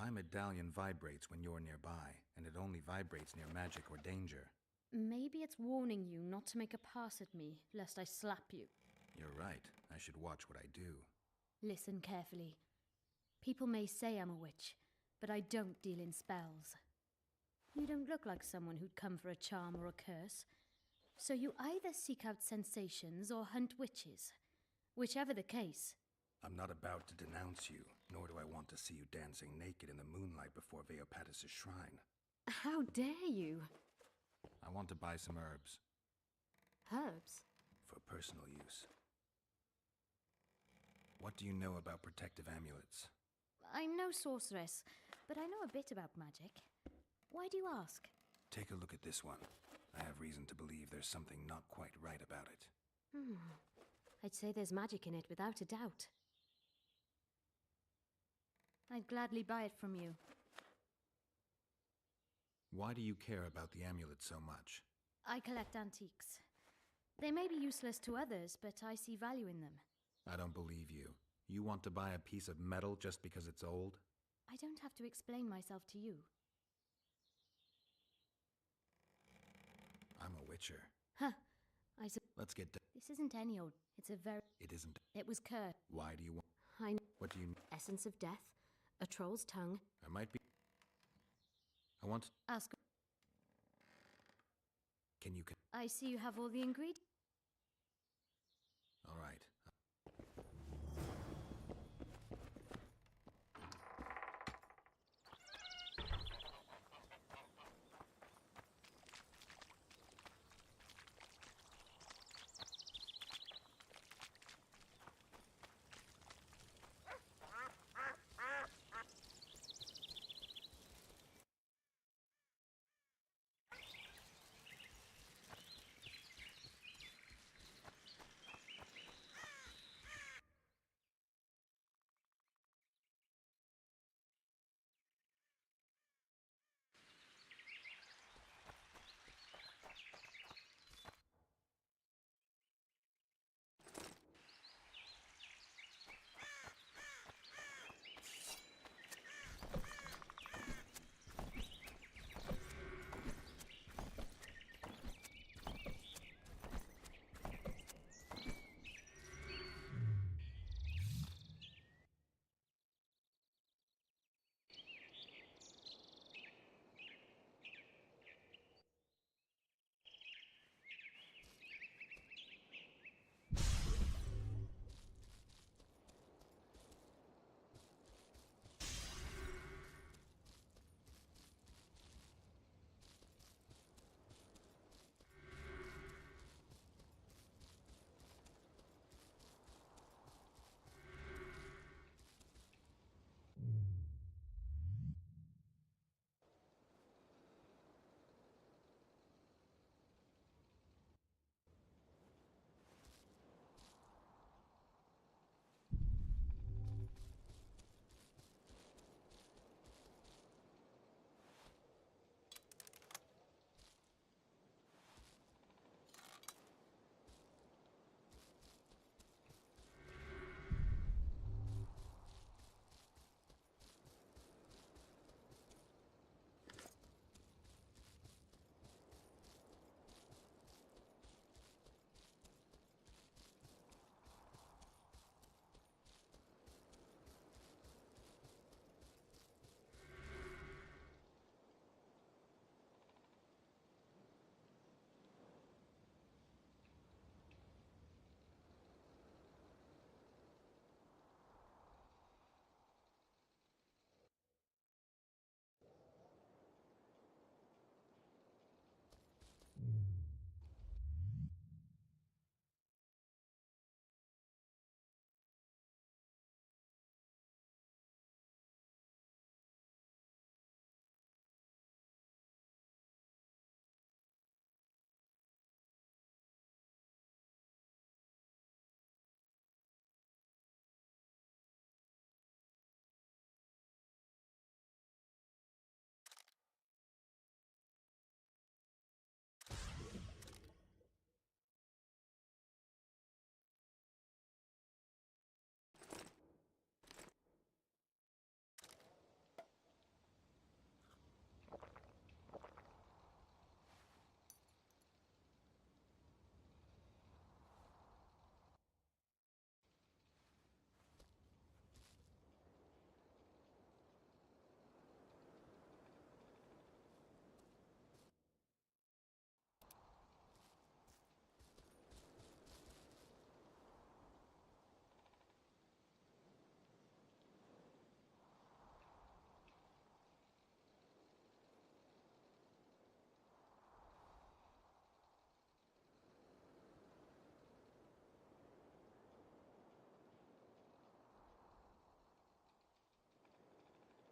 My medallion vibrates when you're nearby, and it only vibrates near magic or danger. Maybe it's warning you not to make a pass at me, lest I slap you. You're right. I should watch what I do. Listen carefully. People may say I'm a witch, but I don't deal in spells. You don't look like someone who'd come for a charm or a curse. So you either seek out sensations or hunt witches. Whichever the case. I'm not about to denounce you, nor do I want to see you dancing naked in the moonlight before Veopatis' shrine. How dare you? I want to buy some herbs. Herbs? For personal use. What do you know about protective amulets? I'm no sorceress, but I know a bit about magic. Why do you ask? Take a look at this one. I have reason to believe there's something not quite right about it. I'd say there's magic in it without a doubt. I'd gladly buy it from you. Why do you care about the amulet so much? I collect antiques. They may be useless to others, but I see value in them. I don't believe you. You want to buy a piece of metal just because it's old? I don't have to explain myself to you. I'm a witcher. Huh. Let's get done. This isn't any old... It's a very... It isn't. It was cursed. Why do you want... I know. What do you... Essence of death. A troll's tongue. I might be... I want to... Ask... Can you... I see you have all the ingredients. All right.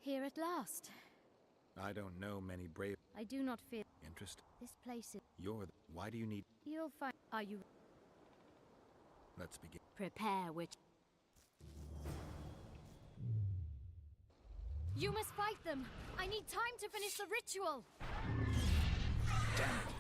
Here at last. I don't know many brave. I do not fear Interest? this place is... Why do you need... You'll find... Are you... Let's begin. Prepare, witch. You must fight them! I need time to finish the ritual! Damn it!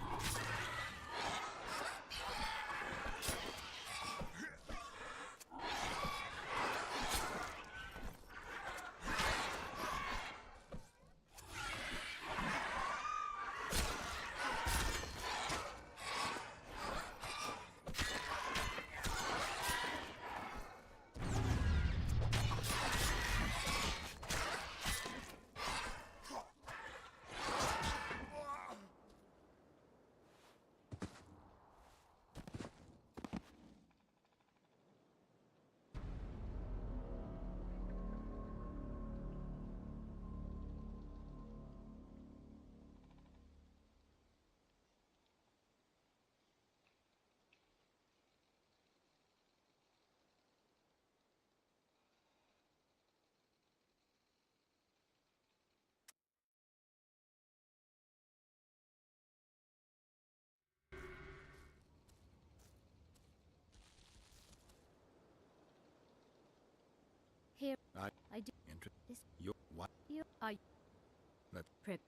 Here... I do... This... What? You... Are... Let's... Prep...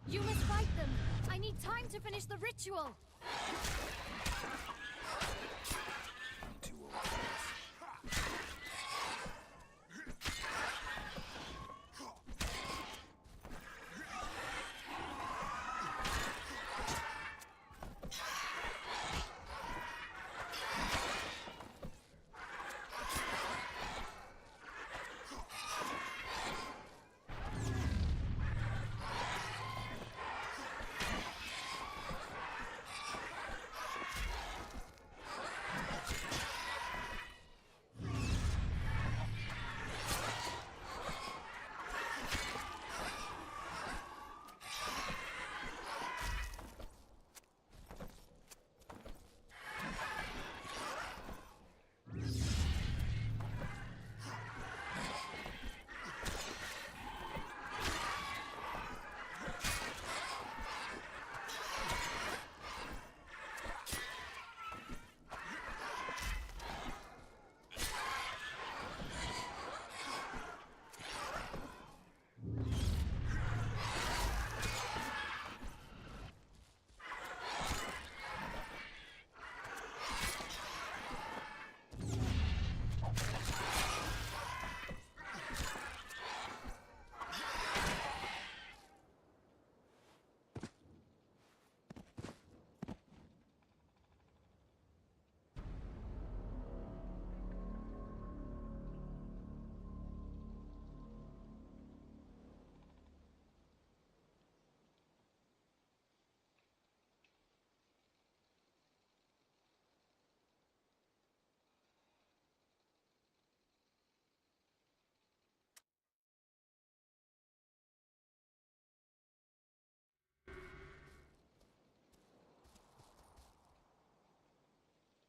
You must fight them! I need time to finish the ritual! I'm too old for this.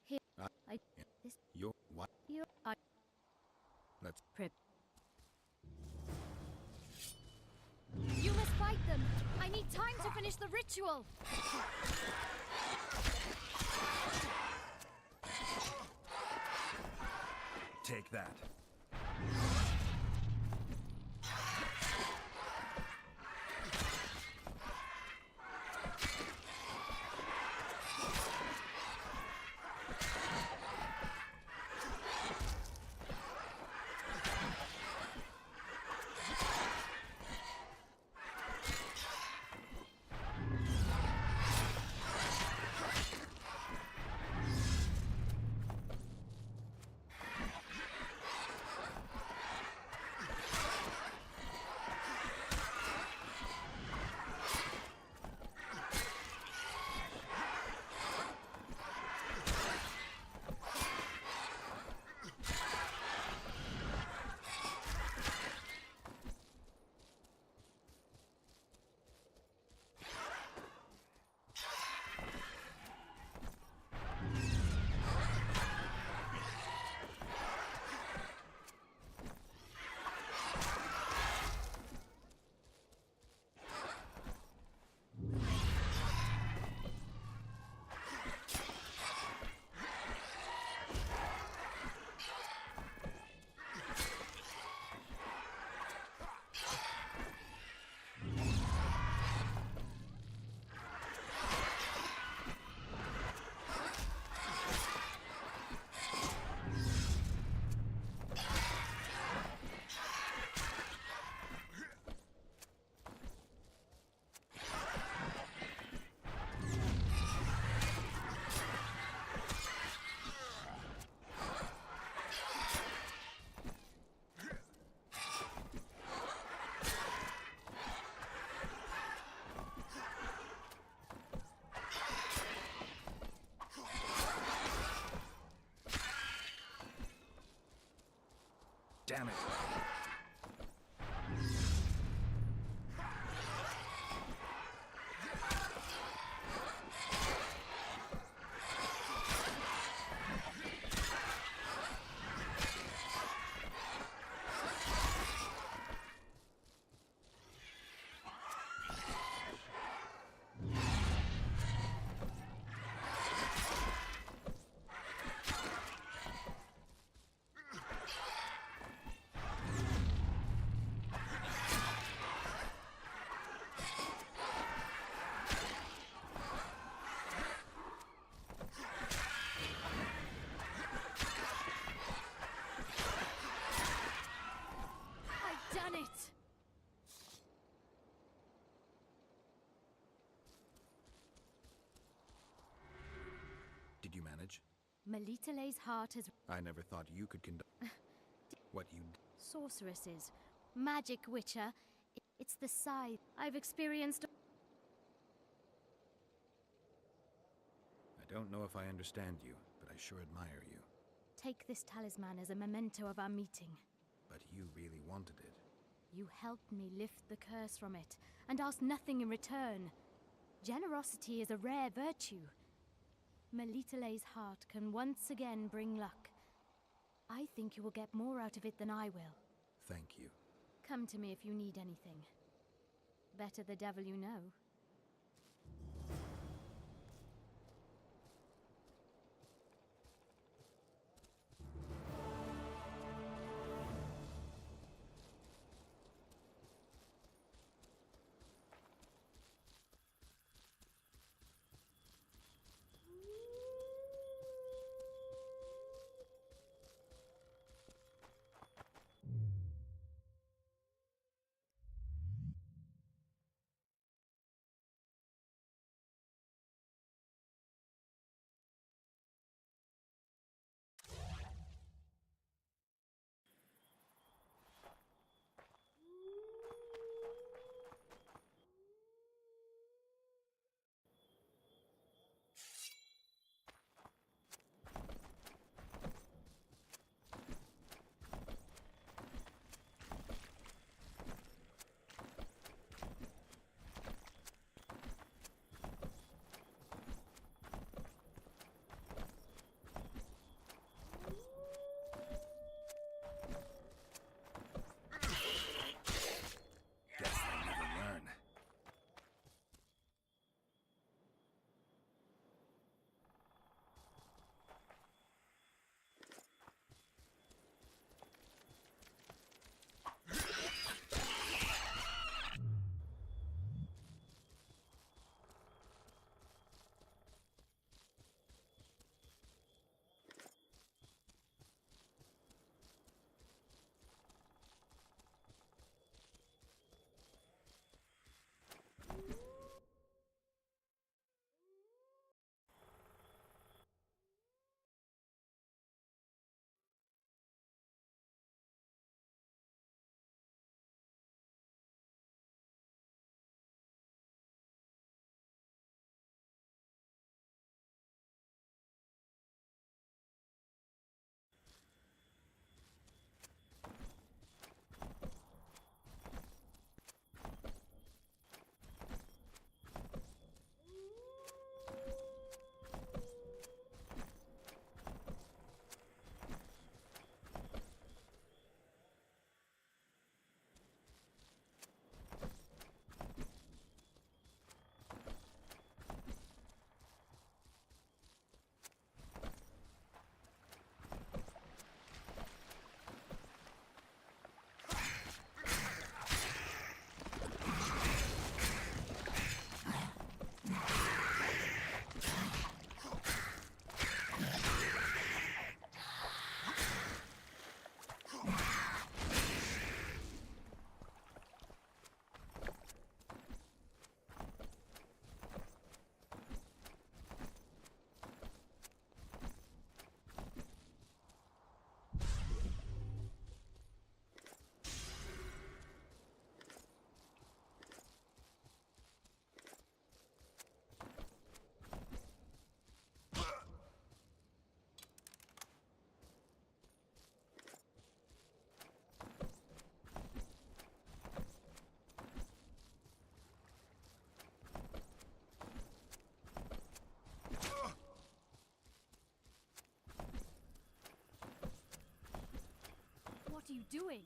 Here... This... Your... What? You... I... Let's... Prep... You must fight them! I need time to finish the ritual! Take that. damn it. I've done it! Did you manage? Melitele's heart has... I never thought you could conduct what you... Sorceresses. Magic Witcher. It's the scythe. I've experienced... I don't know if I understand you, but I sure admire you. Take this talisman as a memento of our meeting. But you really wanted it. You helped me lift the curse from it, and asked nothing in return. Generosity is a rare virtue. Melitele's heart can once again bring luck. I think you will get more out of it than I will. Thank you. Come to me if you need anything. Better the devil you know. What are you doing?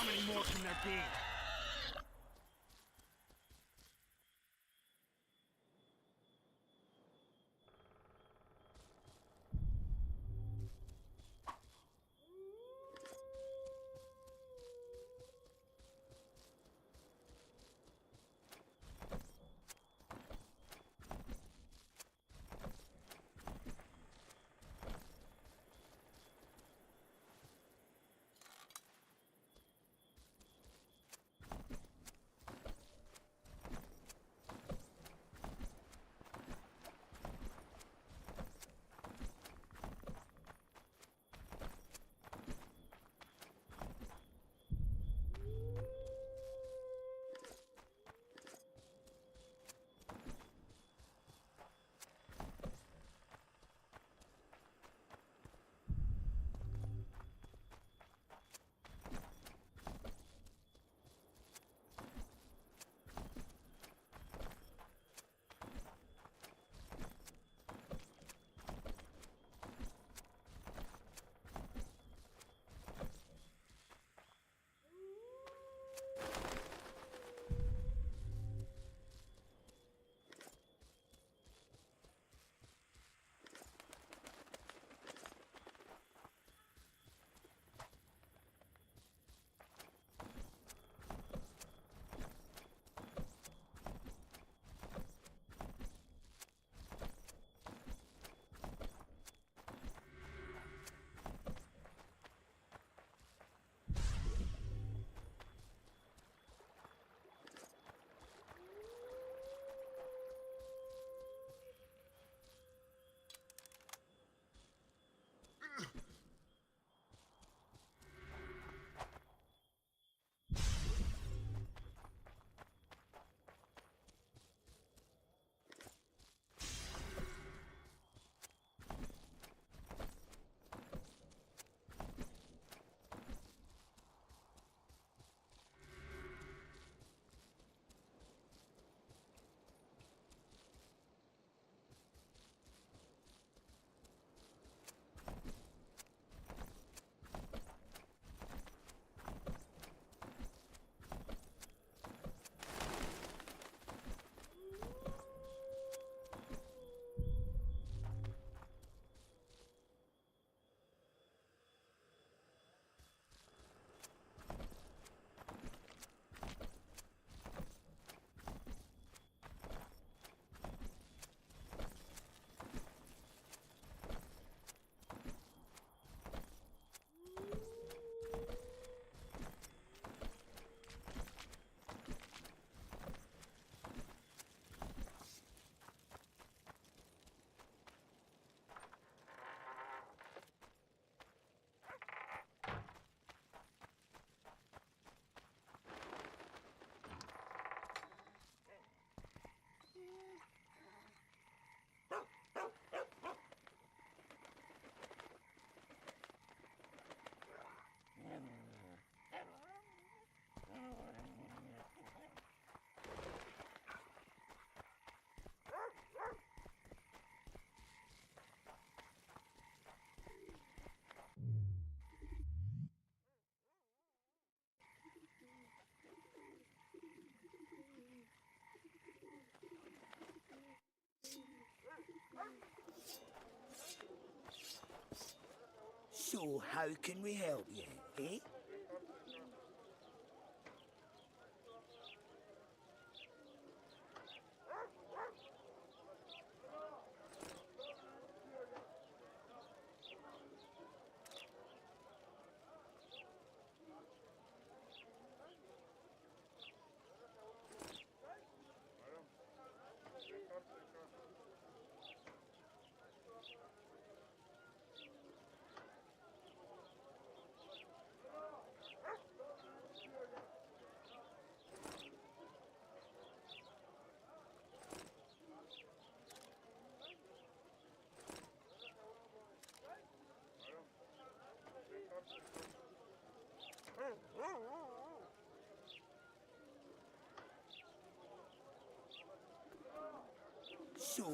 How many more can there be? So, how can we help you, eh? So,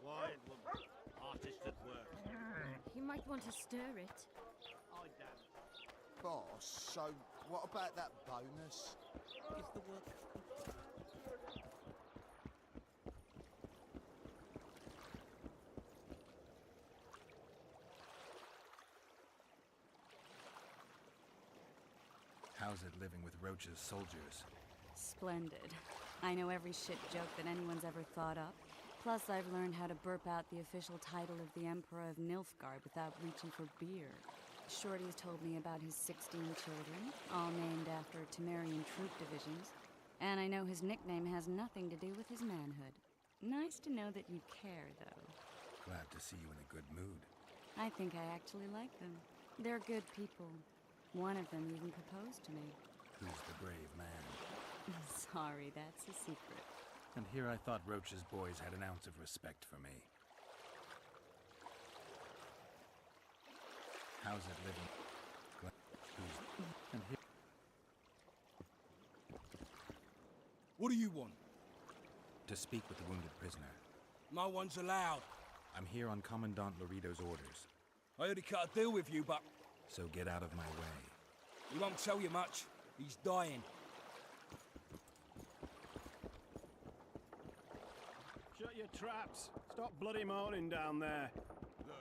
Quiet, woman. Artist at work. You might want to stir it. I damn. Boss, so what about that bonus? Is the work... How's it living with Roach's soldiers? Splendid. I know every shit joke that anyone's ever thought up. Plus, I've learned how to burp out the official title of the Emperor of Nilfgaard without reaching for beer. Shorty's told me about his 16 children, all named after Temerian troop divisions. And I know his nickname has nothing to do with his manhood. Nice to know that you care, though. Glad to see you in a good mood. I think I actually like them. They're good people. One of them even proposed to me. Who's the brave man? Sorry, that's a secret. And here I thought Roach's boys had an ounce of respect for me. How's it living? And here... What do you want? To speak with the wounded prisoner. No one's allowed. I'm here on Commandant Laredo's orders. I already cut a deal with you, but So get out of my way. he won't tell you much. He's dying. Shut your traps. Stop bloody moaning down there. Look,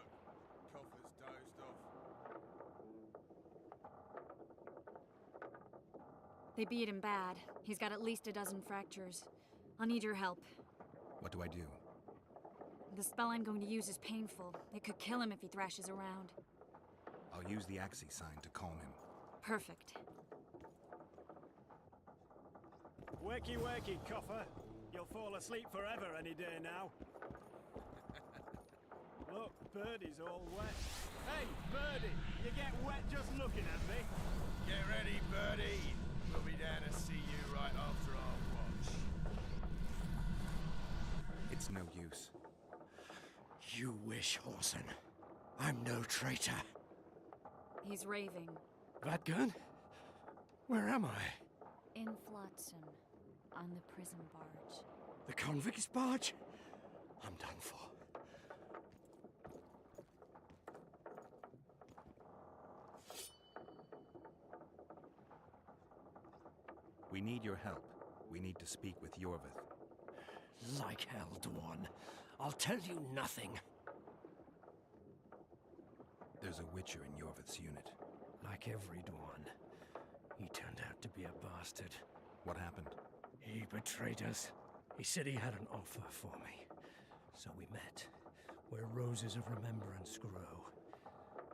Coffer's dozed off. They beat him bad. He's got at least a dozen fractures. I'll need your help. What do I do? The spell I'm going to use is painful. It could kill him if he thrashes around. I'll use the Axie sign to calm him. Perfect. Wakey, wakey, coffer. You'll fall asleep forever any day now. Look, Birdie's all wet. Hey, Birdie, you get wet just looking at me. Get ready, Birdie. We'll be down to see you right after our watch. It's no use. you wish, Orson. I'm no traitor. He's raving. Radgun? Where am I? In Flotsam, on the prison barge. The convict's barge? I'm done for. We need your help. We need to speak with Yorvith. Like hell, Dwan. I'll tell you nothing. There's a Witcher in Yorvith's unit. Like every Dwan, he turned out to be a bastard. What happened? He betrayed us. He said he had an offer for me. So we met, where roses of remembrance grow.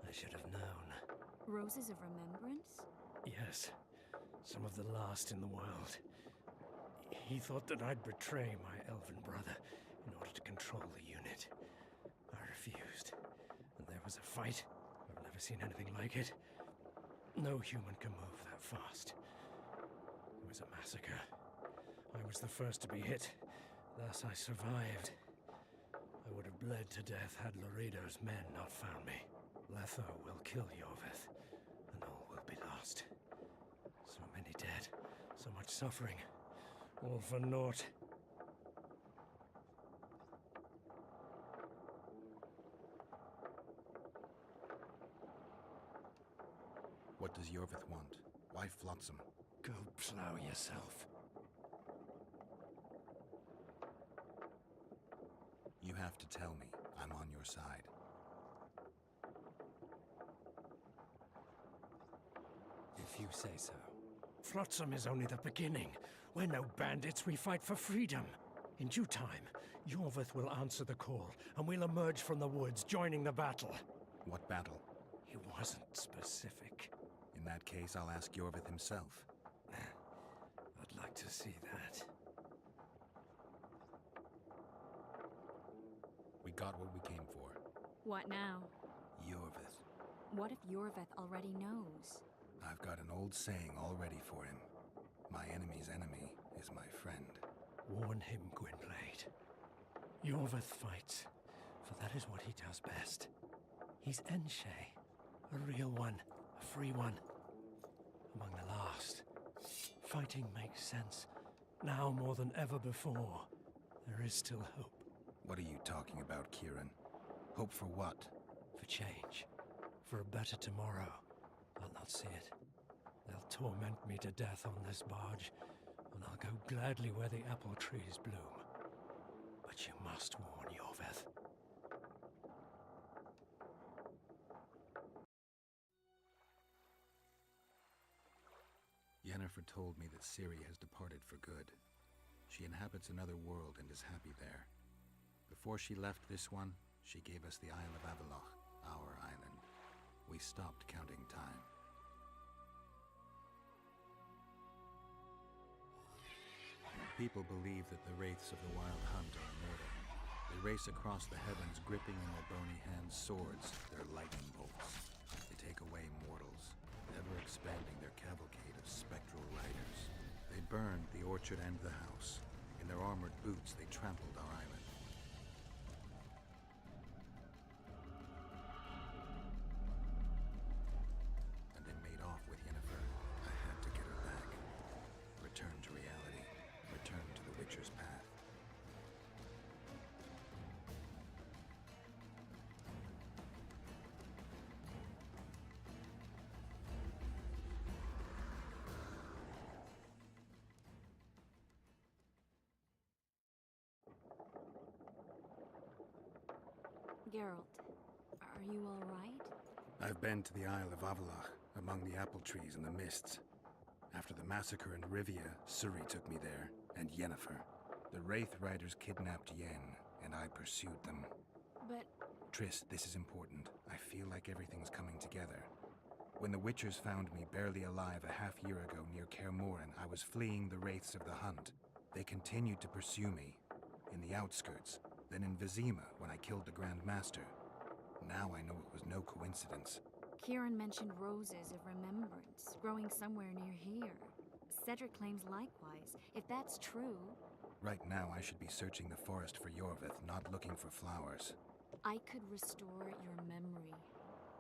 I should have known. Roses of Remembrance? Yes, some of the last in the world. He thought that I'd betray my elven brother in order to control the unit. I refused, and there was a fight. I've never seen anything like it. No human can move that fast. It was a massacre. I was the first to be hit, thus I survived. I would have bled to death had Laredo's men not found me. Letho will kill Yorvith, and all will be lost. So many dead, so much suffering, all for naught. What does Yorvith want? Why Flotsam? Go plow yourself. You have to tell me. I'm on your side. If you say so. Flotsam is only the beginning. We're no bandits, we fight for freedom. In due time, Yorvith will answer the call, and we'll emerge from the woods, joining the battle. What battle? He wasn't specific. In that case, I'll ask Yorvith himself. I'd like to see that. We got what we came for. What now? Yorvith. What if Yorvith already knows? I've got an old saying all ready for him. My enemy's enemy is my friend. Warn him, Gwynblade. Yorvith fights, for that is what he does best. He's Enshe, a real one, a free one. Among the last. Fighting makes sense. Now more than ever before. There is still hope. What are you talking about, Kieran? Hope for what? For change. For a better tomorrow. I'll not see it. They'll torment me to death on this barge, and I'll go gladly where the apple trees bloom. But you must warn Yorvith. Yennefer told me that Ciri has departed for good. She inhabits another world and is happy there. Before she left this one, she gave us the Isle of Avallac'h, our island. We stopped counting time. People believe that the wraiths of the Wild Hunt are immortal. They race across the heavens, gripping in their bony hands swords, their lightning bolts. They take away mortals, ever expanding their cavalcade of spectral riders. They burned the orchard and the house. In their armored boots, they trampled our island. And they made off with Yennefer. I had to get her back. Return to reality. Return to the Witcher's path. Geralt, are you all right? I've been to the Isle of Avallac'h, among the apple trees and the mists. After the massacre in Rivia, Ciri took me there, and Yennefer. The Wraith Riders kidnapped Yen, and I pursued them. But Triss, this is important. I feel like everything's coming together. When the Witchers found me barely alive a half-year ago near Kaer Morhen, I was fleeing the Wraiths of the Hunt. They continued to pursue me, in the outskirts, then in Vizima when I killed the Grand Master. Now I know it was no coincidence. Kieran mentioned roses of remembrance growing somewhere near here. Cedric claims likewise. If that's true... Right now I should be searching the forest for Yorvith, not looking for flowers. I could restore your memory.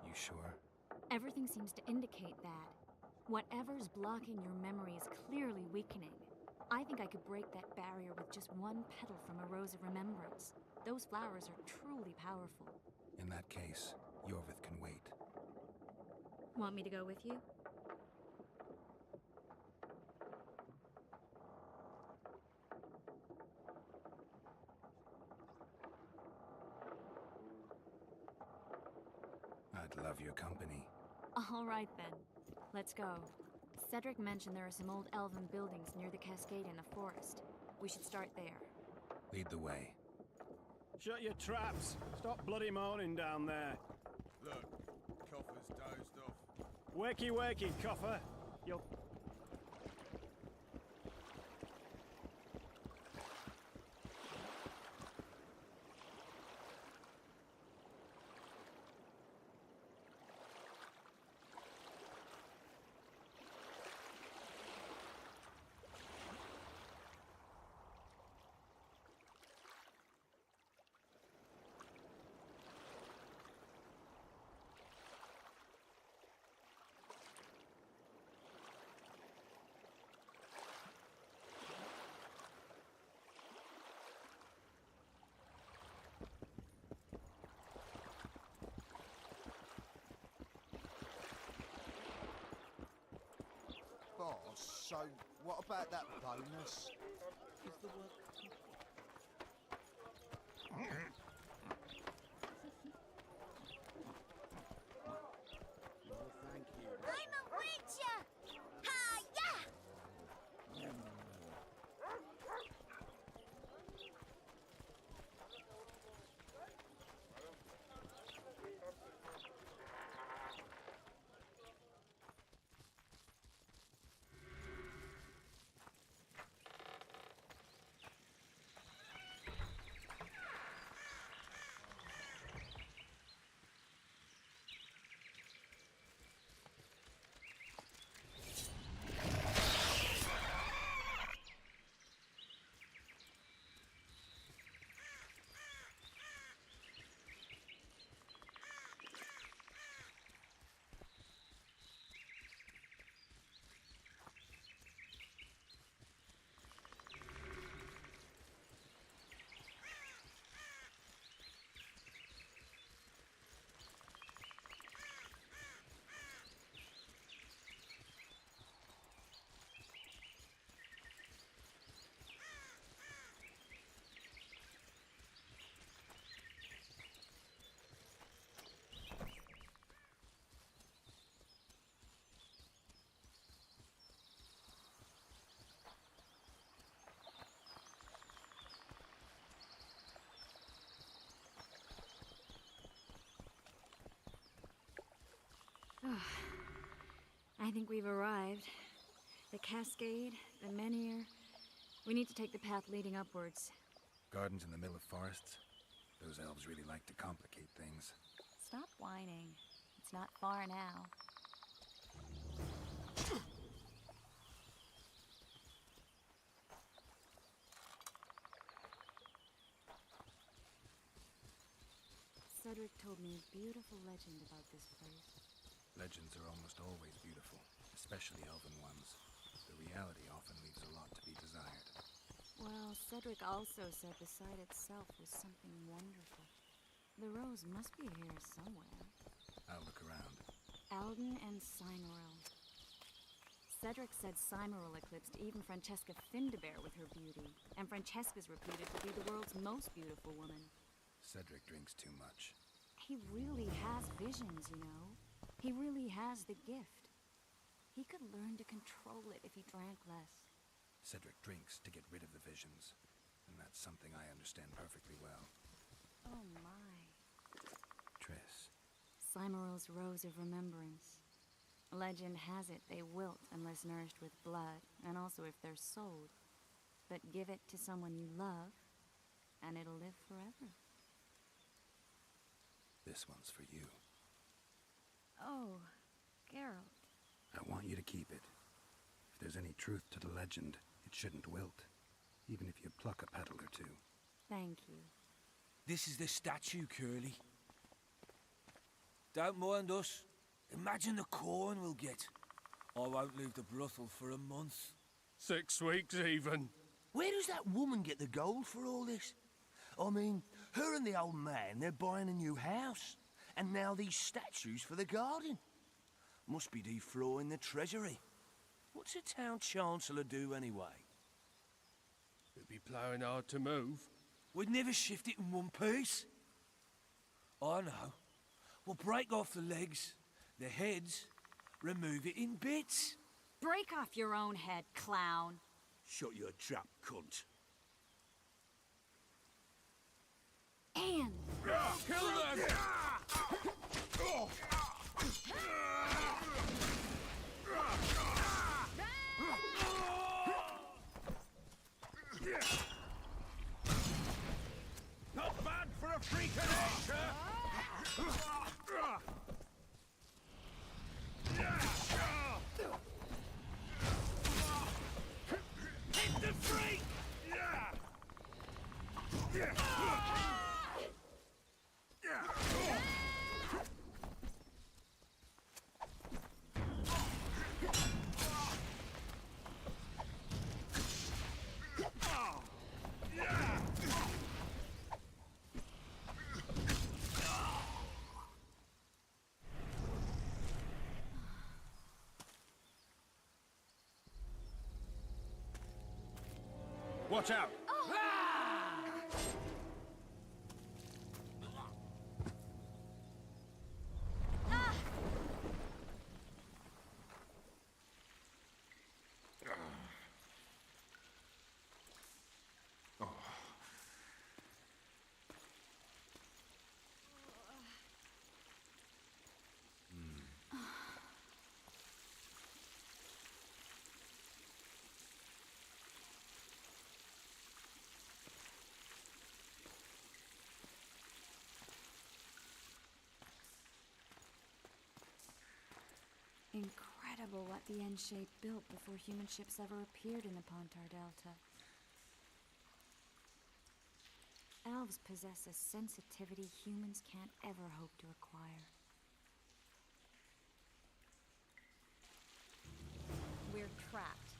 You sure? Everything seems to indicate that. Whatever's blocking your memory is clearly weakening. I think I could break that barrier with just one petal from a rose of remembrance. Those flowers are truly powerful. In that case, Yorvith can wait. Want me to go with you? I'd love you. All right then. Let's go. Cedric mentioned there are some old elven buildings near the cascade in the forest. We should start there. Lead the way. Shut your traps. Stop bloody moaning down there. Look, Coffer's dozed off. Wakey, wakey, Coffer. You'll... Boss, so what about that bonus? Is the work... Well, thank you. I'm a witcher! Hi-ya! I think we've arrived. The cascade, the menhir. We need to take the path leading upwards. Gardens in the middle of forests? Those elves really like to complicate things. Stop whining. It's not far now. Cedric told me a beautiful legend about this place. Legends are almost always beautiful, especially elven ones. The reality often leaves a lot to be desired. Well, Cedric also said the site itself was something wonderful. The rose must be here somewhere. I'll look around. Alden and Cymoril. Cedric said Cymoril eclipsed even Francesca Findabair with her beauty, and Francesca's reputed to be the world's most beautiful woman. Cedric drinks too much. He really has visions, you know. He really has the gift. He could learn to control it if he drank less. Cedric drinks to get rid of the visions, and that's something I understand perfectly well. Oh my. Triss. Cymoril's Rose of Remembrance. Legend has it they wilt unless nourished with blood, and also if they're sold. But give it to someone you love, and it'll live forever. This one's for you. Oh, Geralt. I want you to keep it. If there's any truth to the legend, it shouldn't wilt, even if you pluck a petal or two. Thank you. This is the statue, Curly. Don't mind us. Imagine the corn we'll get. I won't leave the brothel for a month. 6 weeks even. Where does that woman get the gold for all this? I mean, her and the old man, they're buying a new house. And now these statues for the garden. Must be defraying the treasury. What's a town chancellor do anyway? We'd be ploughing hard to move. We'd never shift it in one piece. I know. We'll break off the legs, the heads, remove it in bits. Break off your own head, clown. Shut your trap, cunt. Anne! Kill them! Not bad for a freak of nature! Hit the freak! Watch out! Incredible what the N-shape built before human ships ever appeared in the Pontar Delta. Elves possess a sensitivity humans can't ever hope to acquire. We're trapped.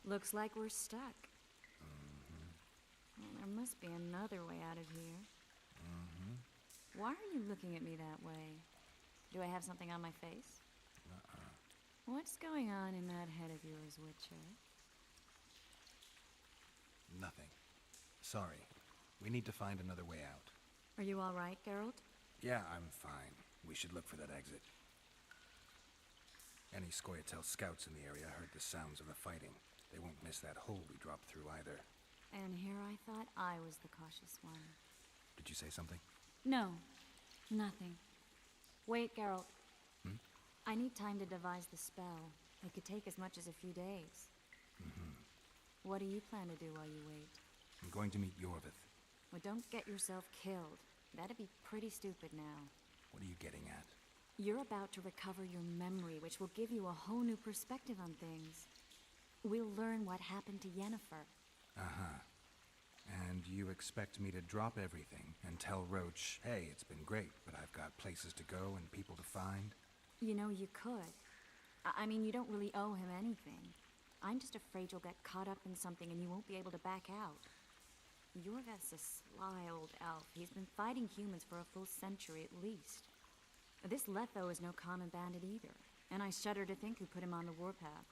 Looks like we're stuck. Well, there must be another way out of here. Why are you looking at me that way? Do I have something on my face? What's going on in that head of yours, Witcher? Nothing. Sorry. We need to find another way out. Are you all right, Geralt? Yeah, I'm fine. We should look for that exit. Any Scoia'tael scouts in the area heard the sounds of the fighting. They won't miss that hole we dropped through either. And here I thought I was the cautious one. Did you say something? No, nothing. Wait, Geralt. Hmm? I need time to devise the spell. It could take as much as a few days. What do you plan to do while you wait? I'm going to meet Yorvith. Well, don't get yourself killed. That'd be pretty stupid now. What are you getting at? You're about to recover your memory, which will give you a whole new perspective on things. We'll learn what happened to Yennefer. Uh-huh. And you expect me to drop everything and tell Roach, hey, it's been great, but I've got places to go and people to find? You know, you could. I mean, you don't really owe him anything. I'm just afraid you'll get caught up in something and you won't be able to back out. Yorvith's a sly old elf. He's been fighting humans for a full century at least. This Letho is no common bandit either, and I shudder to think who put him on the warpath.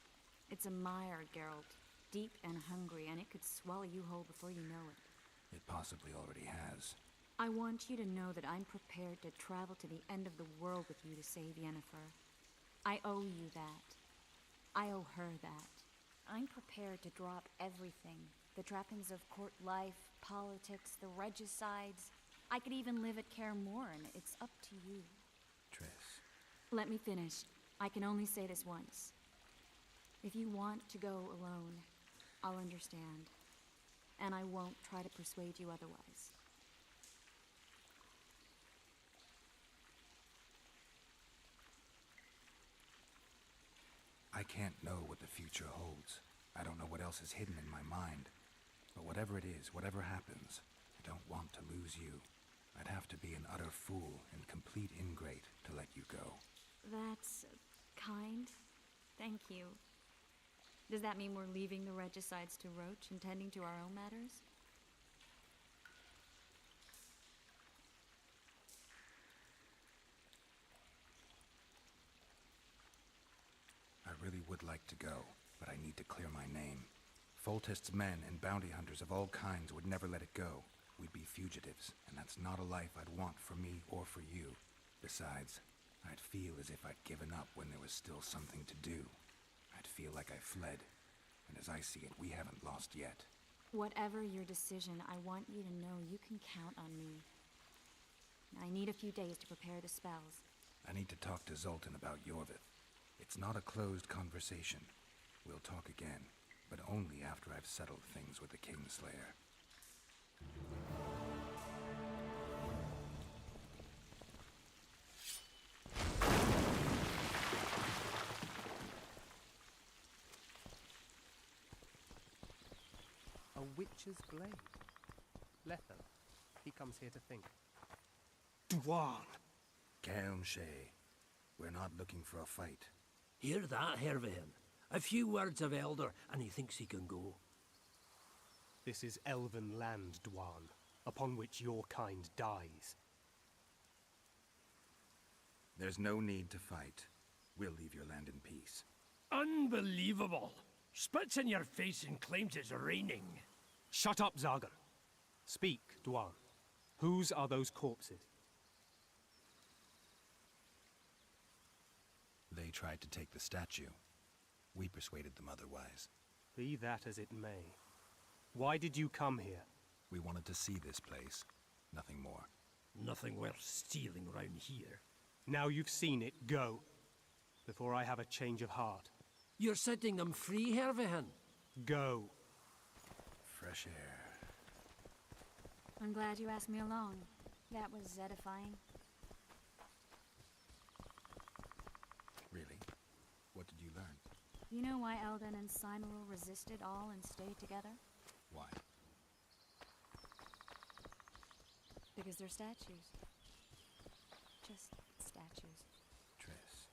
It's a mire, Geralt. Deep and hungry, and it could swallow you whole before you know it. It possibly already has. I want you to know that I'm prepared to travel to the end of the world with you to save Yennefer. I owe you that. I owe her that. I'm prepared to drop everything. The trappings of court life, politics, the regicides. I could even live at Kaer Morhen. It's up to you. Triss. Let me finish. I can only say this once. If you want to go alone, I'll understand. And I won't try to persuade you otherwise. I can't know what the future holds. I don't know what else is hidden in my mind. But whatever it is, whatever happens, I don't want to lose you. I'd have to be an utter fool and complete ingrate to let you go. That's kind. Thank you. Does that mean we're leaving the regicides to Roach and tending to our own matters? I really would like to go, but I need to clear my name. Foltest's men and bounty hunters of all kinds would never let it go. We'd be fugitives, and that's not a life I'd want for me or for you. Besides, I'd feel as if I'd given up when there was still something to do. I'd feel like I fled, and as I see it, we haven't lost yet. Whatever your decision, I want you to know you can count on me. I need a few days to prepare the spells. I need to talk to Zoltan about Yorvith. It's not a closed conversation. We'll talk again, but only after I've settled things with the Kingslayer. A witch's blade. Letho. He comes here to think. Dwan. Calm, Shay. We're not looking for a fight. Hear that, Hervihan? A few words of Elder, and he thinks he can go. This is elven land, Dwan, upon which your kind dies. There's no need to fight. We'll leave your land in peace. Unbelievable! Spits in your face and claims it's raining. Shut up, Zaga. Speak, Dwan. Whose are those corpses? They tried to take the statue. We persuaded them otherwise. Be that as it may. Why did you come here? We wanted to see this place. Nothing more. Nothing worth stealing round here. Now you've seen it, go. Before I have a change of heart. You're setting them free, Hervihan. Go. Fresh air. I'm glad you asked me along. That was edifying. Really? What did you learn? You know why Eldon and Cynaril resisted all and stayed together? Why? Because they're statues. Just statues. Triss.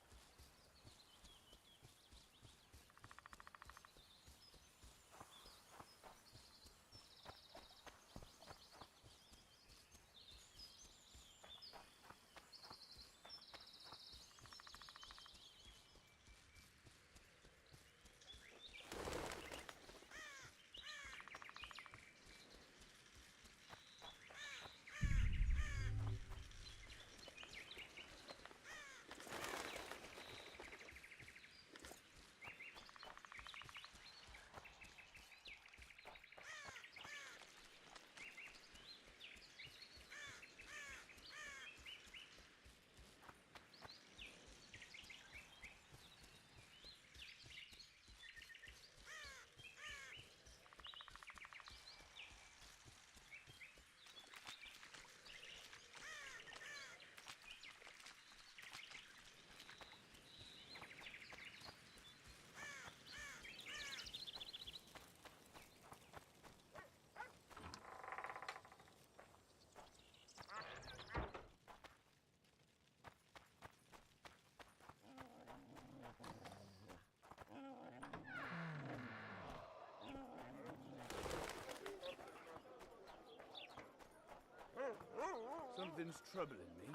Something's troubling me.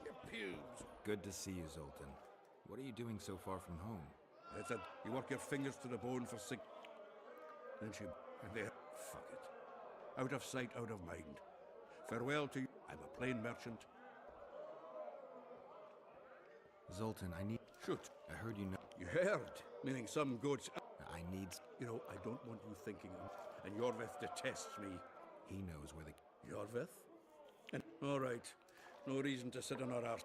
Your pubes. Good to see you, Zoltan. What are you doing so far from home? I said, you work your fingers to the bone for sick Then she... And there... Fuck it. Out of sight, out of mind. Farewell to you. I'm a plain merchant. Zoltan, I need... Shoot. I heard you know... You heard? Meaning some goats... I need... You know, I don't want you thinking... And Yorvith detests me. He knows where the... Yorvith? And... All right. No reason to sit on our arse.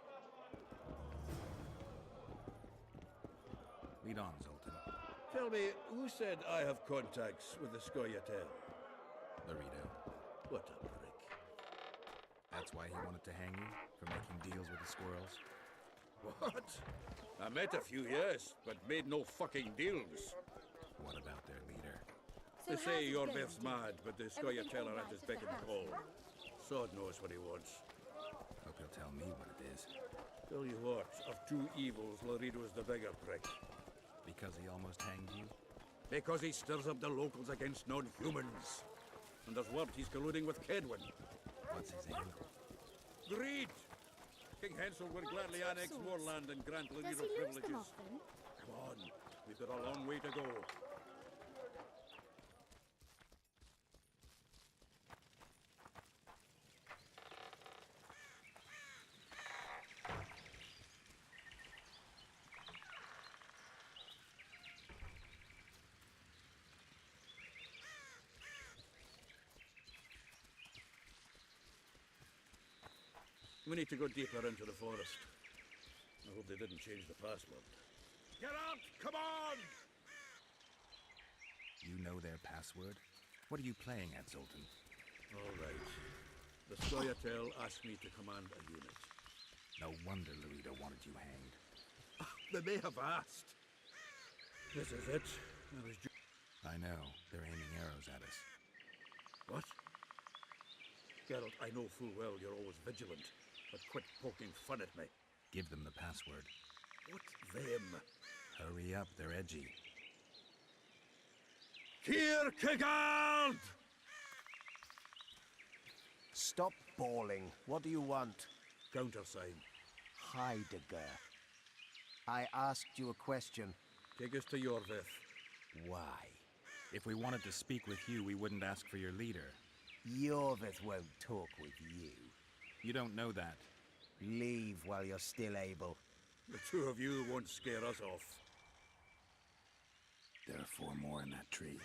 Lead on, Zoltan. Tell me, who said I have contacts with the Scoia'tael? Laredo. What a prick. That's why he wanted to hang you? For making deals with the squirrels? What? I met a few, yes, but made no fucking deals. What about their leader? They say Yorvith's mad, but the Scoia'tael are at his beck and call. Sod knows what he wants. Hope he'll tell me what it is. Tell you what, of two evils, Laredo's the bigger prick. Because he almost hanged you? Because he stirs up the locals against non-humans. And there's word he's colluding with Kedwin. What's his angle? Greed! King Hansel would gladly annex more land and grant Laredo Does he lose privileges. them often? Come on, we've got a long way to go. We need to go deeper into the forest. I hope they didn't change the password. Get out! Come on! You know their password? What are you playing at, Zoltan? All right. The Scoia'tael asked me to command a unit. No wonder Laredo wanted you hanged. They may have asked. This is it. I know. They're aiming arrows at us. What? Geralt, I know full well you're always vigilant, but quit poking fun at me. Give them the password. What them? Hurry up, they're edgy. Kierkegaard! Stop bawling. What do you want? Countersign. Heidegger. I asked you a question. Take us to Yorvith. Why? If we wanted to speak with you, we wouldn't ask for your leader. Yorvith won't talk with you. You don't know that. Leave while you're still able. The two of you won't scare us off. There are 4 more in that tree.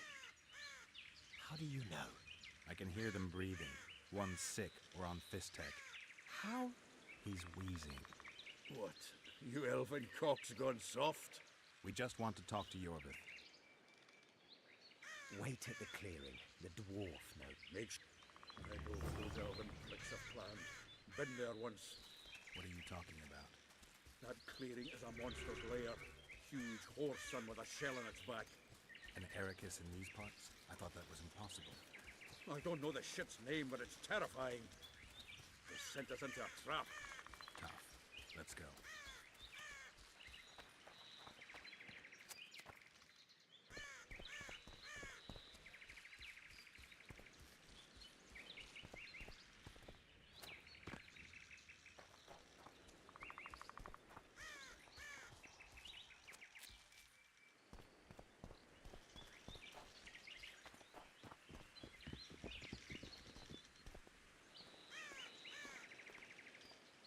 How do you know? I can hear them breathing. One's sick or on Fistek. How? He's wheezing. What? You elfin cock's gone soft? We just want to talk to Yorvith. Wait at the clearing. The dwarf knows. I know those elven pricks have planned. Been there once. What are you talking about? That clearing is a monster's lair. Huge horse son with a shell in its back. An Ericus in these parts? I thought that was impossible. I don't know the shit's name, but it's terrifying. They sent us into a trap. Tough. Let's go.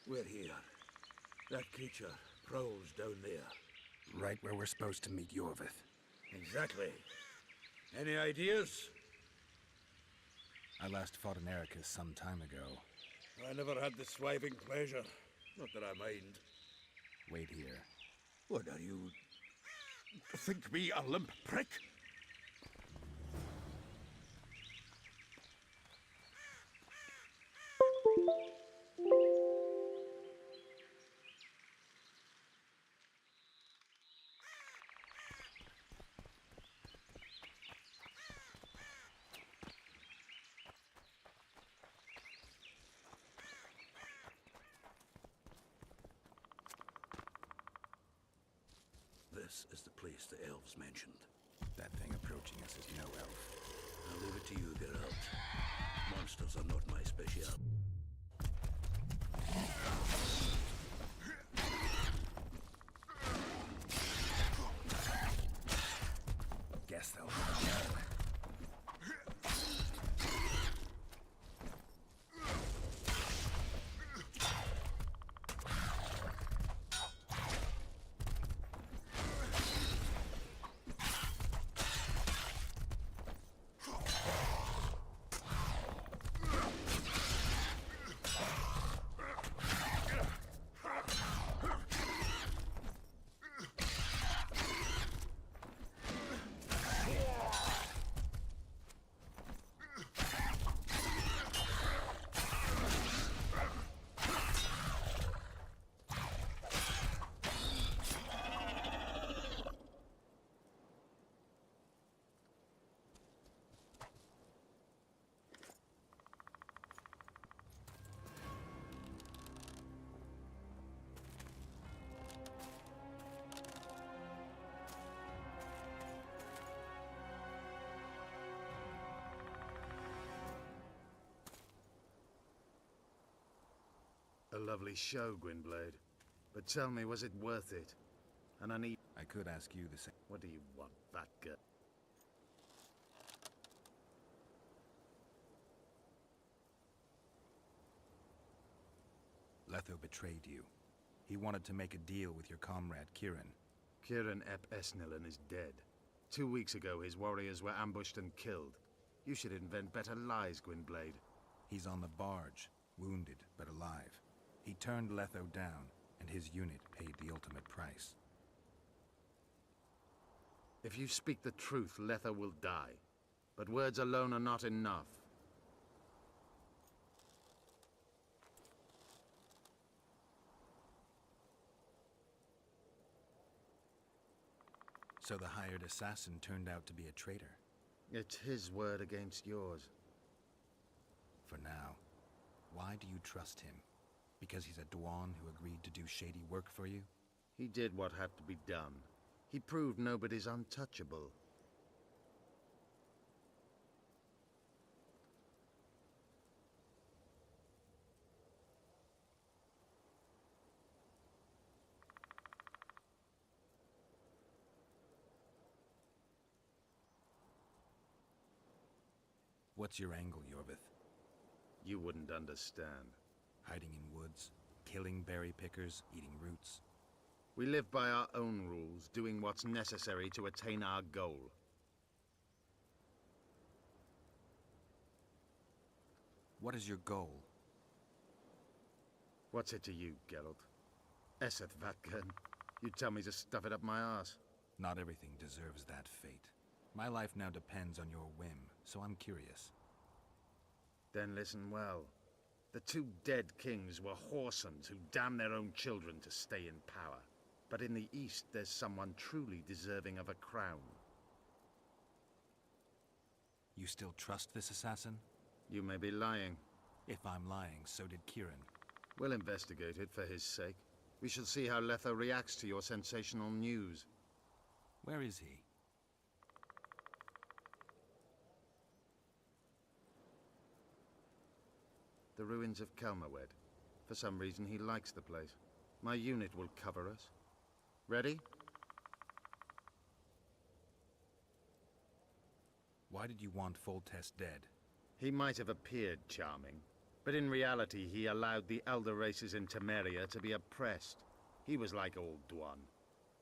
We're here. That creature prowls down there. Right where we're supposed to meet Yorvith. Exactly. Any ideas? I last fought an Ericus some time ago. I never had the swiving pleasure. Not that I mind. Wait here. What are you... Think me a limp prick? This is the place the elves mentioned. That thing approaching us is no elf. I'll leave it to you, Geralt. Monsters are not my specialty. Guess they'll come. lovely show, Gwynblade. But tell me, was it worth it? And I need... I could ask you the same. What do you want, fat girl? Letho betrayed you. He wanted to make a deal with your comrade, Kieran. Kieran Ep Esnillen is dead. 2 weeks ago, his warriors were ambushed and killed. You should invent better lies, Gwynblade. He's on the barge, wounded but alive. He turned Letho down, and his unit paid the ultimate price. If you speak the truth, Letho will die. But words alone are not enough. So the hired assassin turned out to be a traitor. It's his word against yours. For now. Why do you trust him? Because he's a Dwan who agreed to do shady work for you? He did what had to be done. He proved nobody's untouchable. What's your angle, Yorvith? You wouldn't understand. Hiding in woods, killing berry pickers, eating roots. We live by our own rules, doing what's necessary to attain our goal. What is your goal? What's it to you, Geralt? Eseth Vatgern. You tell me to stuff it up my arse. Not everything deserves that fate. My life now depends on your whim, so I'm curious. Then listen well. The 2 dead kings were whoresons who damned their own children to stay in power. But in the East, there's someone truly deserving of a crown. You still trust this assassin? You may be lying. If I'm lying, so did Kieran. We'll investigate it for his sake. We shall see how Letho reacts to your sensational news. Where is he? The ruins of Kelmawed. For some reason, he likes the place. My unit will cover us. Ready? Why did you want Foltest dead? He might have appeared charming, but in reality he allowed the elder races in Temeria to be oppressed. He was like old Dwan,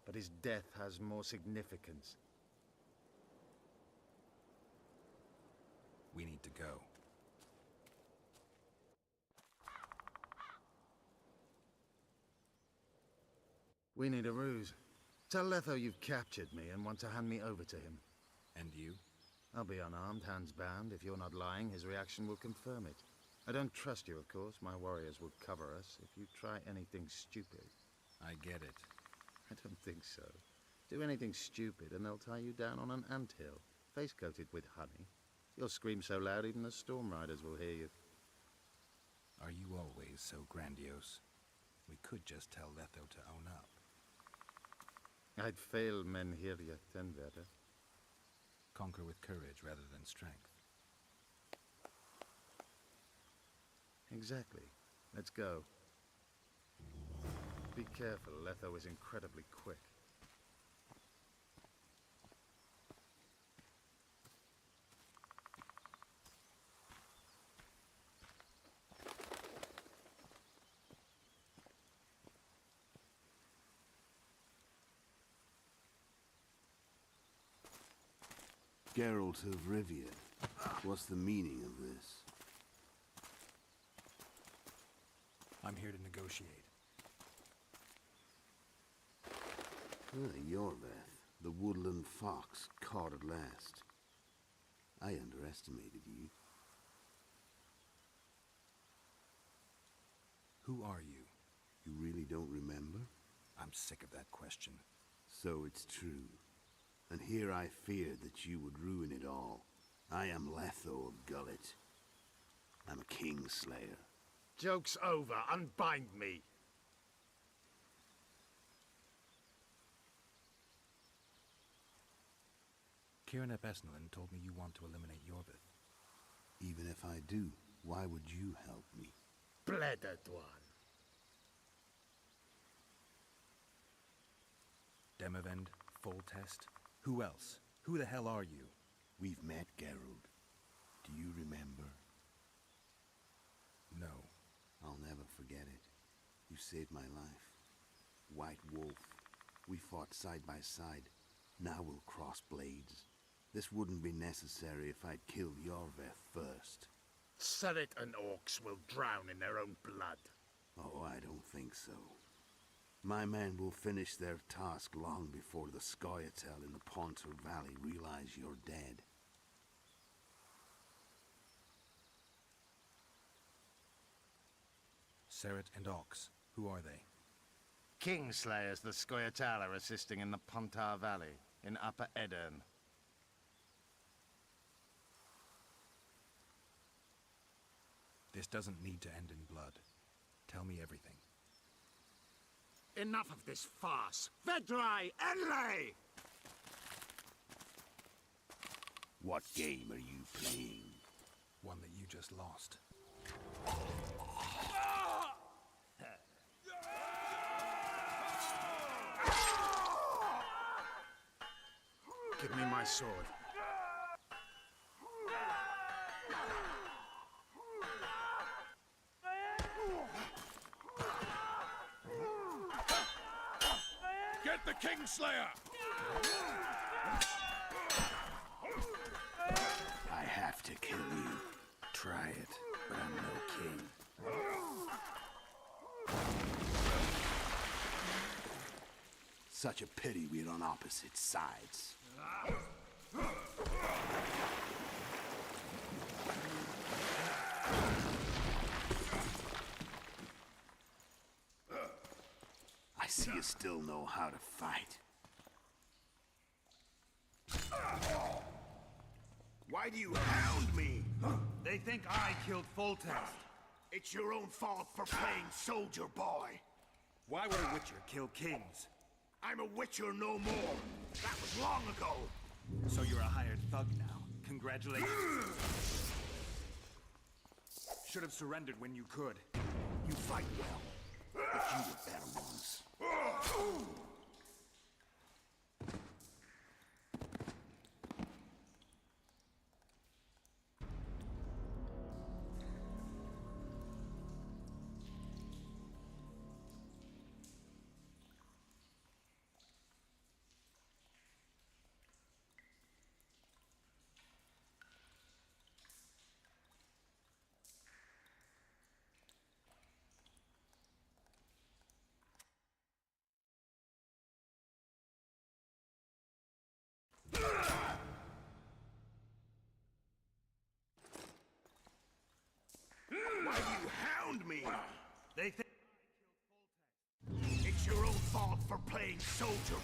but his death has more significance. We need to go. We need a ruse. Tell Letho you've captured me and want to hand me over to him. And you? I'll be unarmed, hands bound. If you're not lying, his reaction will confirm it. I don't trust you, of course. My warriors will cover us if you try anything stupid. I get it. I don't think so. Do anything stupid and they'll tie you down on an anthill, face-coated with honey. You'll scream so loud even the storm riders will hear you. Are you always so grandiose? We could just tell Letho to own up. I'd fail men here yet, Tenverder. Conquer with courage rather than strength. Exactly. Let's go. Be careful, Letho is incredibly quick. Geralt of Rivia, what's the meaning of this? I'm here to negotiate. Yorveth, the woodland fox, caught at last. I underestimated you. Who are you? You really don't remember? I'm sick of that question. So it's true. And here I feared that you would ruin it all. I am Letho of Gullet. I'm a Kingslayer. Joke's over. Unbind me. Kieran Ep Esnillen told me you want to eliminate Yorvith. Even if I do, why would you help me? Bleder Dwan. Demavend, Foltest. Who else? Who the hell are you? We've met, Geralt. Do you remember? No. I'll never forget it. You saved my life. White Wolf. We fought side by side. Now we'll cross blades. This wouldn't be necessary if I'd killed Yorveth first. Surret and orcs will drown in their own blood. Oh, I don't think so. My men will finish their task long before the Scoia'tael in the Pontar Valley realize you're dead. Surret and Ox. Who are they? Kingslayers the Scoia'tael are assisting in the Pontar Valley, in Upper Edirn. This doesn't need to end in blood. Tell me everything. Enough of this farce! Vedrai, Enlay! What game are you playing? One that you just lost. Give me my sword. Get the Kingslayer! I have to kill you. Try it, but I'm no king. Such a pity we're on opposite sides. I see you still know how to fight. Why do you hound me? They think I killed Foltest. It's your own fault for playing soldier boy. Why would a witcher kill kings? I'm a witcher no more. That was long ago. So you're a hired thug now. Congratulations. Should have surrendered when you could. You fight well, but you were better ones. Why do you hound me? They think it's your own fault for playing soldier.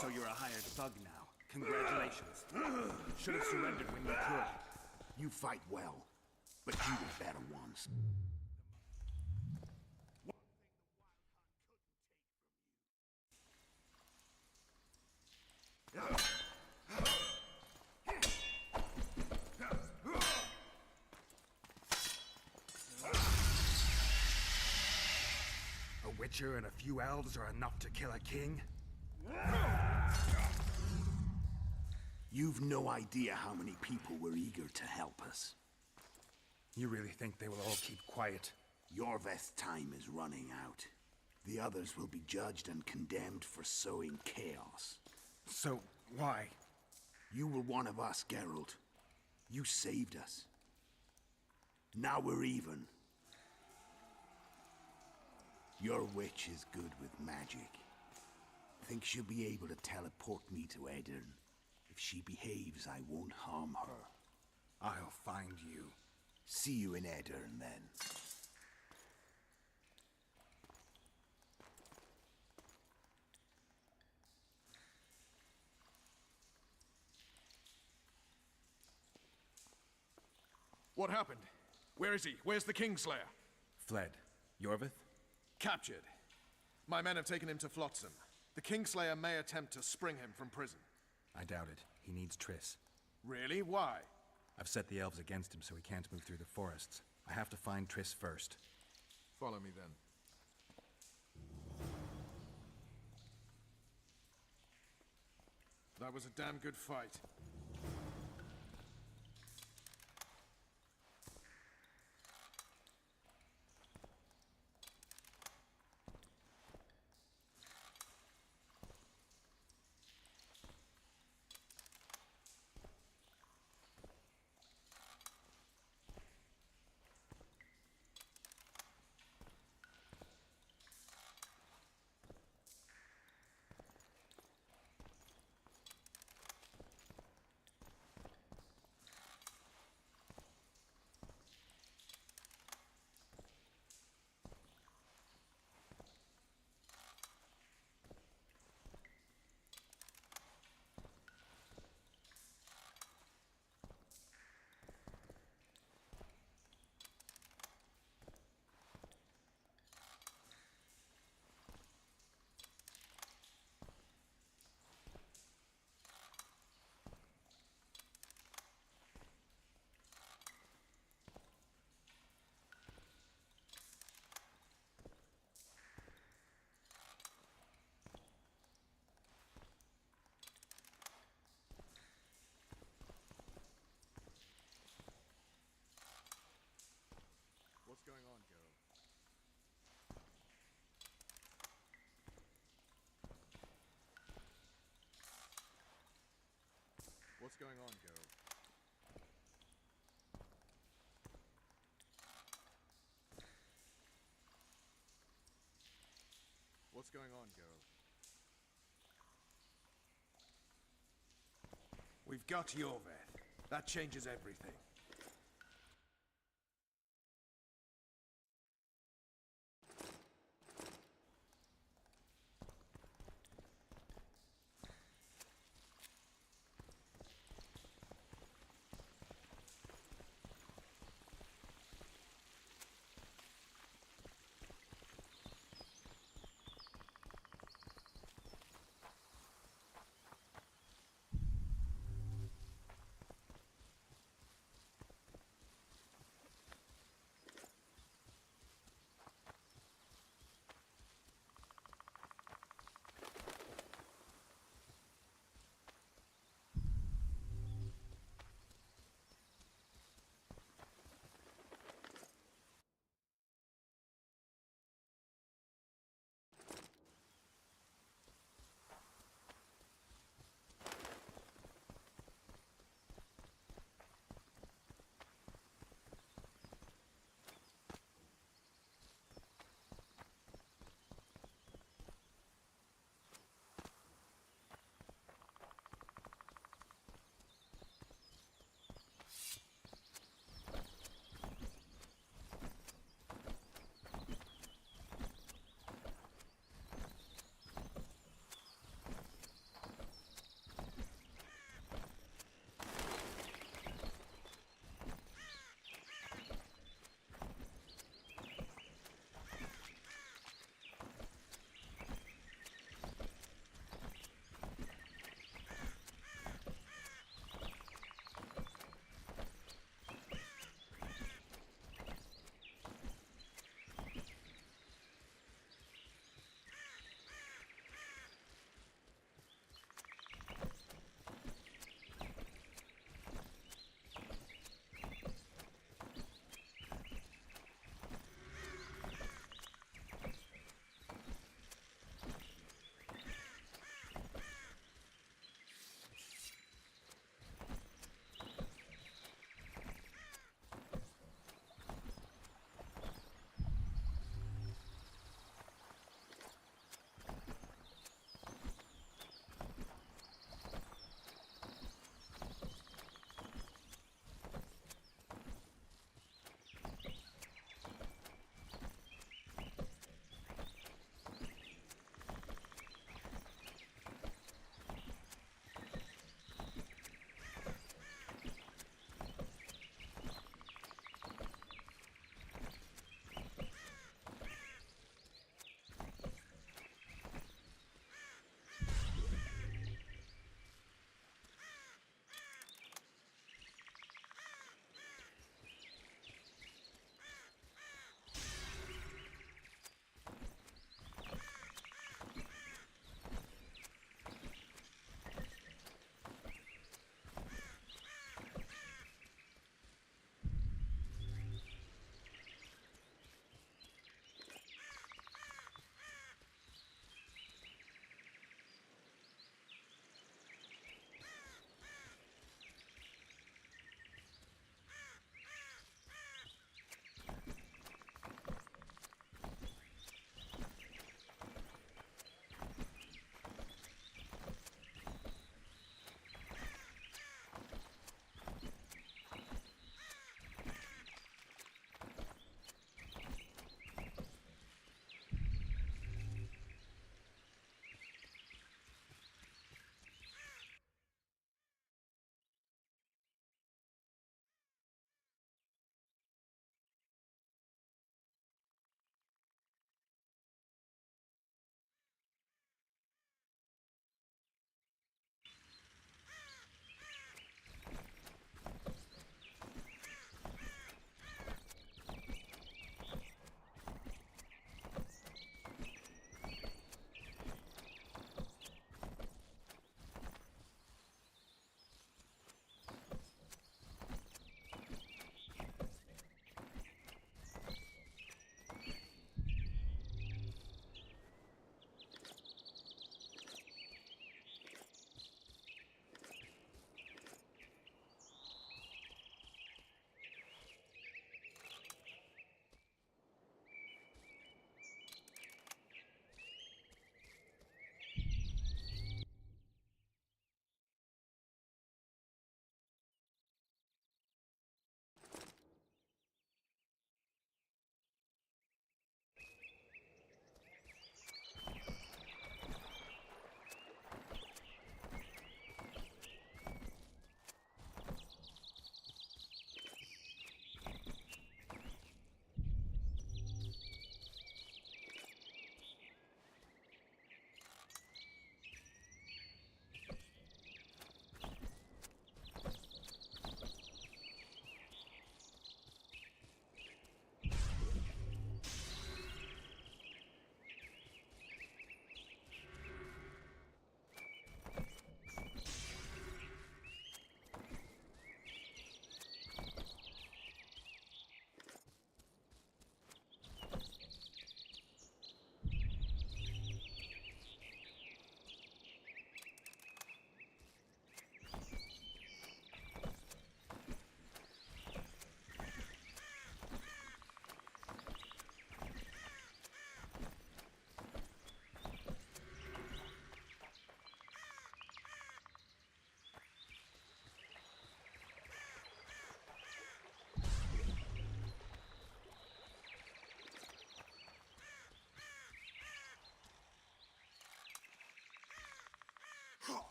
So you're a hired thug now. Congratulations. Should have surrendered when you could. You fight well, but you were better ones. A witcher and a few elves are enough to kill a king? You've no idea how many people were eager to help us. You really think they will all keep quiet? Yorveth's time is running out. The others will be judged and condemned for sowing chaos. So, why? You were one of us, Geralt. You saved us. Now we're even. Your witch is good with magic. Think she'll be able to teleport me to Edirn. If she behaves, I won't harm her. I'll find you. See you in Edirn, then. What happened? Where is he? Where's the Kingslayer? Fled. Yorveth? Captured. My men have taken him to Flotsam. The Kingslayer may attempt to spring him from prison. I doubt it. He needs Triss. Really? Why? I've set the elves against him so he can't move through the forests. I have to find Triss first. Follow me then. That was a damn good fight. What's going on, Geralt? What's going on, Geralt? What's going on, Geralt? We've got Yorveth. That changes everything.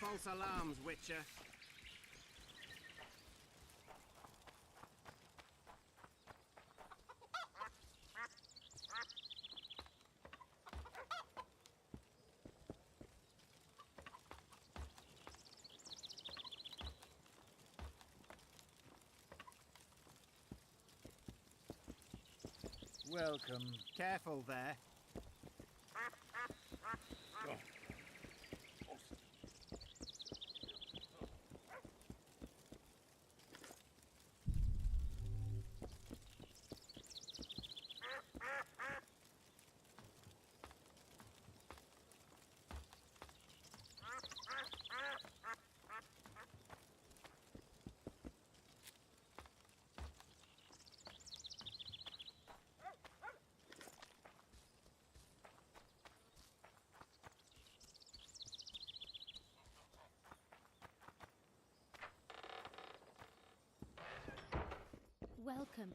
false alarms, Witcher. Welcome. Careful there. Welcome.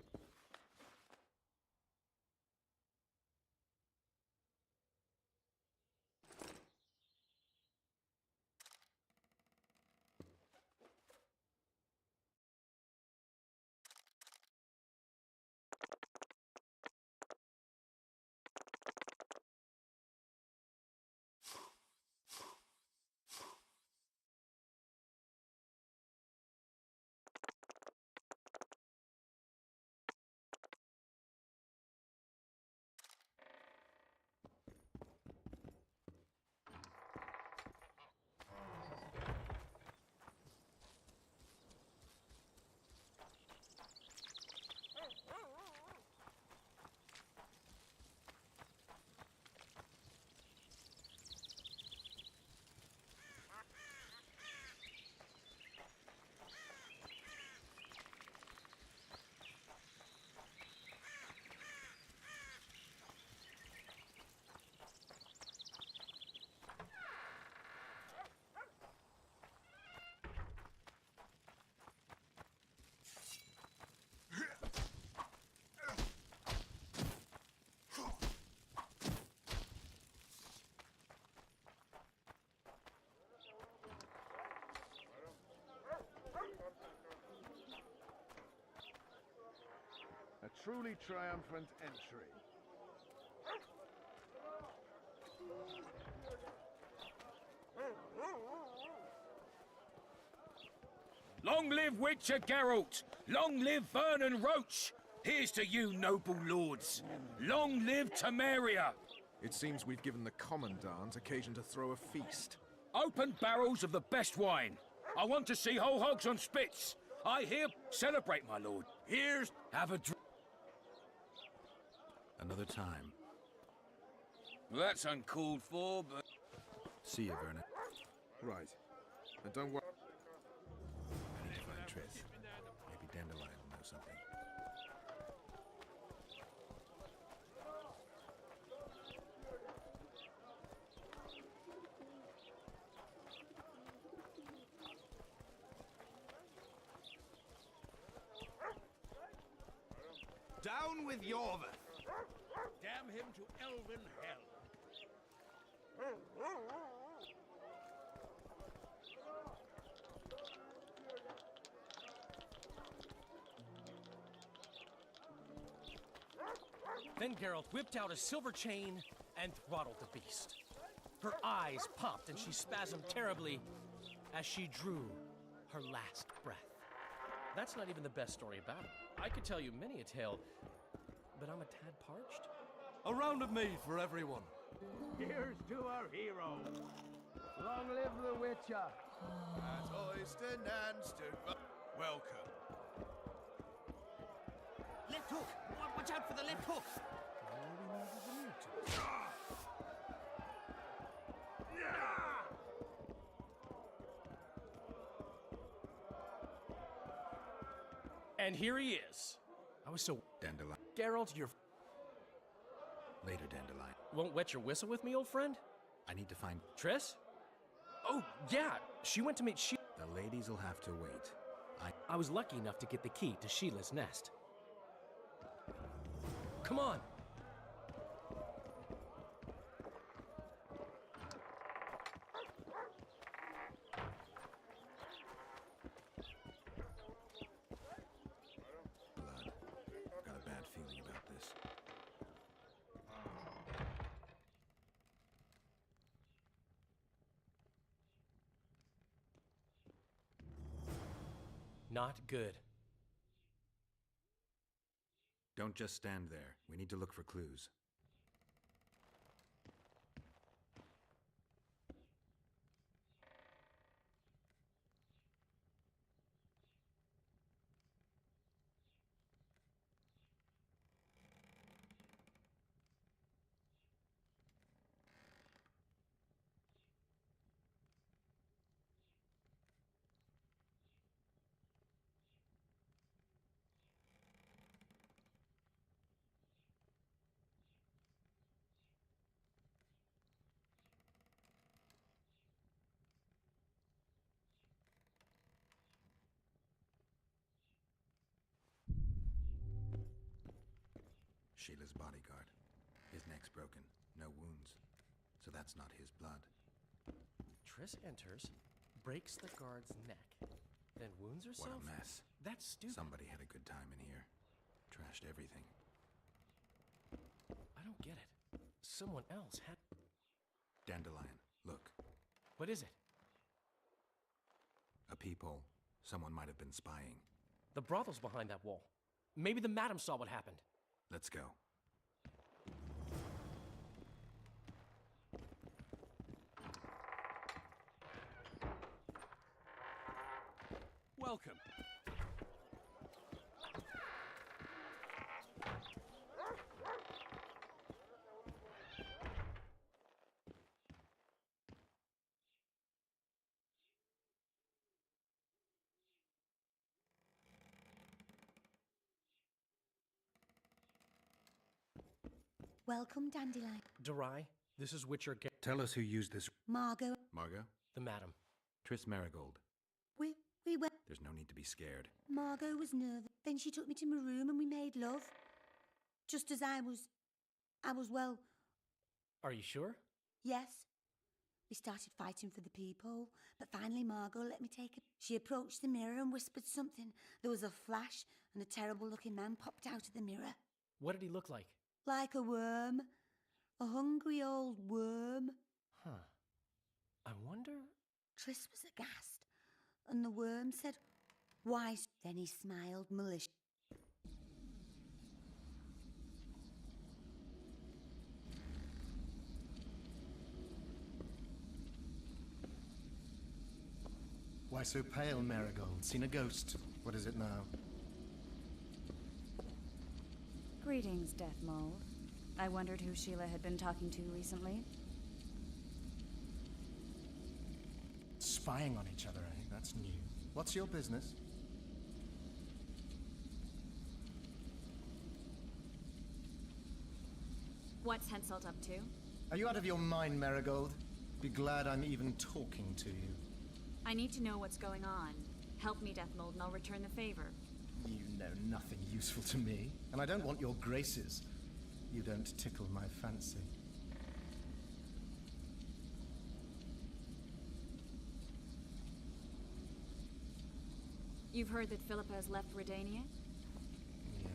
A truly triumphant entry. Long live Witcher Geralt! Long live Vernon Roach! Here's to you, noble lords! Long live Temeria! It seems we've given the Commandant occasion to throw a feast. Open barrels of the best wine. I want to see whole hogs on spits. I hear celebrate, my lord. Here's have a drink. Another time. Well, that's uncalled for, but... See you, Vernon. Right. And don't worry. I need to find Triss. Maybe Dandelion will know something. Down with Yorvith! Damn him to elven hell! Then Geralt whipped out a silver chain and throttled the beast. Her eyes popped and she spasmed terribly as she drew her last breath. That's not even the best story about it. I could tell you many a tale, but I'm a tad parched. A round of mead for everyone. Here's to our hero! Long live the Witcher! At Oyston and stood. Welcome. Left hook! Watch out for the left hook! And here he is. I was so... Dandelion. Geralt, you're... Later, Dandelion. Won't wet your whistle with me, old friend? I need to find... Triss? Oh, yeah. She went to meet Sheila. The ladies will have to wait. I was lucky enough to get the key to Sheila's nest. Come on. Not good. Don't just stand there. We need to look for clues. Sheila's bodyguard. His neck's broken. No wounds. So that's not his blood. Triss enters, breaks the guard's neck, then wounds herself? What a mess. That's stupid. Somebody had a good time in here. Trashed everything. I don't get it. Someone else had... Dandelion, look. What is it? A peephole. Someone might have been spying. The brothel's behind that wall. Maybe the madam saw what happened. Let's go. Welcome. Welcome, Dandelion. Durai, this is Witcher Tell us who used this... Margot. Margot? The madam. Triss Marigold. We went... There's no need to be scared. Margot was nervous. Then she took me to my room and we made love. Just as I was, well... Are you sure? Yes. We started fighting for the people, but finally Margot let me take it. She approached the mirror and whispered something. There was a flash and a terrible-looking man popped out of the mirror. What did he look like? Like a worm. A hungry old worm. Huh. I wonder... Triss was aghast, and the worm said, "Why?" Then he smiled maliciously. Why so pale, Marigold? Seen a ghost? What is it now? Greetings, Death Mold. I wondered who Sheila had been talking to recently. Spying on each other, eh? That's new. What's your business? What's Henselt up to? Are you out of your mind, Marigold? Be glad I'm even talking to you. I need to know what's going on. Help me, Death Mold, and I'll return the favor. You know nothing useful to me, and I don't want your graces. You don't tickle my fancy. You've heard that Philippa has left Redania? Yeah.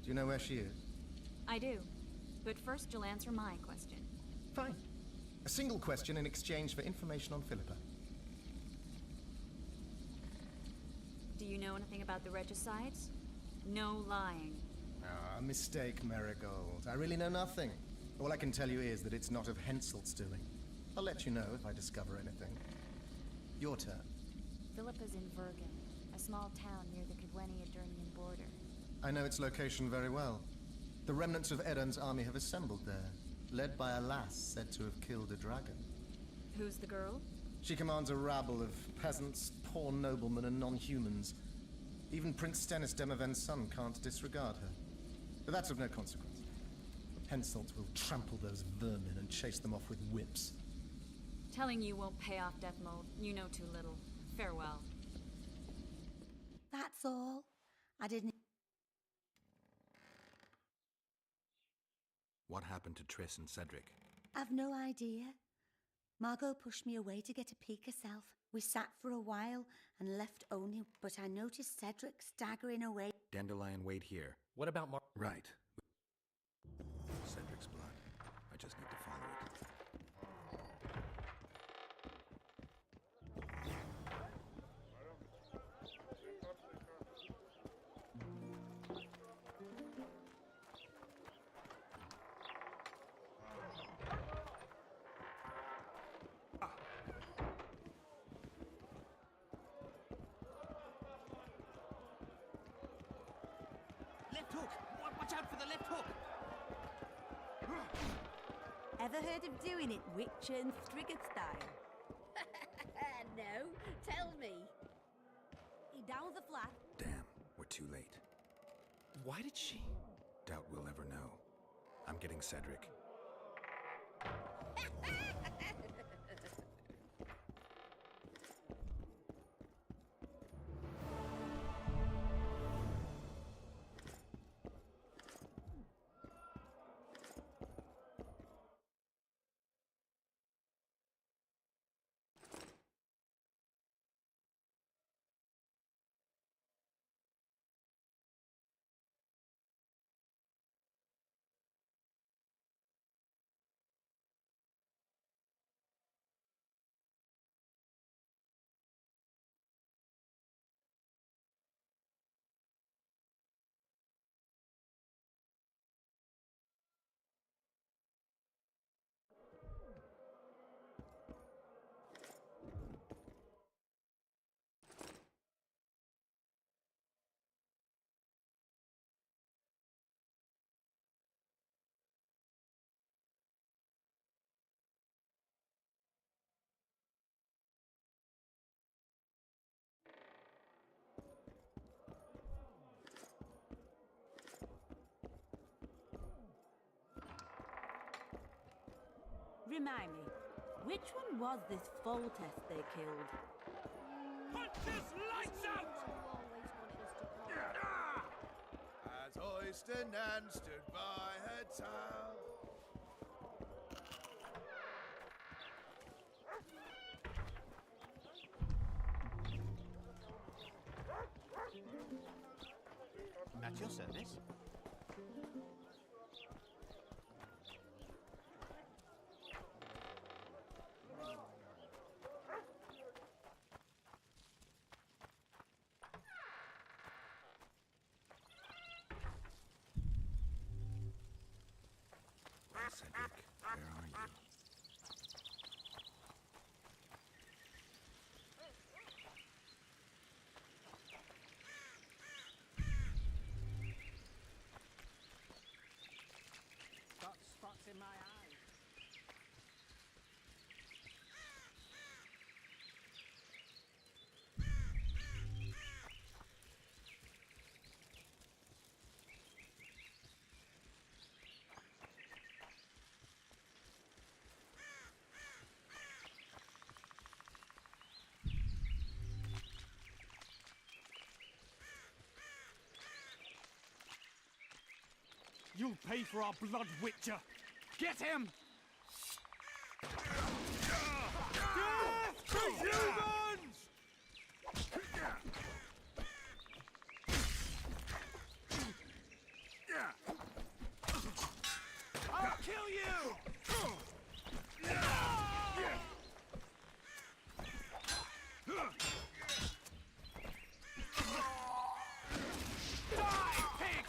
Do you know where she is? I do. But first you'll answer my question. Fine. A single question in exchange for information on Philippa. Do you know anything about the regicides? No lying. Ah, mistake, Marigold. I really know nothing. All I can tell you is that it's not of Henselt's doing. I'll let you know if I discover anything. Your turn. Philippa's in Vergen, a small town near the Cadwenia-Durnian border. I know its location very well. The remnants of Eden's army have assembled there, led by a lass said to have killed a dragon. Who's the girl? She commands a rabble of peasants, poor noblemen, and non-humans. Even Prince Stennis Demaven's son can't disregard her. But that's of no consequence. Henselt will trample those vermin and chase them off with whips. Telling you won't pay off, Death Mold. You know too little. Farewell. That's all. I didn't... What happened to Triss and Cedric? I've no idea. Margot pushed me away to get a peek herself. We sat for a while and left only, but I noticed Cedric staggering away. Dandelion, wait here. What about Right. Cedric's blood. I just need to follow it. left hook! Watch out for the left hook! Ever heard of doing it Witcher and Striggett style? No, tell me. He downs the flat. Damn, we're too late. Why did she? Doubt we'll ever know. I'm getting Cedric. Remind me, which one was this Foltest they killed? Put this lights out! As Oyster Nan stood by her tower. At your service. Cedric, where are you? Got spots in my eyes. You'll pay for our blood, Witcher! Get him! Death to humans! I'll kill you! Die, pig!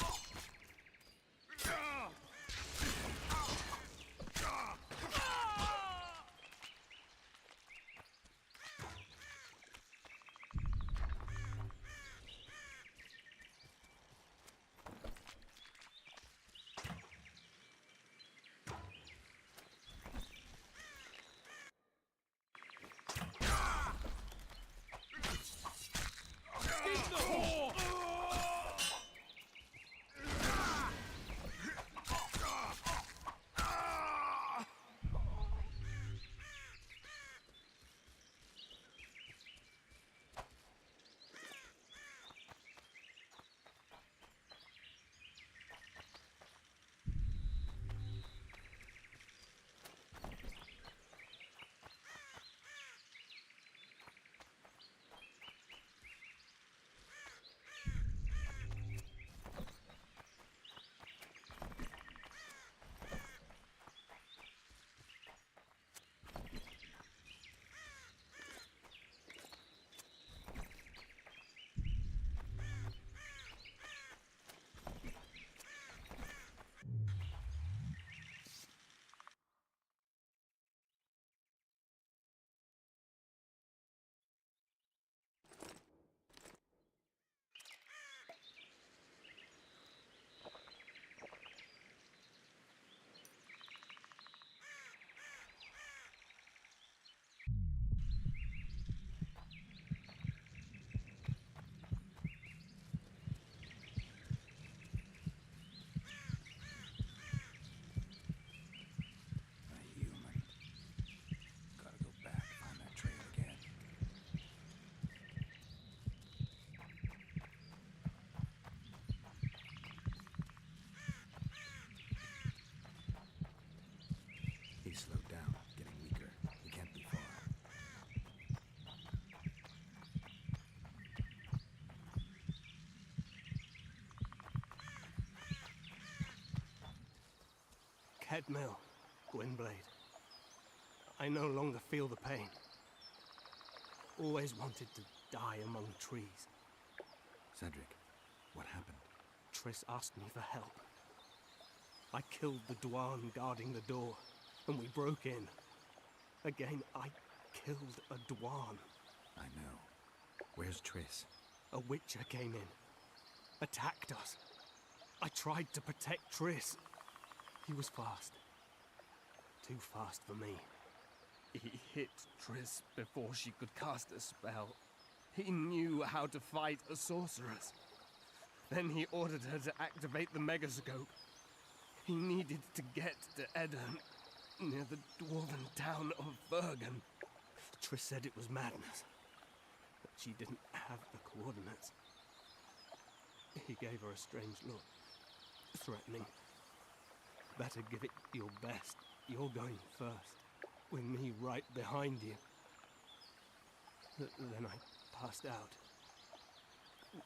slowed down, getting weaker. He can't be far. Kedmill, Gwynblade. I no longer feel the pain. Always wanted to die among trees. Cedric, what happened? Triss asked me for help. I killed the Dwan guarding the door, and we broke in. Again, I killed a Dwan. I know. Where's Triss? A Witcher came in, attacked us. I tried to protect Triss. He was fast. Too fast for me. He hit Triss before she could cast a spell. He knew how to fight a sorceress. Then he ordered her to activate the megascope. He needed to get to Edirn, near the dwarven town of Bergen. Triss said it was madness, that she didn't have the coordinates. He gave her a strange look, threatening. Better give it your best. You're going first, with me right behind you. Then I passed out.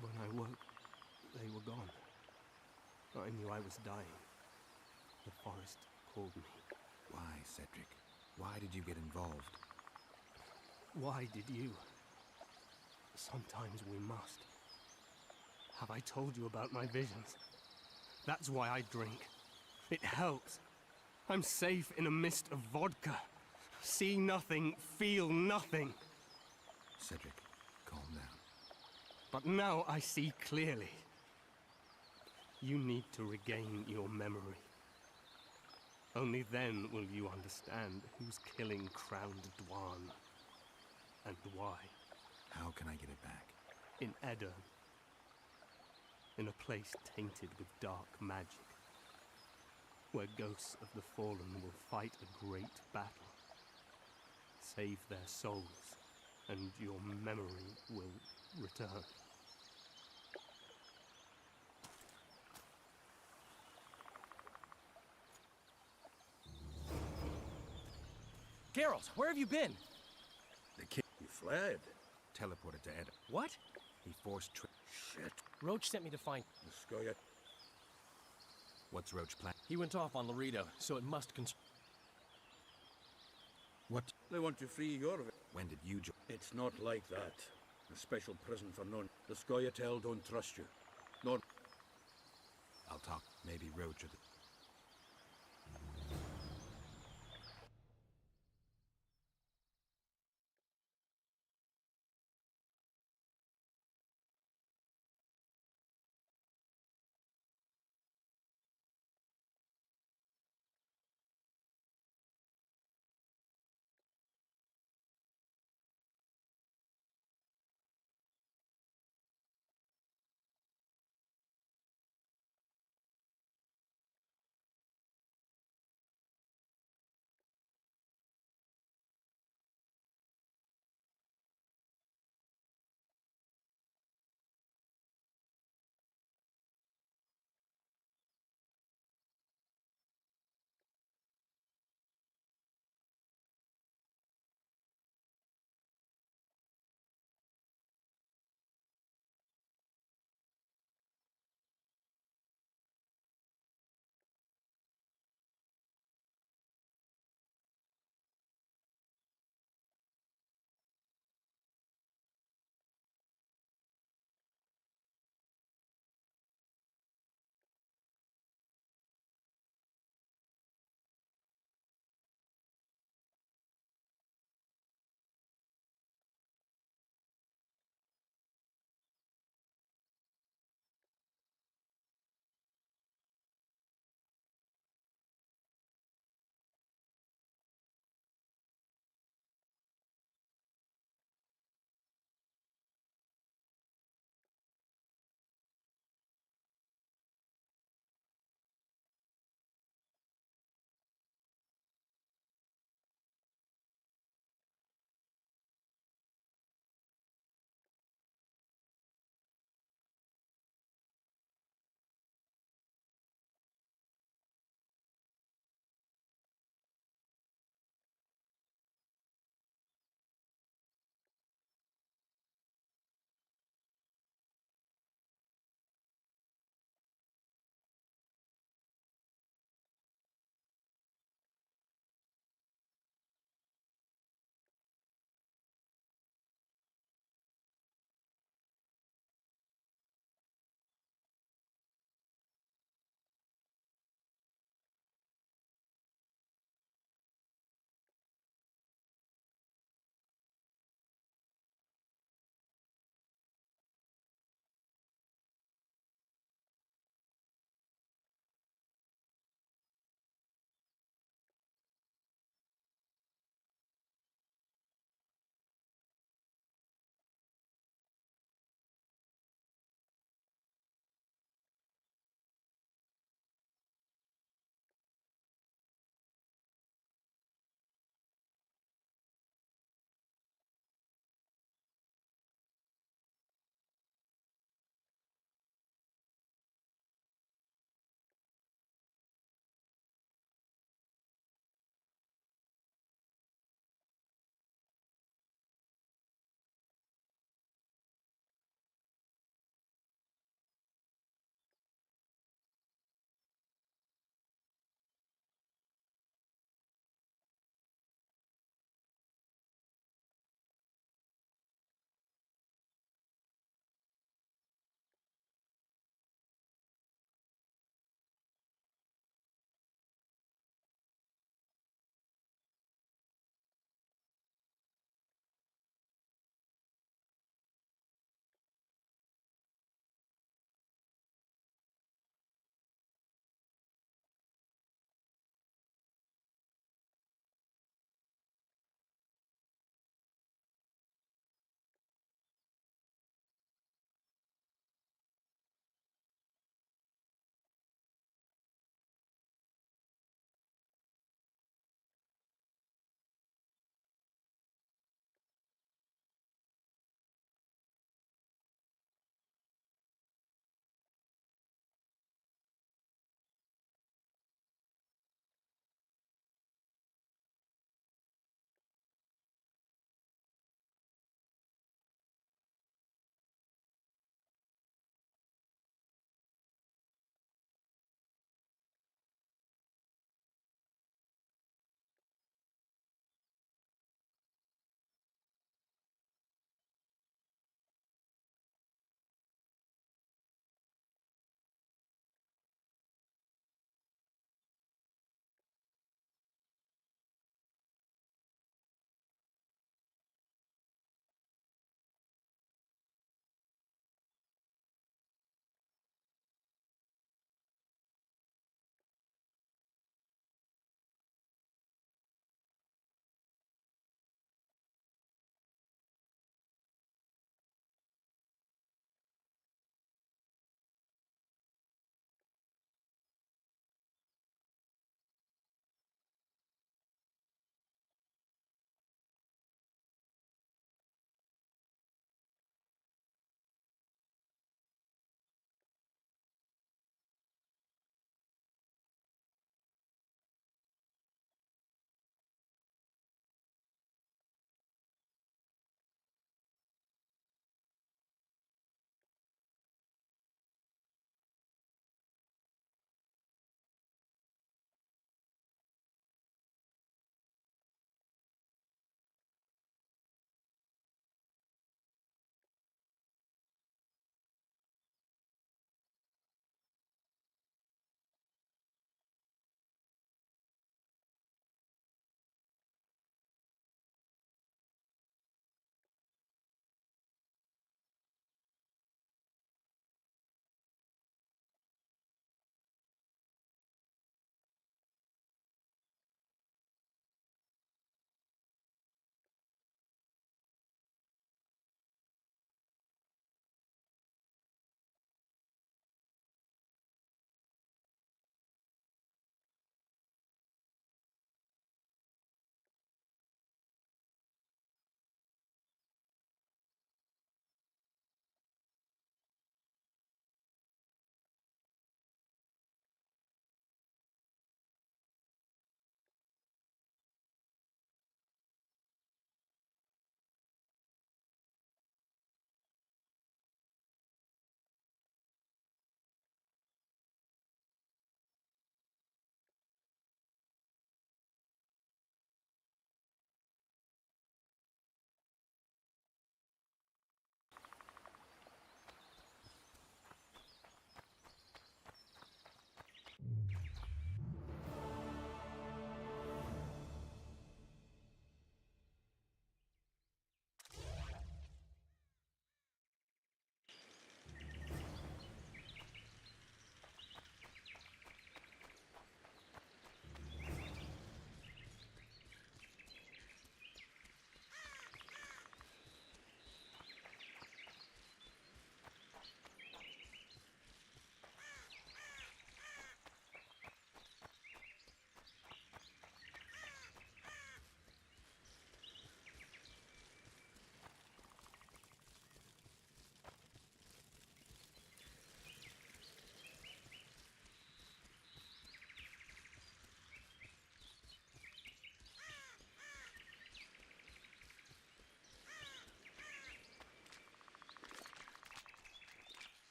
When I woke, they were gone. I knew I was dying. The forest called me. Why, Cedric? Why did you get involved? Why did you? Sometimes we must. Have I told you about my visions? That's why I drink. It helps. I'm safe in a mist of vodka. See nothing, feel nothing. Cedric, calm down. But now I see clearly. You need to regain your memory. Only then will you understand who's killing Crowned Dwan, and why. How can I get it back? In Edirn. In a place tainted with dark magic. Where ghosts of the fallen will fight a great battle. Save their souls, and your memory will return. Geralt, where have you been? The king. You fled. Teleported to Edirn. What? He forced Shit. Roach sent me to find... The Skoya. What's Roach plan? He went off on Laredo, so it must What? They want to free your... When did you join? It's not like that. A special prison for none. The Skoyatel don't trust you. Nor... I'll talk. Maybe Roach or the...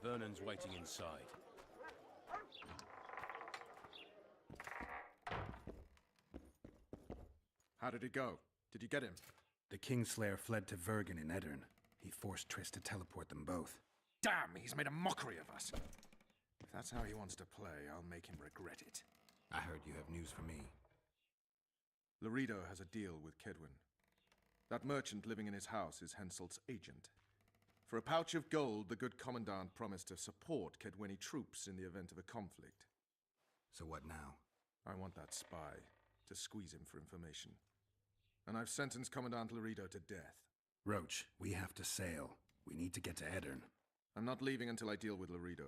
Vernon's waiting inside. How did it go? Did you get him? The Kingslayer fled to Vergen in Edirn. He forced Triss to teleport them both. Damn, he's made a mockery of us. If that's how he wants to play, I'll make him regret it. I heard you have news for me. Laredo has a deal with Kedwin. That merchant living in his house is Henselt's agent. For a pouch of gold, the good commandant promised to support Kedweni troops in the event of a conflict. So what now? I want that spy, to squeeze him for information. And I've sentenced Commandant Laredo to death. Roach, we have to sail. We need to get to Edirn. I'm not leaving until I deal with Laredo.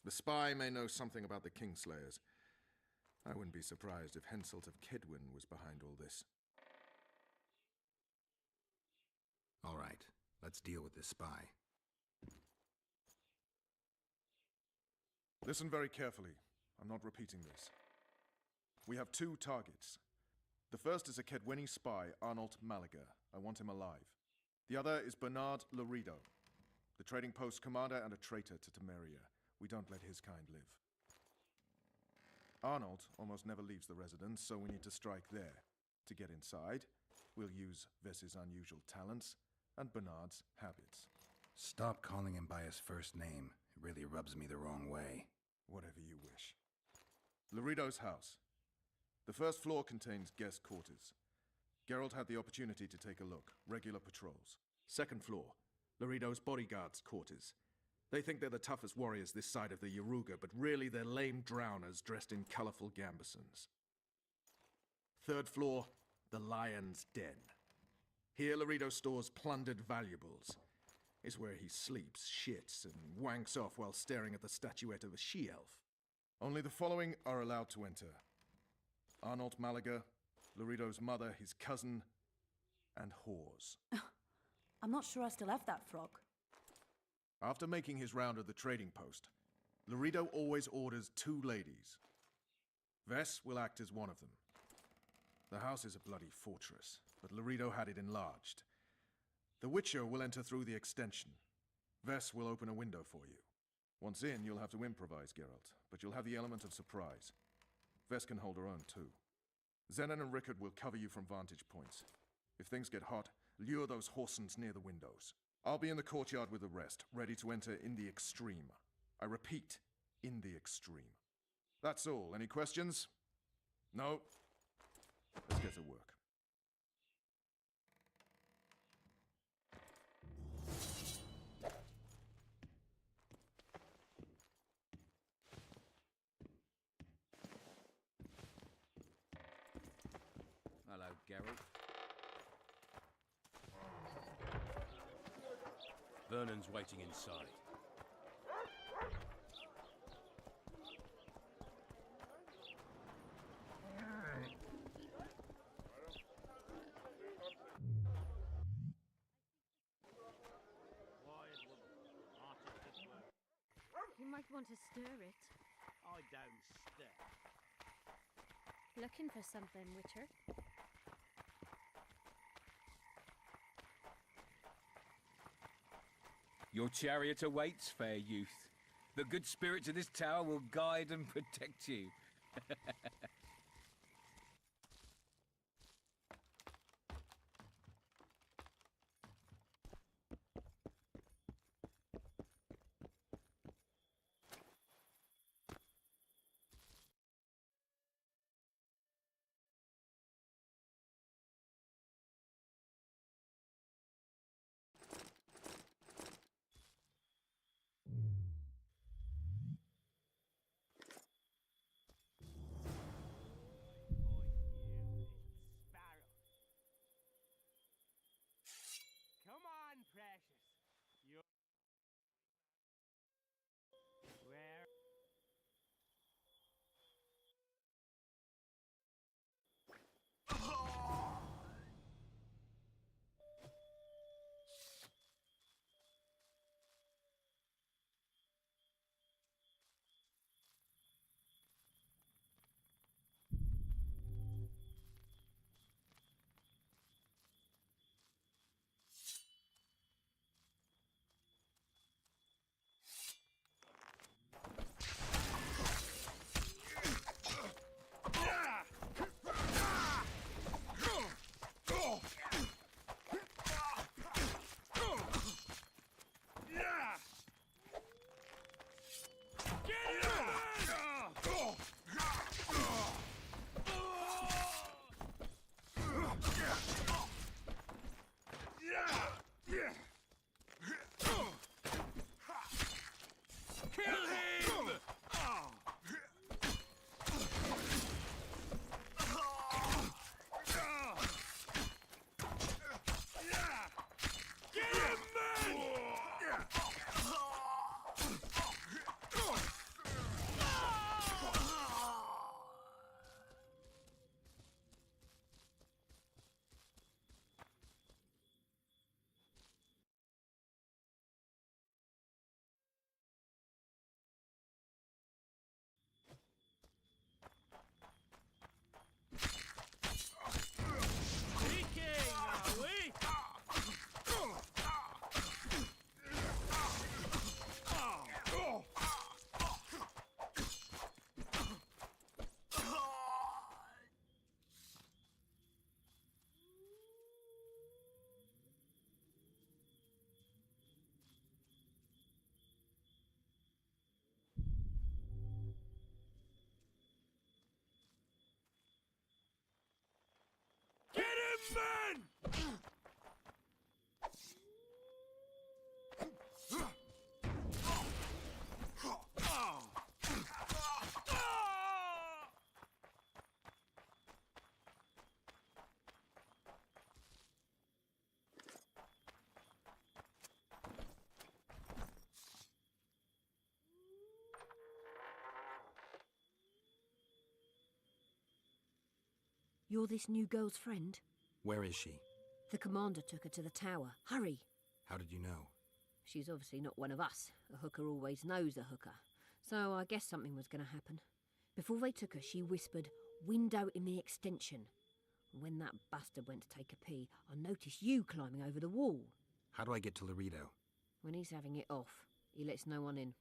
The spy may know something about the Kingslayers. I wouldn't be surprised if Henselt of Kedwin was behind all this. All right, let's deal with this spy. Listen very carefully. I'm not repeating this. We have two targets. The first is a Kedweni spy, Arnold Malaga. I want him alive. The other is Bernard Laredo, the trading post commander and a traitor to Temeria. We don't let his kind live. Arnold almost never leaves the residence, so we need to strike there. To get inside, we'll use Vess's unusual talents and Bernard's habits. Stop calling him by his first name. It really rubs me the wrong way. Whatever you wish. Laredo's house. The first floor contains guest quarters. Geralt had the opportunity to take a look. Regular patrols. Second floor. Laredo's bodyguards' quarters. They think they're the toughest warriors this side of the Yaruga, but really they're lame drowners dressed in colorful gambesons. Third floor, the Lion's Den. Here Laredo stores plundered valuables. Is where he sleeps, shits, and wanks off while staring at the statuette of a she-elf. Only the following are allowed to enter. Arnold Malaga, Laredo's mother, his cousin, and whores. I'm not sure I still have that frog. After making his round of the trading post, Laredo always orders 2 ladies. Vess will act as one of them. The house is a bloody fortress, but Laredo had it enlarged. The Witcher will enter through the extension. Vess will open a window for you. Once in, you'll have to improvise, Geralt, but you'll have the element of surprise. Vess can hold her own, too. Zenon and Rickard will cover you from vantage points. If things get hot, lure those horsens near the windows. I'll be in the courtyard with the rest, ready to enter in the extreme. I repeat, in the extreme. That's all. Any questions? No? Let's get to work. Hello, Geralt. Vernon's waiting inside. You might want to stir it. I don't stir. Looking for something, Witcher? Your chariot awaits, fair youth. The good spirits of this tower will guide and protect you. Men! You're this new girl's friend? Where is she? The commander took her to the tower. Hurry! How did you know? She's obviously not one of us. A hooker always knows a hooker. So I guess something was going to happen. Before they took her, she whispered, "Window in the extension." When that bastard went to take a pee, I noticed you climbing over the wall. How do I get to Laredo? When he's having it off, he lets no one in.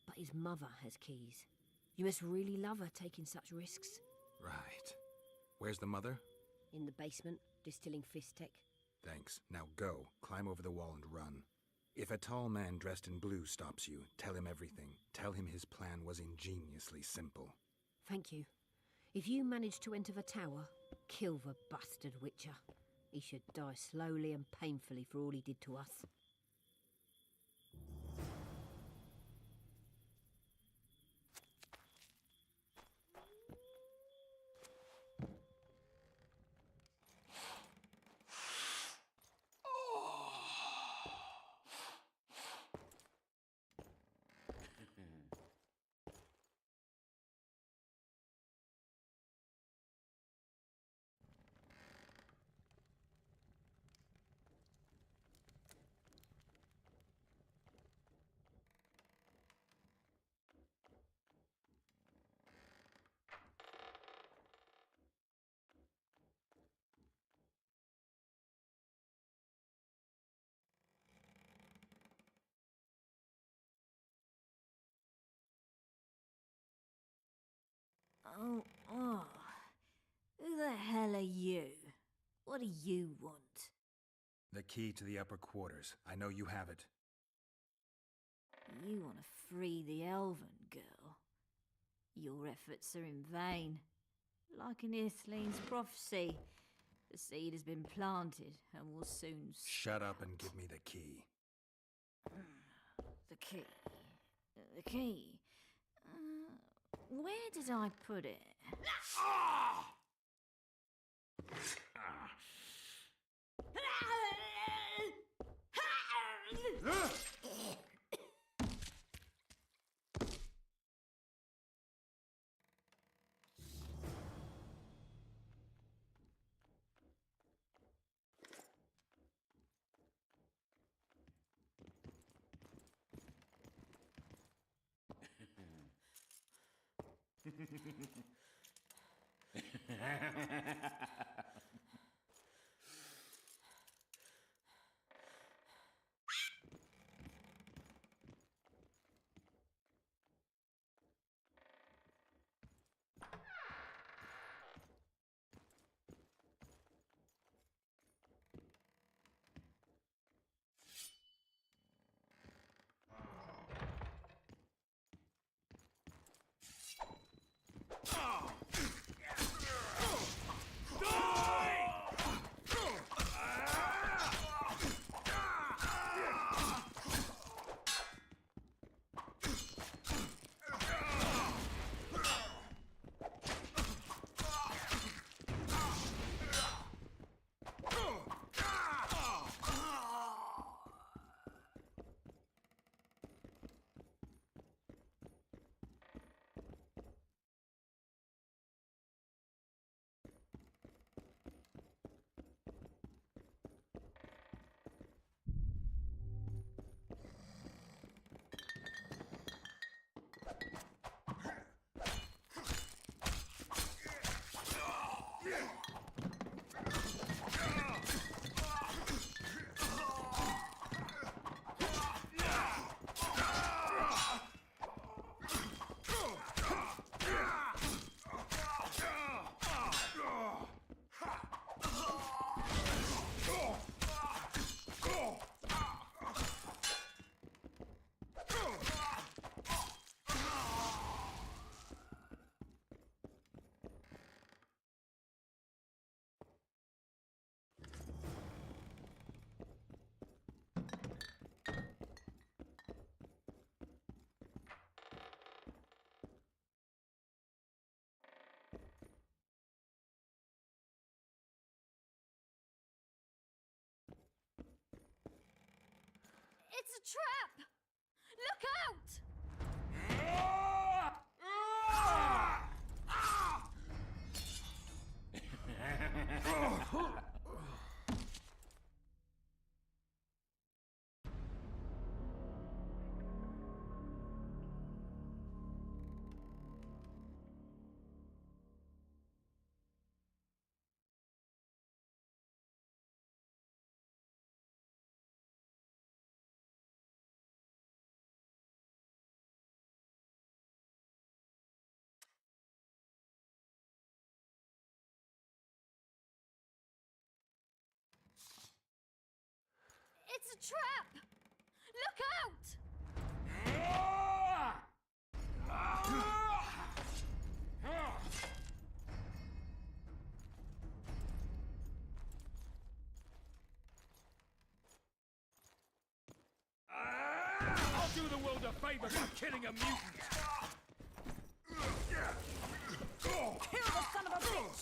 But his mother has keys. You must really love her taking such risks. Right. Where's the mother? In the basement, distilling Fistech. Thanks. Now go. Climb over the wall and run. If a tall man dressed in blue stops you, tell him everything. Tell him his plan was ingeniously simple. Thank you. If you manage to enter the tower, kill the bastard Witcher. He should die slowly and painfully for all he did to us. Oh. Who the hell are you? What do you want? The key to the upper quarters. I know you have it. You want to free the elven girl. Your efforts are in vain. Like in Ithleen's prophecy, the seed has been planted and will soon Shut up and give me the key. The key. The key. Where did I put it? It's a trap! Look out! It's a trap! Look out! I'll do the world a favor by killing a mutant. Kill the son of a bitch!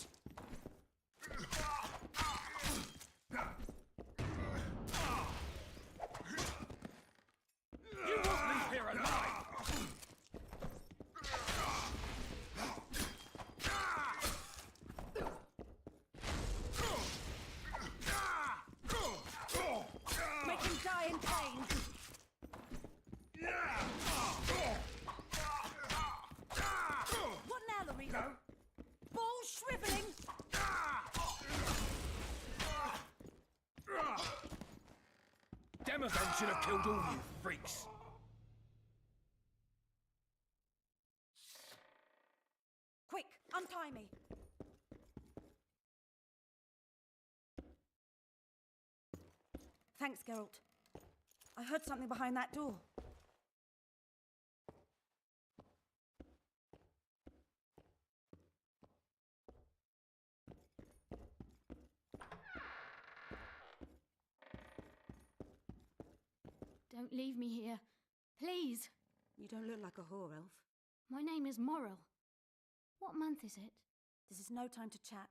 You won't leave here alive! Make him die in pain! What now, Lorena? Ball shriveling! Demovan should have killed all you freaks. Quick, untie me! Thanks, Geralt. I heard something behind that door. Don't leave me here. Please. You don't look like a whore, Elf. My name is Morrill. What month is it? This is no time to chat.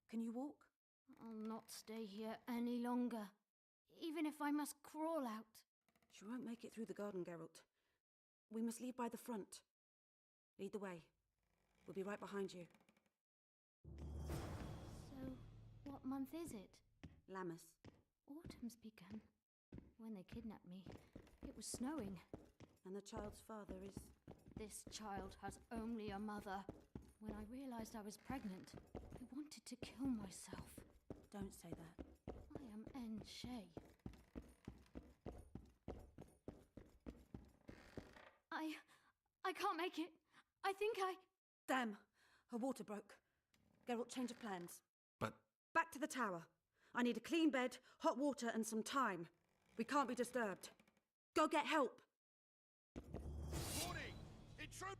Can you walk? I'll not stay here any longer. Even if I must crawl out. She won't make it through the garden, Geralt. We must leave by the front. Lead the way. We'll be right behind you. So, what month is it? Lammas. Autumn's begun. When they kidnapped me, it was snowing. And the child's father is... This child has only a mother. When I realized I was pregnant, I wanted to kill myself. Don't say that. I am N. Shay. I can't make it. I think I... Damn! Her water broke. Geralt, change of plans. But... Back to the tower. I need a clean bed, hot water, and some time. We can't be disturbed. Go get help! Warning! Intrude!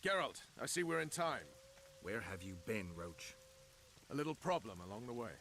Geralt, I see we're in time. Where have you been, Roach? A little problem along the way.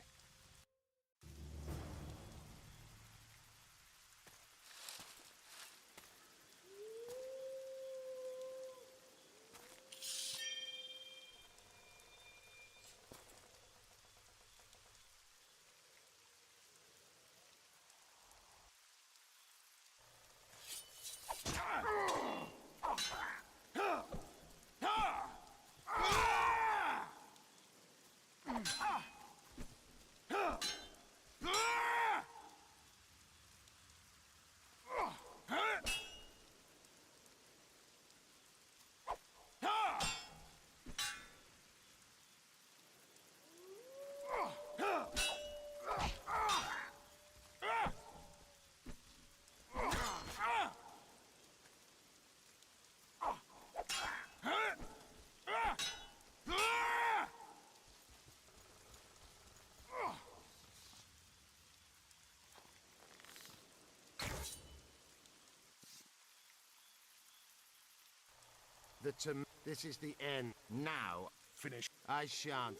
This is the end. Now, finish. I shan't.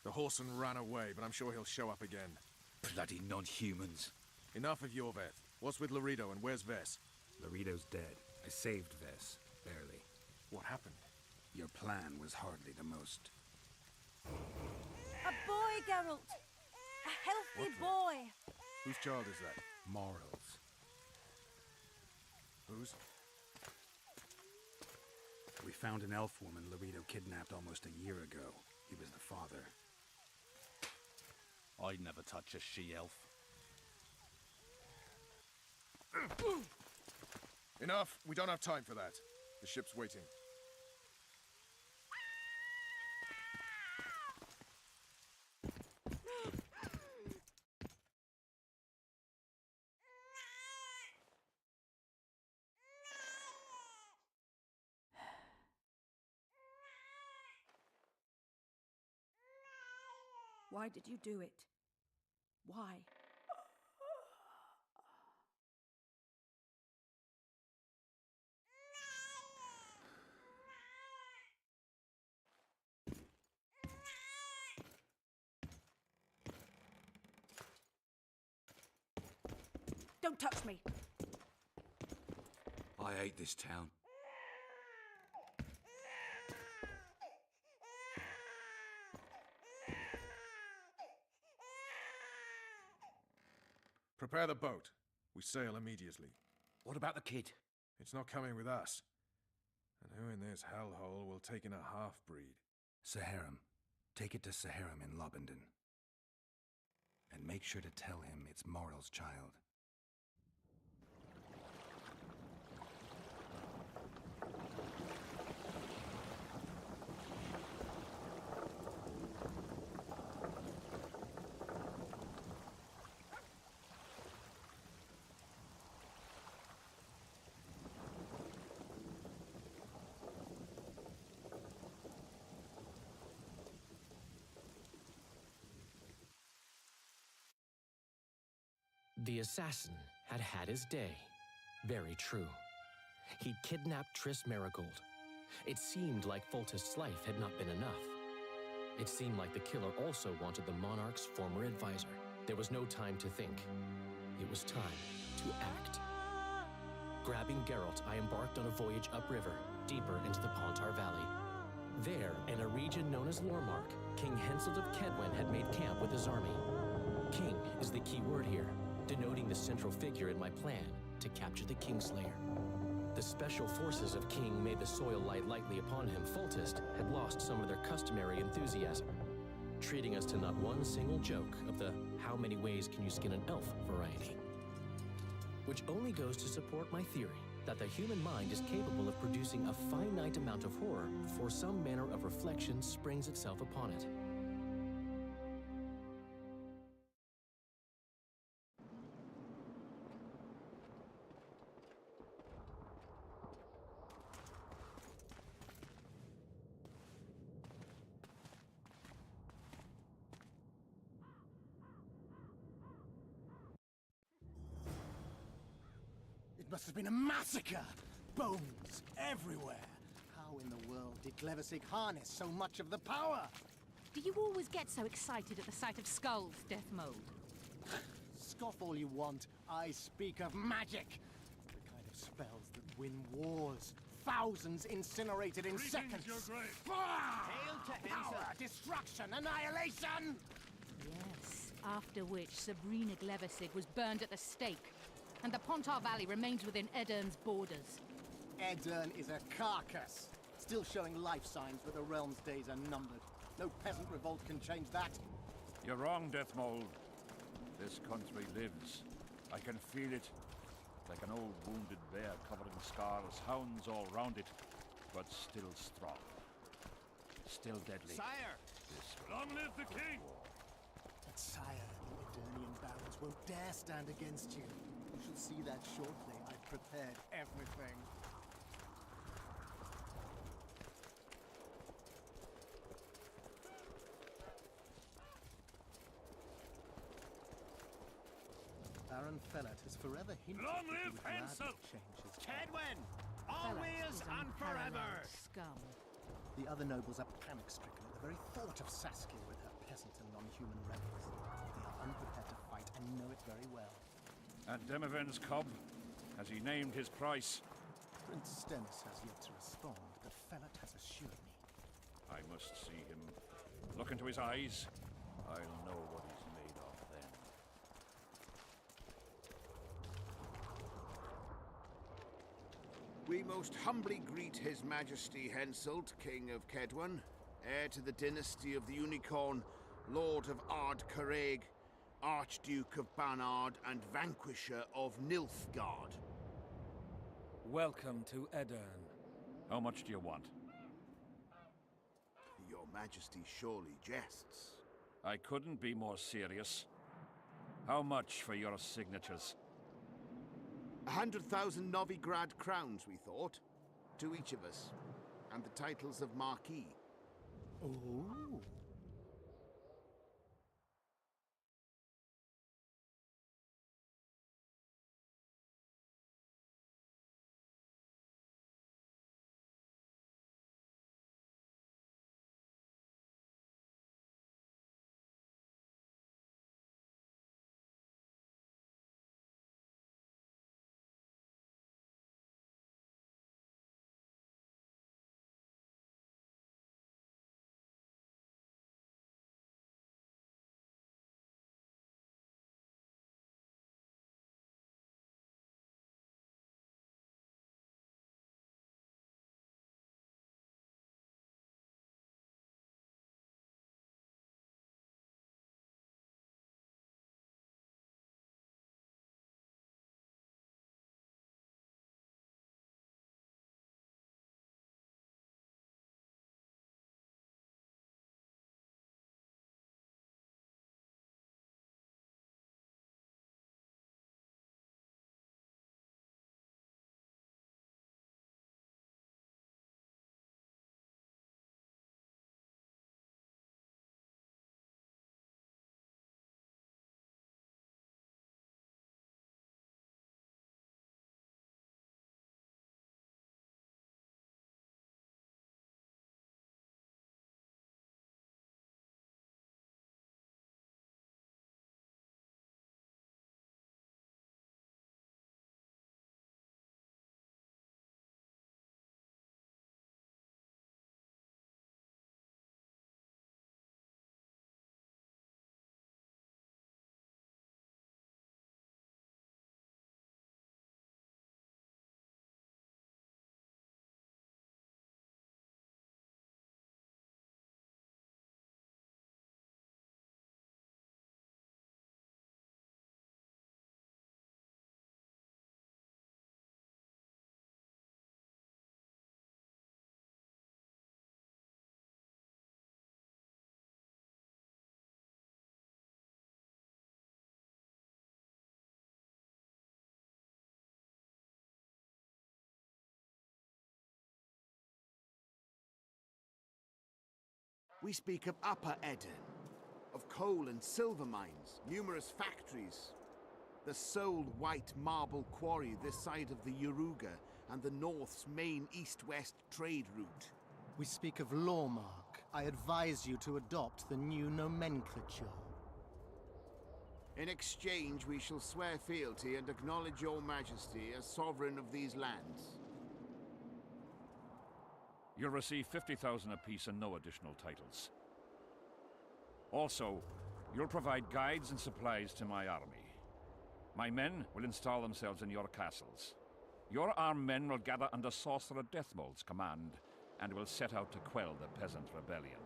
The horseman ran away, but I'm sure he'll show up again. Bloody non-humans. Enough of your Veth. What's with Laredo and where's Vess? Laredo's dead. I saved Vess. Barely. What happened? Your plan was hardly the most. A boy, Geralt! A healthy boy! Whose child is that? Morals. Whose? We found an elf woman Laredo kidnapped almost a year ago. He was the father. I'd never touch a she-elf. Enough! We don't have time for that. The ship's waiting. Why did you do it? Why? Don't touch me! I hate this town. Prepare the boat. We sail immediately. What about the kid? It's not coming with us. And who in this hellhole will take in a half-breed? Saharim. Take it to Saharim in Lobendon. And make sure to tell him it's Moral's child. The assassin had had his day. Very true. He'd kidnapped Triss Marigold. It seemed like Foltest's life had not been enough. It seemed like the killer also wanted the monarch's former advisor. There was no time to think. It was time to act. Grabbing Geralt, I embarked on a voyage upriver, deeper into the Pontar Valley. There, in a region known as Lormark, King Henselt of Kedwen had made camp with his army. King is the key word here, denoting the central figure in my plan to capture the Kingslayer. The special forces of King made the soil lie lightly upon him. Foltest had lost some of their customary enthusiasm, treating us to not one single joke of the how many ways can you skin an elf variety. Which only goes to support my theory that the human mind is capable of producing a finite amount of horror before some manner of reflection springs itself upon it. It must have been a massacre! Bones everywhere. How in the world did Glevesig harness so much of the power? Do you always get so excited at the sight of skulls, Death Mode? Scoff all you want. I speak of magic. The kind of spells that win wars. Thousands incinerated in seconds. Your grace. Hail to power, destruction, annihilation! Yes, after which Sabrina Glevesig was burned at the stake, and the Pontar Valley remains within Edern's borders. Edern is a carcass, still showing life signs, but the realm's days are numbered. No peasant revolt can change that. You're wrong, Deathmold. This country lives. I can feel it. Like an old wounded bear covered in scars, hounds all round it, but still strong. Still deadly. Sire! Long live the king! But sire, the Eternian barons won't dare stand against you. You shall see that shortly. I've prepared everything. Baron Fellat has forever hinted Long that he live would gladly Hansel! change his Kedwen! Fellat Always is and forever! unparalleled scum. The other nobles are panic-stricken at the very thought of Saskia with her peasant and non-human rebels. They are unprepared to fight and know it very well. And Demoven's cub? Has he named his price? Prince Stennis has yet to respond, but Fellat has assured me. I must see him. Look into his eyes. I'll know what he's made of then. We most humbly greet His Majesty Henselt, King of Kedwen, heir to the dynasty of the Unicorn, Lord of Ard Carreg, Archduke of Banard, and Vanquisher of Nilfgaard. Welcome to Edern. How much do you want? Your Majesty surely jests. I couldn't be more serious. How much for your signatures? 100,000 Novigrad crowns, we thought. To each of us. And the titles of Marquis. Oh. We speak of Upper Edern, of coal and silver mines, numerous factories, the sole white marble quarry this side of the Yaruga, and the North's main east-west trade route. We speak of Lawmark. I advise you to adopt the new nomenclature. In exchange, we shall swear fealty and acknowledge your majesty as sovereign of these lands. You'll receive 50,000 apiece and no additional titles. Also, you'll provide guides and supplies to my army. My men will install themselves in your castles. Your armed men will gather under Sorcerer Deathmold's command and will set out to quell the peasant rebellion.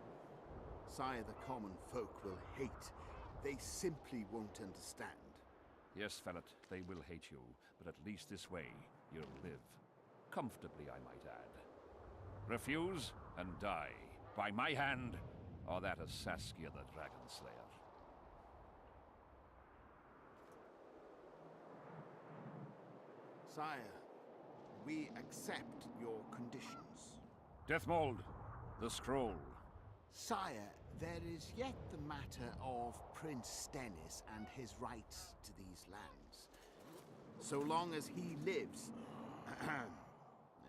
Sire, the common folk will hate. They simply won't understand. Yes, Fellet, they will hate you, but at least this way you'll live. Comfortably, I might add. Refuse and die, by my hand, or that of Saskia the Dragon Slayer. Sire, we accept your conditions. Deathmold, the scroll. Sire, there is yet the matter of Prince Stennis and his rights to these lands. So long as he lives,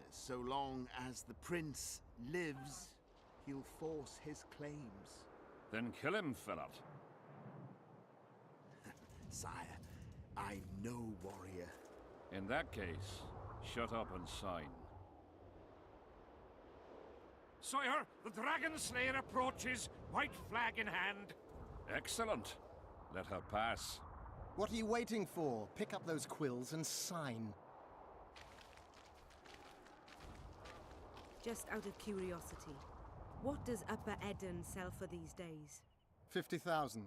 so long as the prince lives, he'll force his claims. Then kill him, Fellet. Sire, I'm no warrior. In that case, shut up and sign. Sire, the Dragon Slayer approaches, white flag in hand. Excellent. Let her pass. What are you waiting for? Pick up those quills and sign. Just out of curiosity, what does Upper Eden sell for these days? 50,000.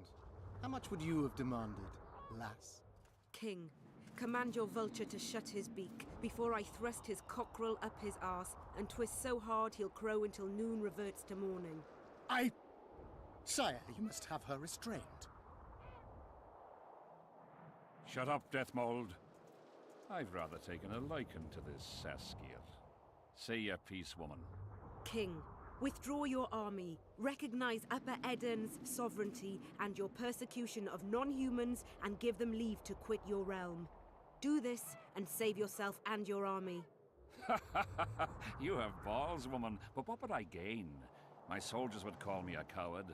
How much would you have demanded, lass? King, command your vulture to shut his beak before I thrust his cockerel up his arse and twist so hard he'll crow until noon reverts to morning. Sire, you must have her restrained. Shut up, Deathmold. I've rather taken a liking to this Saskia. Say your piece, woman. King, withdraw your army, recognize Upper Eden's sovereignty and your persecution of non-humans, and give them leave to quit your realm. Do this and save yourself and your army. You have balls, woman, but what would I gain? My soldiers would call me a coward.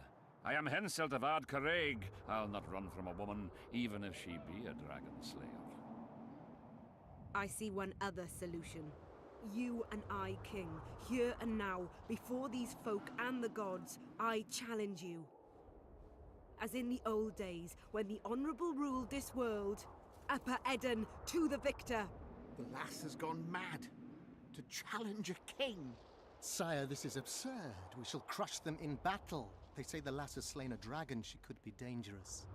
I am Henselt of Ard Caraig. I'll not run from a woman, even if she be a dragon slayer. I see one other solution. You and I, King, here and now, before these folk and the gods, I challenge you. As in the old days, when the Honourable ruled this world, Upper Eden to the victor. The lass has gone mad. To challenge a king. Sire, this is absurd. We shall crush them in battle. They say the lass has slain a dragon. She could be dangerous.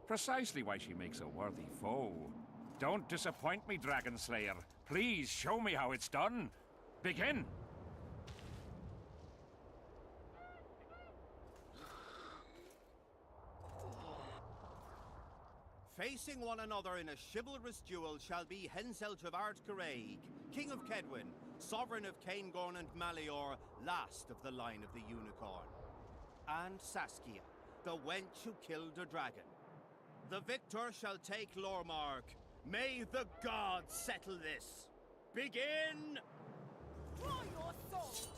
Precisely why she makes a worthy foe. Don't disappoint me, Dragon Slayer. Please show me how it's done. Begin! Facing one another in a chivalrous duel shall be Henselt of Ard Caraig, King of Kedwin, Sovereign of Caingorn and Malior, last of the line of the Unicorn. And Saskia, the wench who killed a dragon. The victor shall take Lormark. May the gods settle this. Begin! Draw your sword!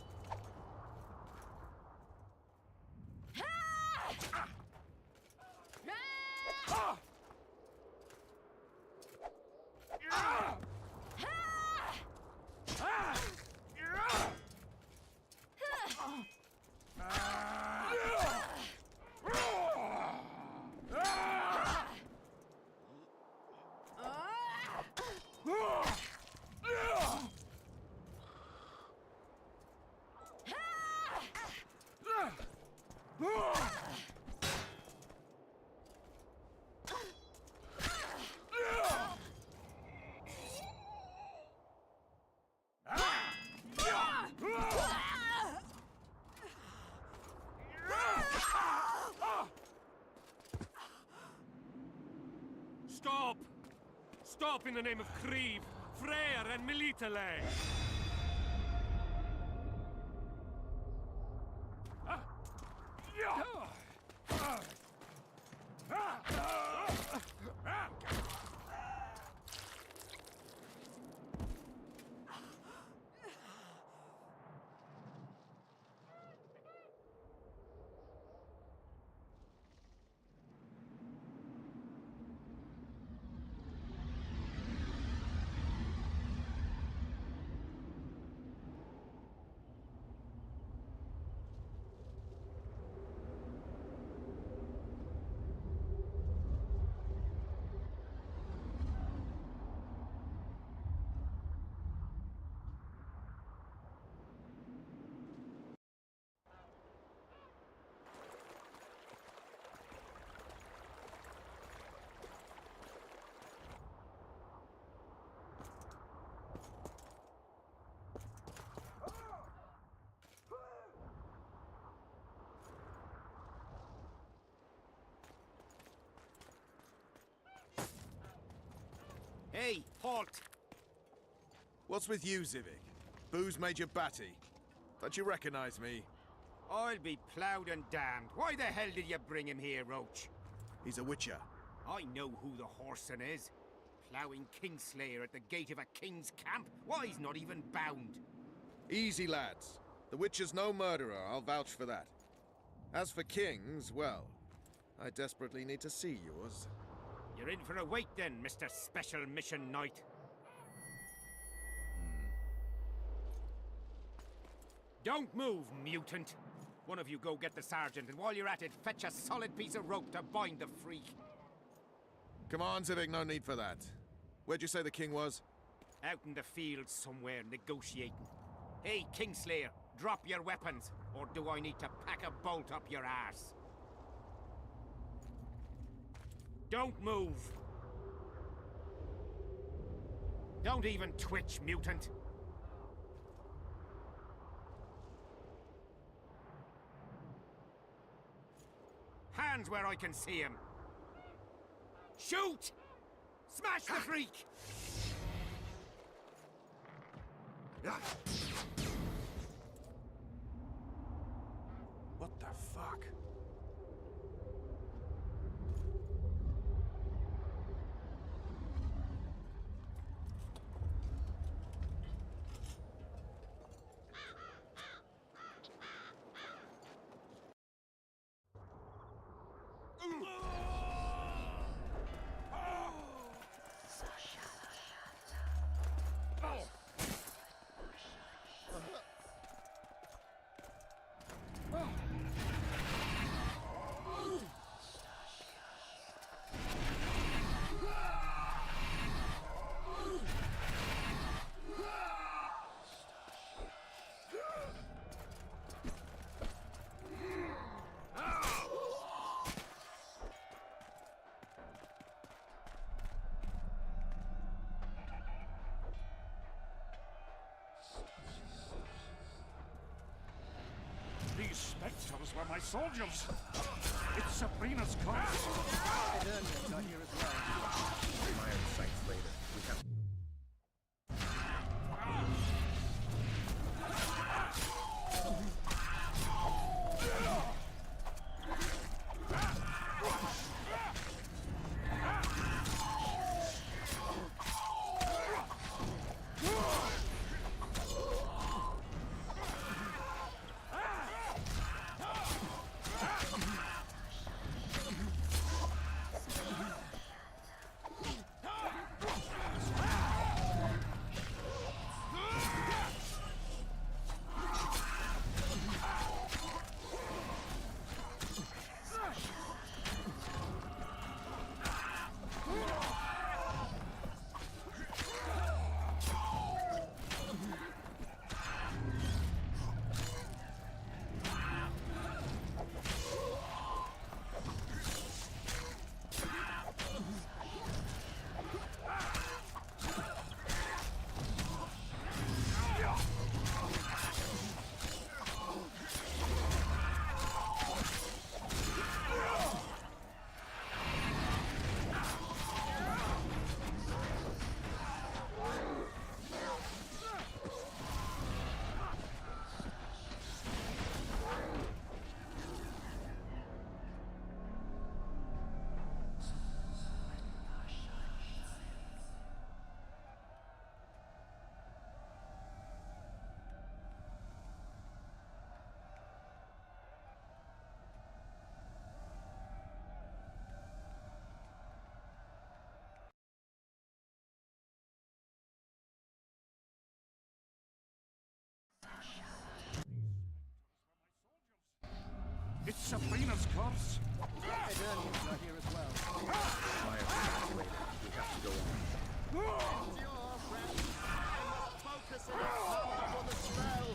Stop! Stop in the name of Creve, Freyr and Melitele! Hey, halt! What's with you, Zivik? Booze made you batty. Don't you recognize me? I'll be ploughed and damned. Why the hell did you bring him here, Roach? He's a witcher. I know who the whoreson is. Ploughing Kingslayer at the gate of a king's camp? Why, he's not even bound. Easy, lads. The witcher's no murderer, I'll vouch for that. As for kings, well, I desperately need to see yours. You're in for a wait then, Mr. Special Mission Knight. Don't move, mutant! One of you go get the sergeant, and while you're at it, fetch a solid piece of rope to bind the freak. Come on, Zivik, no need for that. Where'd you say the king was? Out in the field somewhere, negotiating. Hey, Kingslayer, drop your weapons, or do I need to pack a bolt up your arse? Don't move! Don't even twitch, mutant! Hands where I can see him! Shoot! Smash the freak! What the fuck? These spectres were my soldiers. It's Sabrina's curse. Eternia's not here as well. My own sights later. We have... It's Sabrina's curse. Eternia's not here as well. My own sights later. We have to go on. Endure, friends. I must focus in its power for the spell.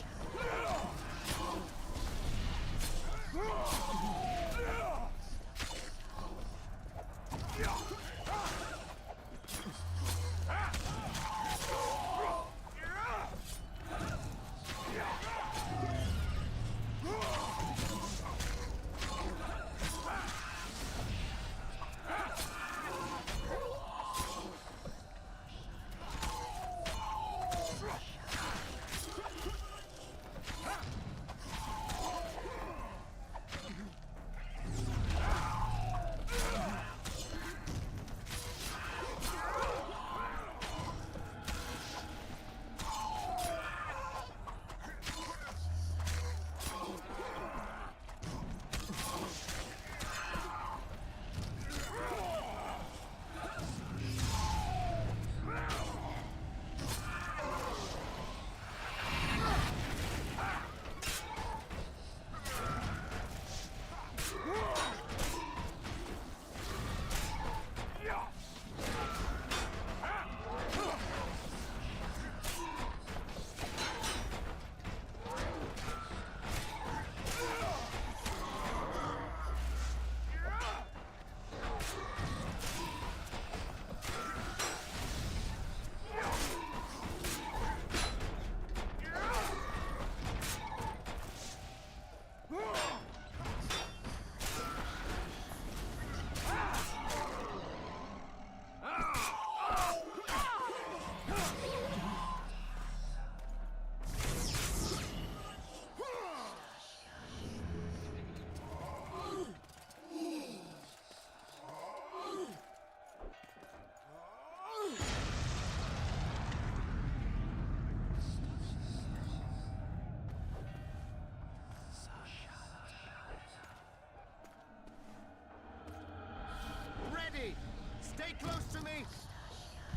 Stay close to me!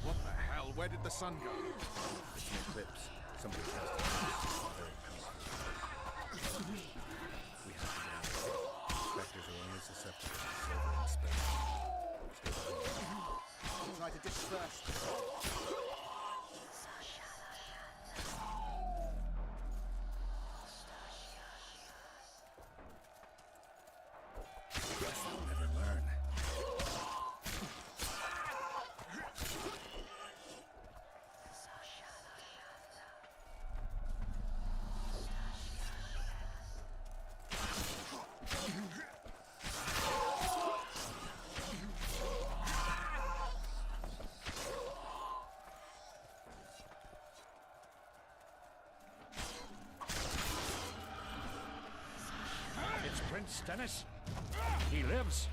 What the hell? Where did the sun go? It's an eclipse. Somebody cast it. Very powerful. We have to get out of here. Spectres are only susceptible to silver and space. Stay behind. Try to disperse. Guess I'll never learn. It's Prince Stennis. He lives.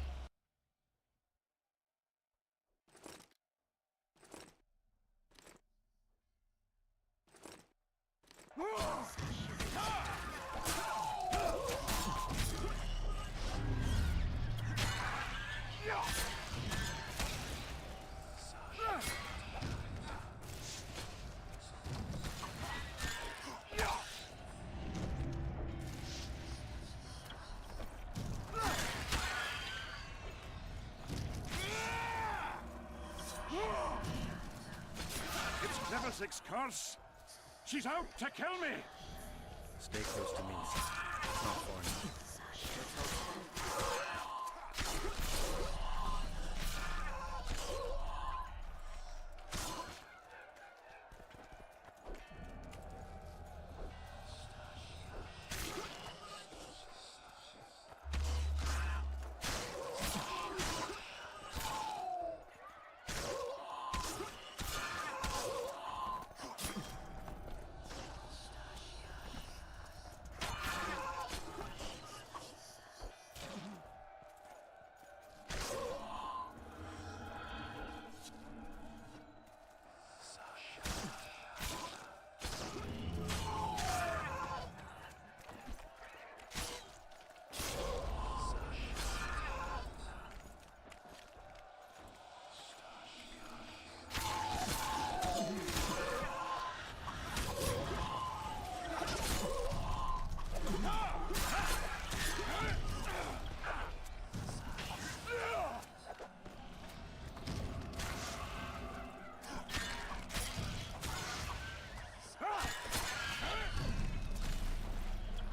It's Cleversick's curse. She's out to kill me. Stay close to me. It's not far enough.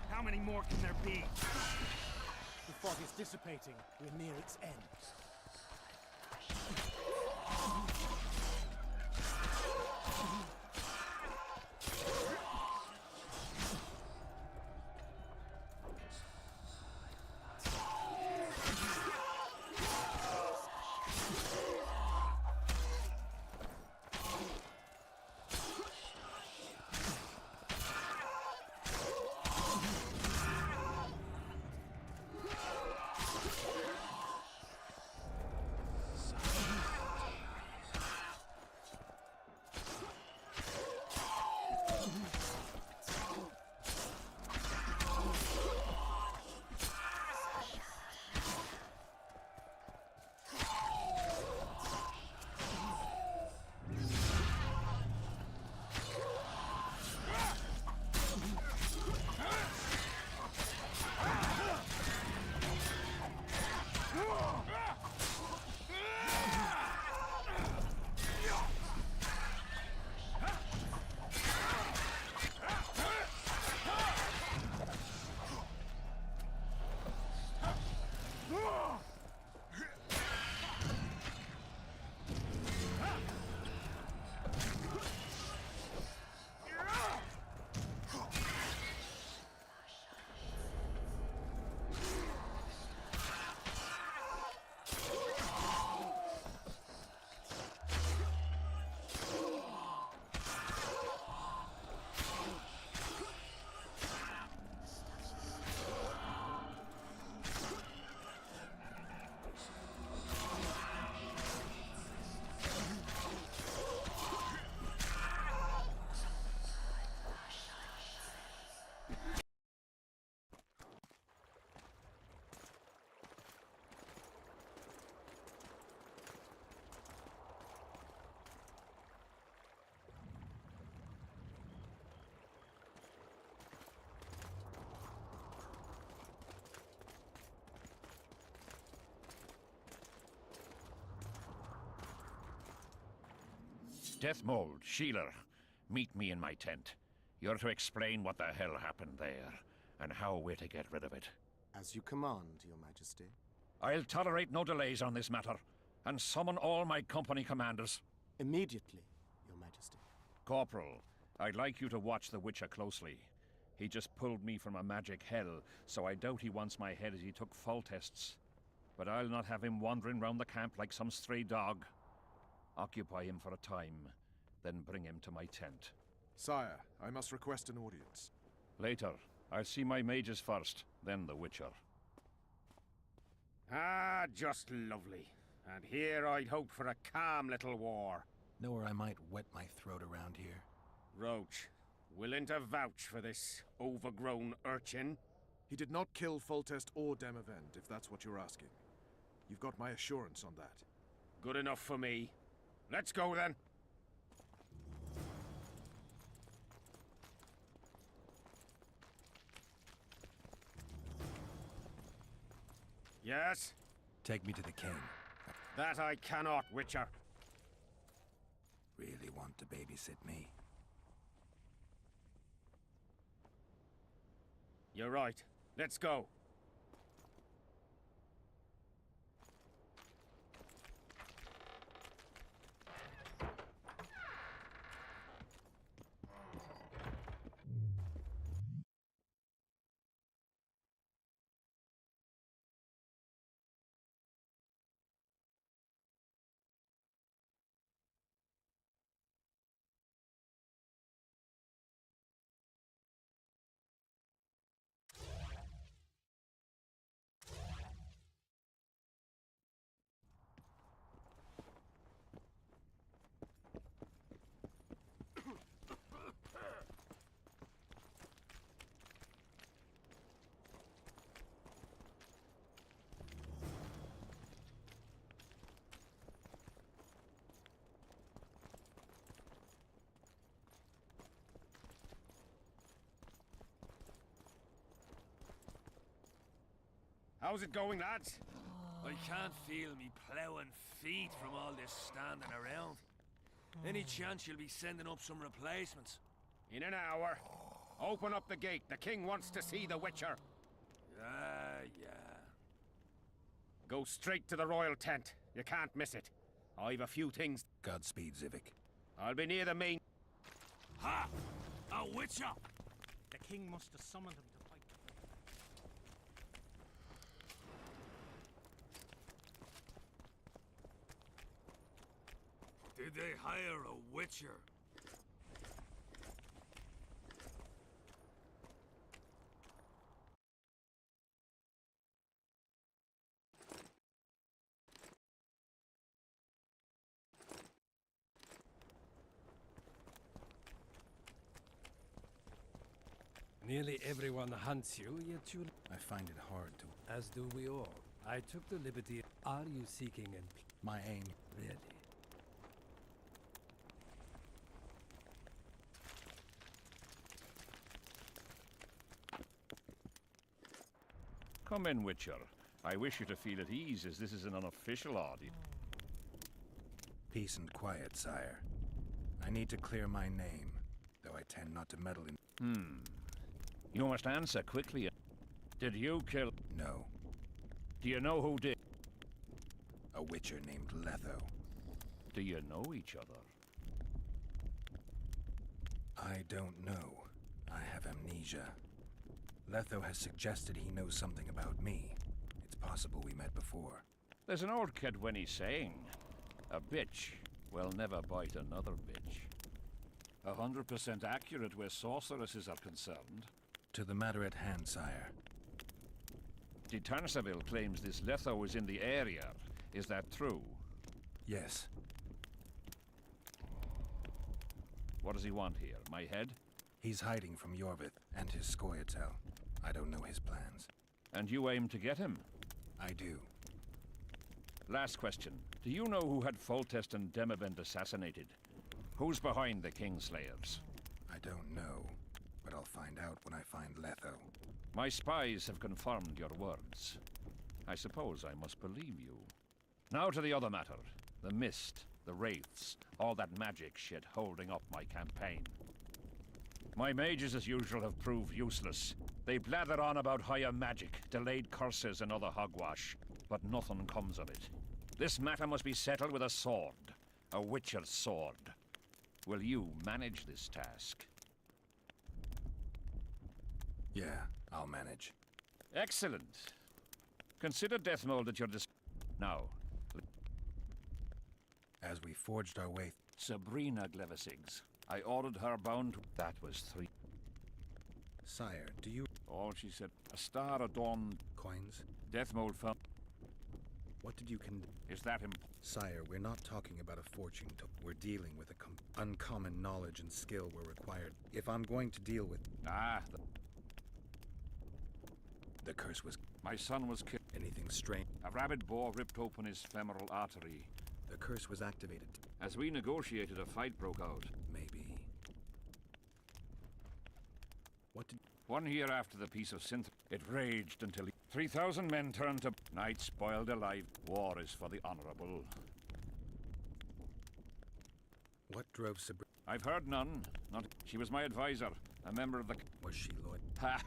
How many more can there be? The fog is dissipating. We're near its end. Deathmold, Sheeler, meet me in my tent. You're to explain what the hell happened there, and how we're to get rid of it. As you command, Your Majesty. I'll tolerate no delays on this matter, and summon all my company commanders. Immediately, Your Majesty. Corporal, I'd like you to watch the Witcher closely. He just pulled me from a magic hell, so I doubt he wants my head as he took Foltests. But I'll not have him wandering round the camp like some stray dog. Occupy him for a time, then bring him to my tent. Sire, I must request an audience. Later. I'll see my mages first, then the Witcher. Ah, just lovely. And here I'd hoped for a calm little war. Know where I might wet my throat around here? Roach, willing to vouch for this overgrown urchin? He did not kill Foltest or Demavend, if that's what you're asking. You've got my assurance on that. Good enough for me. Let's go then. Yes? Take me to the king. That I cannot, Witcher. Really want to babysit me? You're right. Let's go. How's it going, lads? I can't feel me ploughing feet from all this standing around. Any chance you'll be sending up some replacements? In an hour. Open up the gate. The king wants to see the Witcher. Yeah. Go straight to the royal tent. You can't miss it. I've a few things. Godspeed, Zivik. I'll be near the main... Ha! A Witcher! The king must have summoned him to fight. Did they hire a Witcher? Nearly everyone hunts you, yet you... I find it hard to... As do we all. I took the liberty... Are you seeking an... My aim... Really? Come in, Witcher. I wish you to feel at ease, as this is an unofficial audience. Peace and quiet, sire. I need to clear my name, though I tend not to meddle in... You must answer quickly. Did you kill... No. Do you know who did? A witcher named Letho. Do you know each other? I don't know. I have amnesia. Letho has suggested he knows something about me. It's possible we met before. There's an old Kedwenny saying, a bitch will never bite another bitch. 100% accurate where sorceresses are concerned. To the matter at hand, sire. De Tansaville claims this Letho is in the area. Is that true? Yes. What does he want here? My head? He's hiding from Yorvith and his Scoia'tael. I don't know his plans. And you aim to get him? I do. Last question. Do you know who had Foltest and Demavend assassinated? Who's behind the Kingslayers? I don't know, but I'll find out when I find Letho. My spies have confirmed your words. I suppose I must believe you. Now to the other matter. The mist. The wraiths, all that magic shit holding up my campaign. My mages, as usual, have proved useless. They blather on about higher magic, delayed curses, and other hogwash, but nothing comes of it. This matter must be settled with a sword. A witcher's sword. Will you manage this task? Yeah, I'll manage. Excellent. Consider Deathmold at your now. As we forged our way... Sabrina Glevisigs. I ordered her bound... That was 3. Sire, do you... All she said. A star adorned... Coins? Deathmold found... What did you Is that him? Sire, we're not talking about a fortune. We're dealing with a uncommon knowledge and skill were required. If I'm going to deal with... The curse was... My son was killed. Anything strange? A rabid boar ripped open his femoral artery. The curse was activated. As we negotiated, a fight broke out. Maybe. What did... 1 year after the peace of Synth, it raged until 3,000 men turned to knights boiled alive. War is for the honorable. What drove Sabrina? I've heard none. Not. She was my advisor, a member of the... Was she loyal? Ha!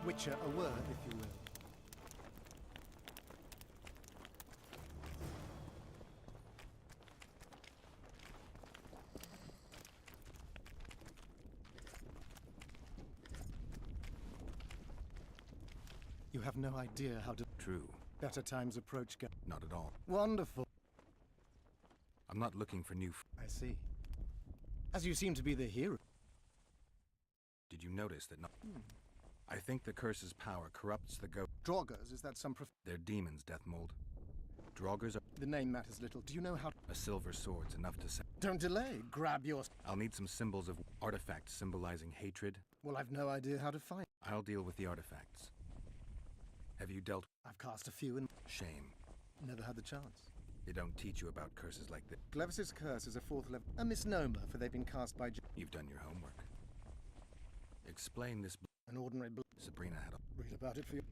Witcher, a word, if you will. You have no idea how to... True. Better times approach. Not at all. Wonderful. I'm not looking for new... I see. As you seem to be the hero. Did you notice that I think the curse's power corrupts the goat. Draugrs, is that some They're demons, Deathmold. Draugrs are... The name matters little. Do you know how... A silver sword's enough to say... Don't delay. Grab yours. I'll need some symbols of artifacts symbolizing hatred. Well, I've no idea how to find... I'll deal with the artifacts. Have you dealt... I've cast a few and... Shame. Never had the chance. They don't teach you about curses like this. Glevis's curse is a 4th level... A misnomer, for they've been cast by... You've done your homework. Explain this... An ordinary... Sabrina had a... Read about it for you.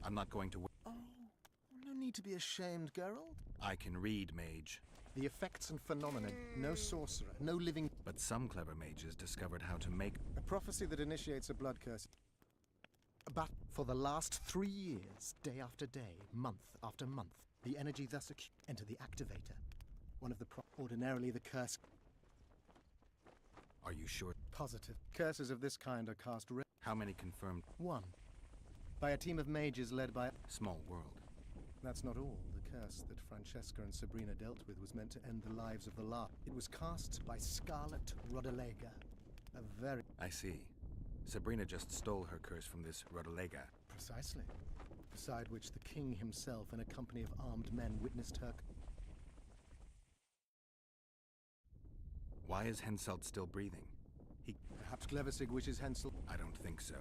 I'm not going to... Oh, no need to be ashamed, Geralt. I can read, mage. The effects and phenomena. No sorcerer, no living... But some clever mages discovered how to make... A prophecy that initiates a blood curse. But for the last 3 years, day after day, month after month, the energy thus enter the activator. One of the ordinarily the curse... Are you sure? Positive. Curses of this kind are cast... How many confirmed? 1. By a team of mages led by... Small world. That's not all. The curse that Francesca and Sabrina dealt with was meant to end the lives of the last. It was cast by Scarlet Rodalega. A very... I see. Sabrina just stole her curse from this Rodalega. Precisely. Beside which the king himself and a company of armed men witnessed her... Why is Henselt still breathing? Perhaps Glevissig wishes Hensel... I don't think so.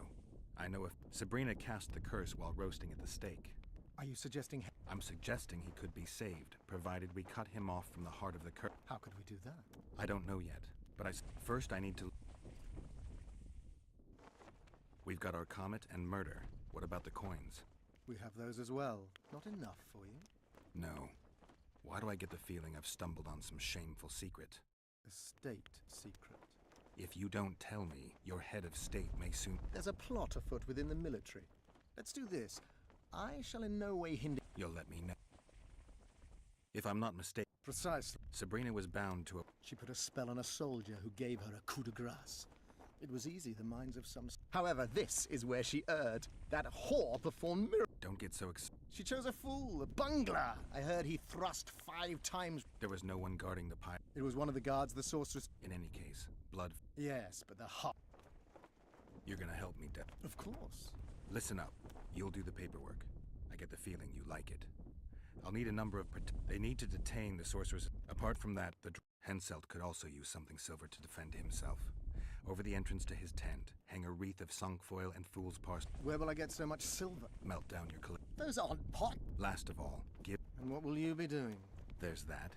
I know if Sabrina cast the curse while roasting at the stake. Are you suggesting... I'm suggesting he could be saved, provided we cut him off from the heart of the curse. How could we do that? I don't know yet, but first I need to... We've got our comet and murder. What about the coins? We have those as well. Not enough for you? No. Why do I get the feeling I've stumbled on some shameful secret? A state secret. If you don't tell me, your head of state may soon... There's a plot afoot within the military. Let's do this. I shall in no way hinder... You'll let me know. If I'm not mistaken... Precisely. Sabrina was bound to a... She put a spell on a soldier who gave her a coup de grace. It was easy, the minds of some... However, this is where she erred. That whore performed miracles. Don't get so She chose a fool, a bungler. I heard he thrust 5 times. There was no one guarding the pipe. It was one of the guards, the sorceress... In any case, blood... Yes, but the hot... You're gonna help me, Death. Of course. Listen up. You'll do the paperwork. I get the feeling you like it. I'll need a number of... They need to detain the sorceress. Apart from that, the... Henselt could also use something silver to defend himself. Over the entrance to his tent, hang a wreath of cinquefoil and fool's parsley. Where will I get so much silver? Melt down your collection. Those aren't pot. Last of all, give... And what will you be doing? There's that.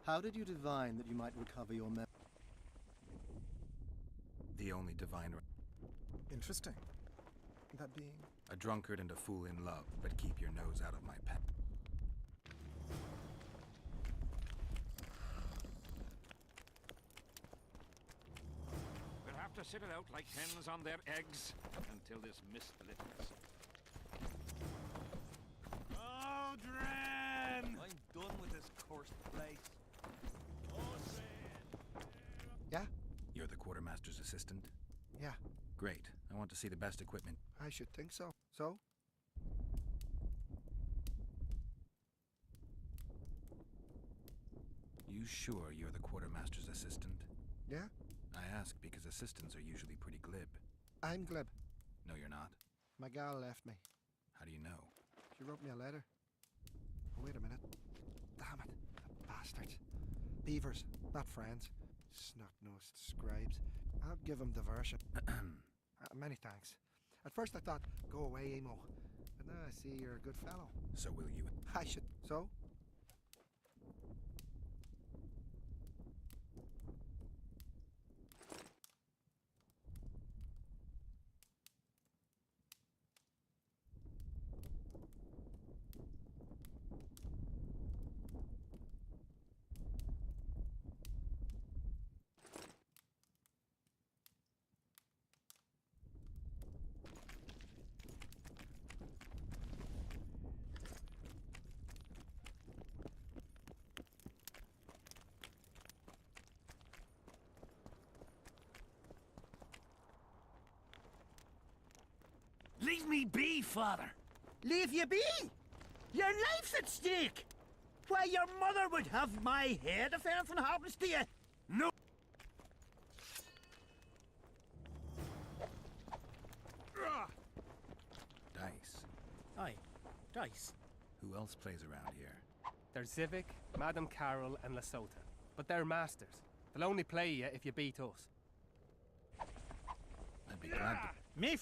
How did you divine that you might recover your The only divine... Interesting. That being? A drunkard and a fool in love, but keep your nose out of my path. We'll have to sit it out like hens on their eggs until this mist lifts. Oh, Dren! I'm done with this cursed place. Yeah? You're the quartermaster's assistant? Yeah. Great. I want to see the best equipment. I should think so. So? You sure you're the quartermaster's assistant? Yeah? I ask because assistants are usually pretty glib. I'm glib. No, you're not. My gal left me. How do you know? She wrote me a letter. Oh, wait a minute. Damn it. The bastards. Beavers, not friends. Snot-nosed scribes. I'll give them diversion. Many thanks. At first I thought, go away, Emo. But now I see you're a good fellow. So will you? I should. So? Leave me be, father. Leave you be? Your life's at stake. Why, your mother would have my head if anything happens to you. No. Dice. Aye, dice. Who else plays around here? There's Zivik, Madame Carol, and Lesota. But they're masters. They'll only play you if you beat us. I'd be glad to. Me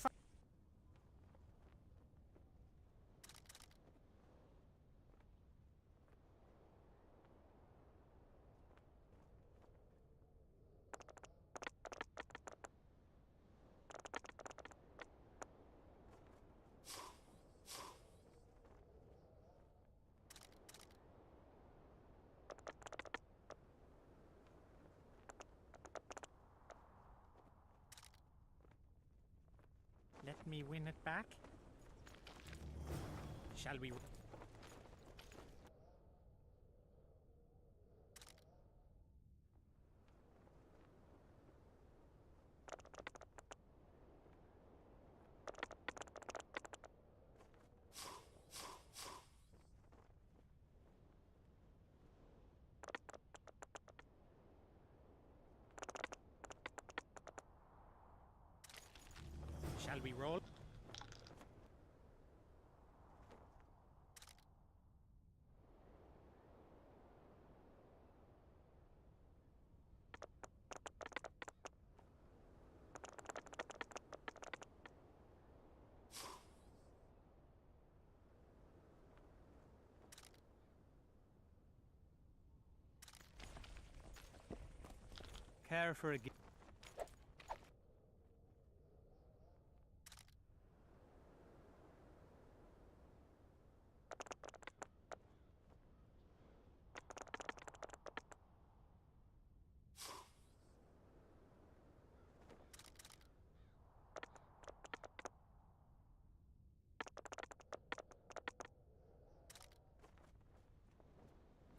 Let me win it back. Shall we? Shall we roll? Care for a game.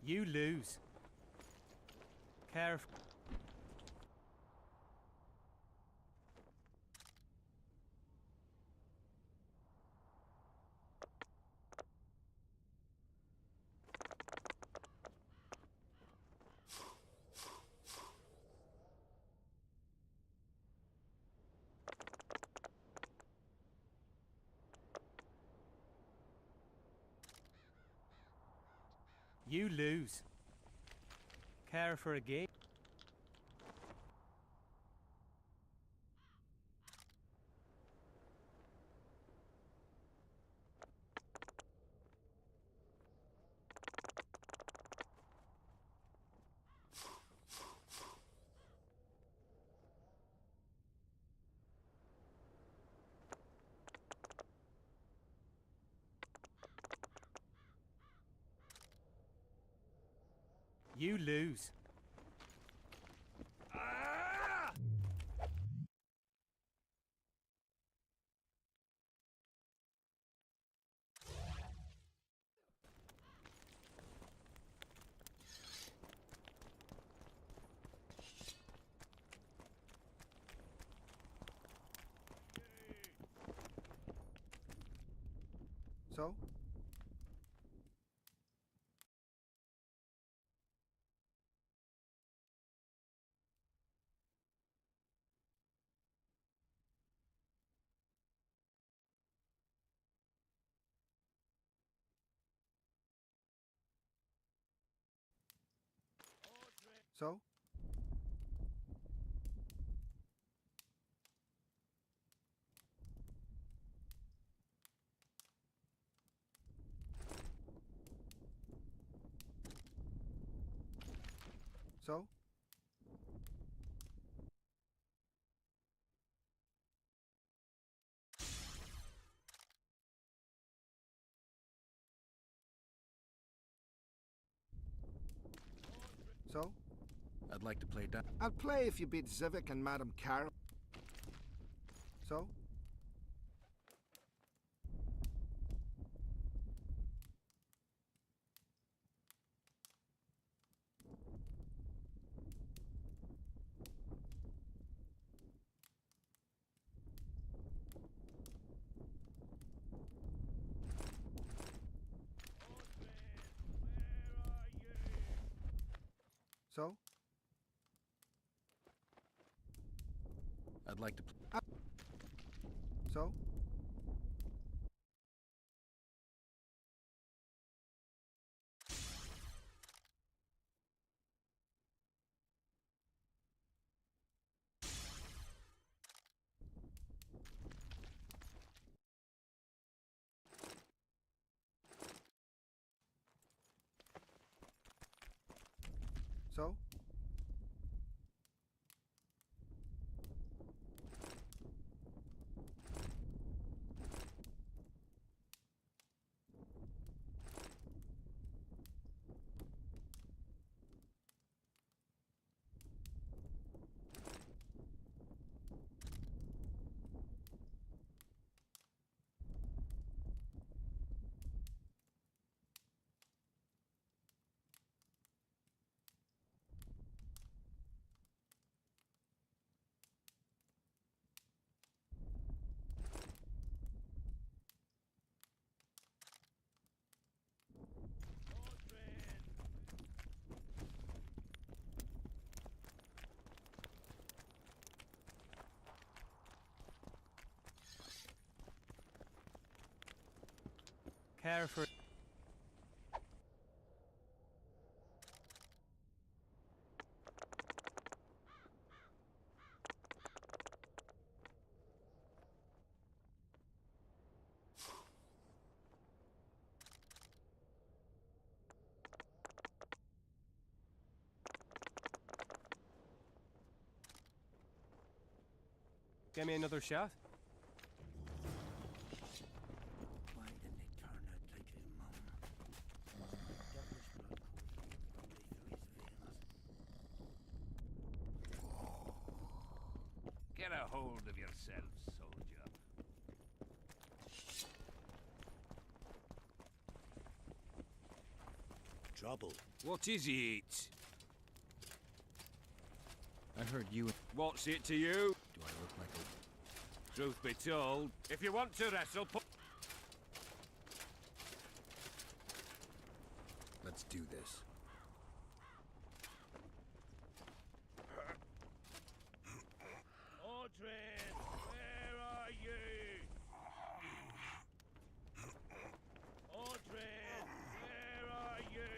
You lose. Careful. You lose. Care for a game? You lose. So? So? So? So? I'd like to play I'll play if you beat Zivik and Madame Carol. So? So? I'd like to play. So? So? Care for... Give me another shot. Why didn't they turn out like his mum? Devilish blood coursing probably through his veins. Get a hold of yourself, soldier. Trouble. What is it? I heard you. What's it to you? Do I look like a... Truth be told, if you want to wrestle, Let's do this. Audrey, where are you? Audrey, where are you?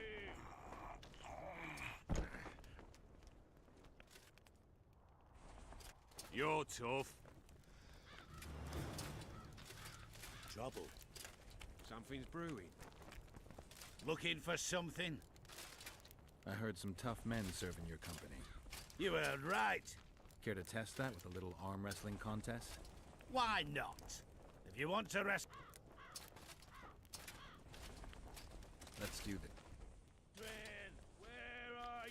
You're tough. Trouble. Something's brewing. Looking for something? I heard some tough men serve in your company. You heard right. Care to test that with a little arm wrestling contest? Why not? If you want to rest... Let's do this. Where are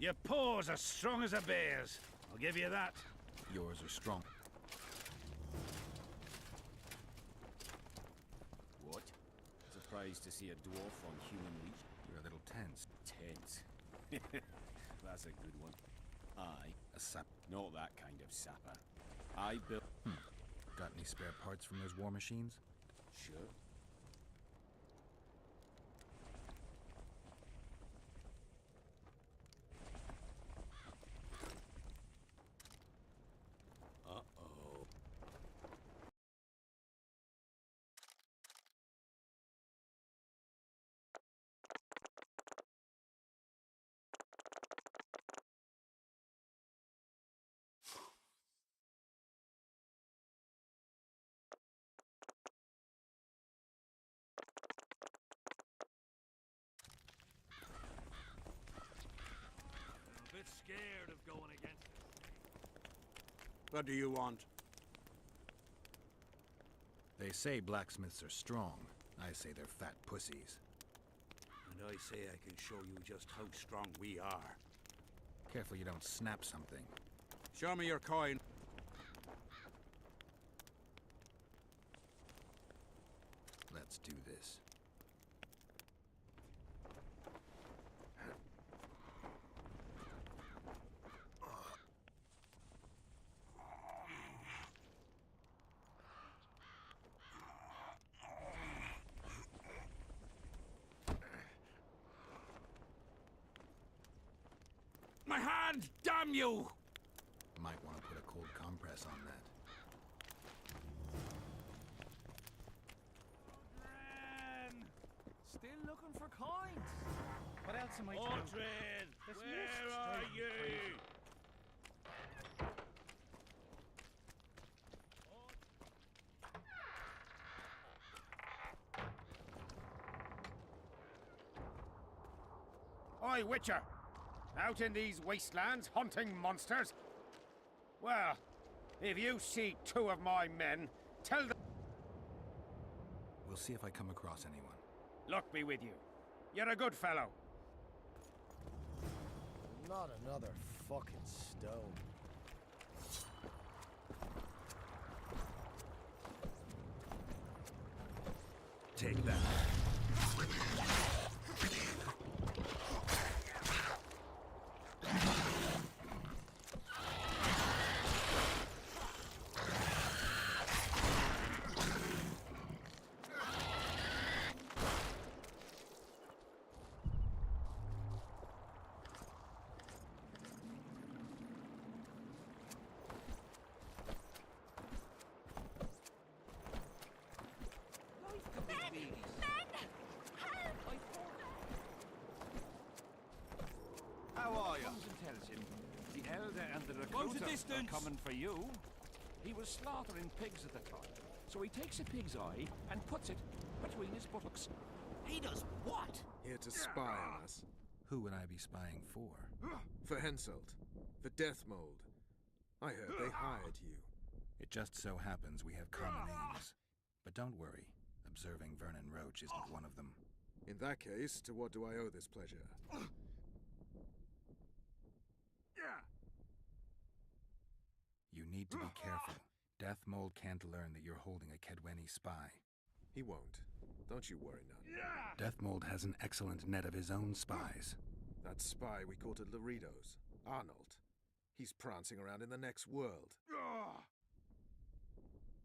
Your paws are strong as a bear's. I'll give you that. Yours are strong. What? Surprised to see a dwarf on human meat? You're a little tense. Tense. That's a good one. A sap. Not that kind of sapper. I built... Got any spare parts from those war machines? Sure. Uh-oh. A bit scared of going against it. What do you want? They say blacksmiths are strong. I say they're fat pussies. And I say I can show you just how strong we are. Careful you don't snap something. Show me your coin. Let's do this. My hand! Damn you! Might want to put a cold compress on that. Still looking for coins. What else am I doing? Mordred! Where are you? Oi, Witcher! Out in these wastelands hunting monsters? Well, if you see two of my men, tell them... We'll see if I come across anyone. Luck be with you. You're a good fellow. Not another fucking stone. Take that. How are you? Comes and tells him the elder and the recruiter are coming for you. He was slaughtering pigs at the time, so he takes a pig's eye and puts it between his buttocks. He does what? Here to spy on us. Who would I be spying for? For Henselt, the Death Mold. I heard they hired you. It just so happens we have common aims. But don't worry, observing Vernon Roach isn't one of them. In that case, to what do I owe this pleasure? You need to be careful. Death Mold can't learn that you're holding a Kedweni spy. He won't. Don't you worry none. Death Mold has an excellent net of his own spies. That spy we caught at Laredo's, Arnold. He's prancing around in the next world.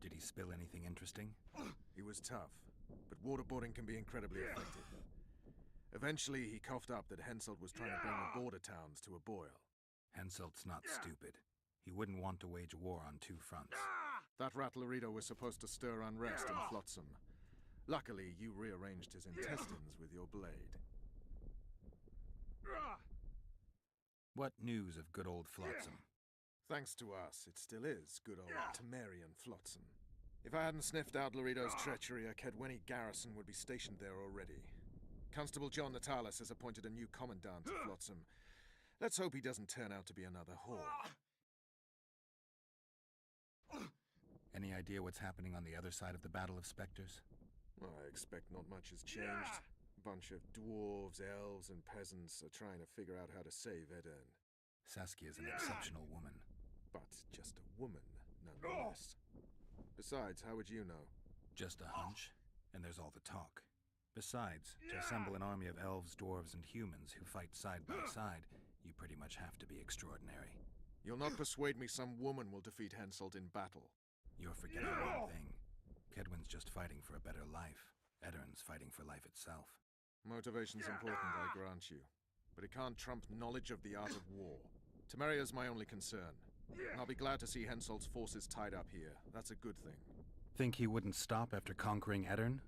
Did he spill anything interesting? He was tough, but waterboarding can be incredibly effective. Eventually, he coughed up that Henselt was trying to bring the border towns to a boil. Henselt's not stupid. He wouldn't want to wage war on two fronts. That rat Laredo was supposed to stir unrest in Flotsam. Luckily, you rearranged his intestines with your blade. What news of good old Flotsam? Thanks to us, it still is good old Temerian Flotsam. If I hadn't sniffed out Laredo's treachery, a Kedweni garrison would be stationed there already. Constable John Natalis has appointed a new commandant to Flotsam. Let's hope he doesn't turn out to be another whore. Any idea what's happening on the other side of the Battle of Spectres? I expect not much has changed. Bunch of dwarves, elves, and peasants are trying to figure out how to save Edirn. Saskia's an exceptional woman. But just a woman, nonetheless. Besides, how would you know? Just a hunch, and there's all the talk. Besides, to assemble an army of elves, dwarves, and humans who fight side by side, you pretty much have to be extraordinary. You'll not persuade me some woman will defeat Henselt in battle. You're forgetting one thing. Kedwen's just fighting for a better life. Edirn's fighting for life itself. Motivation's important, I grant you. But it can't trump knowledge of the art of war. Temeria's my only concern. And I'll be glad to see Henselt's forces tied up here. That's a good thing. Think he wouldn't stop after conquering Edirn?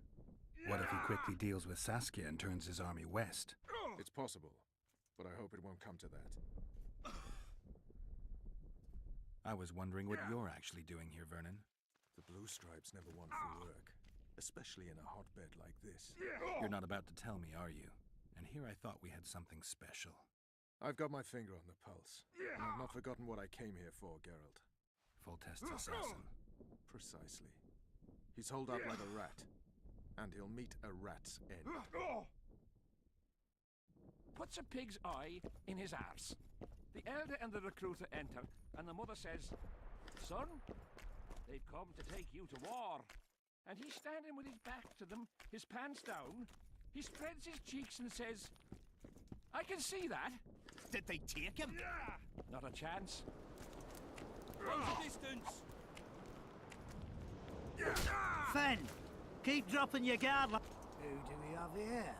What if he quickly deals with Saskia and turns his army west? It's possible, but I hope it won't come to that. I was wondering what you're actually doing here, Vernon. The Blue Stripes never want for work, especially in a hotbed like this. You're not about to tell me, are you? And here I thought we had something special. I've got my finger on the pulse, and I've not forgotten what I came here for, Geralt. Foltest's assassin. Precisely. He's holed up like a rat, and he'll meet a rat's end. Puts a pig's eye in his arse. The elder and the recruiter enter, and the mother says, "Son, they've come to take you to war." And he's standing with his back to them, his pants down. He spreads his cheeks and says, "I can see that." Did they take him? Not a chance. What's the distance? Fen, keep dropping your guard. Who do we have here?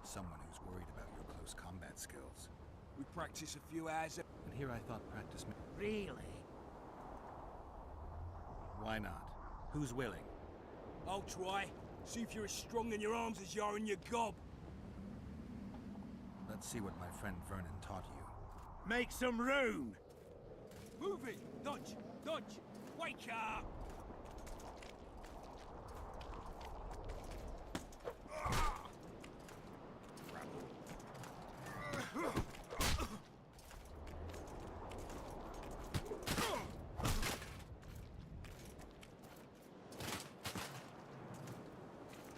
Someone who's worried about your close combat skills. We practice a few hours. And here I thought practice... Really? Why not? Who's willing? I'll try. See if you're as strong in your arms as you are in your gob. Let's see what my friend Vernon taught you. Make some room! Move it! Dodge! Dodge! Wake up!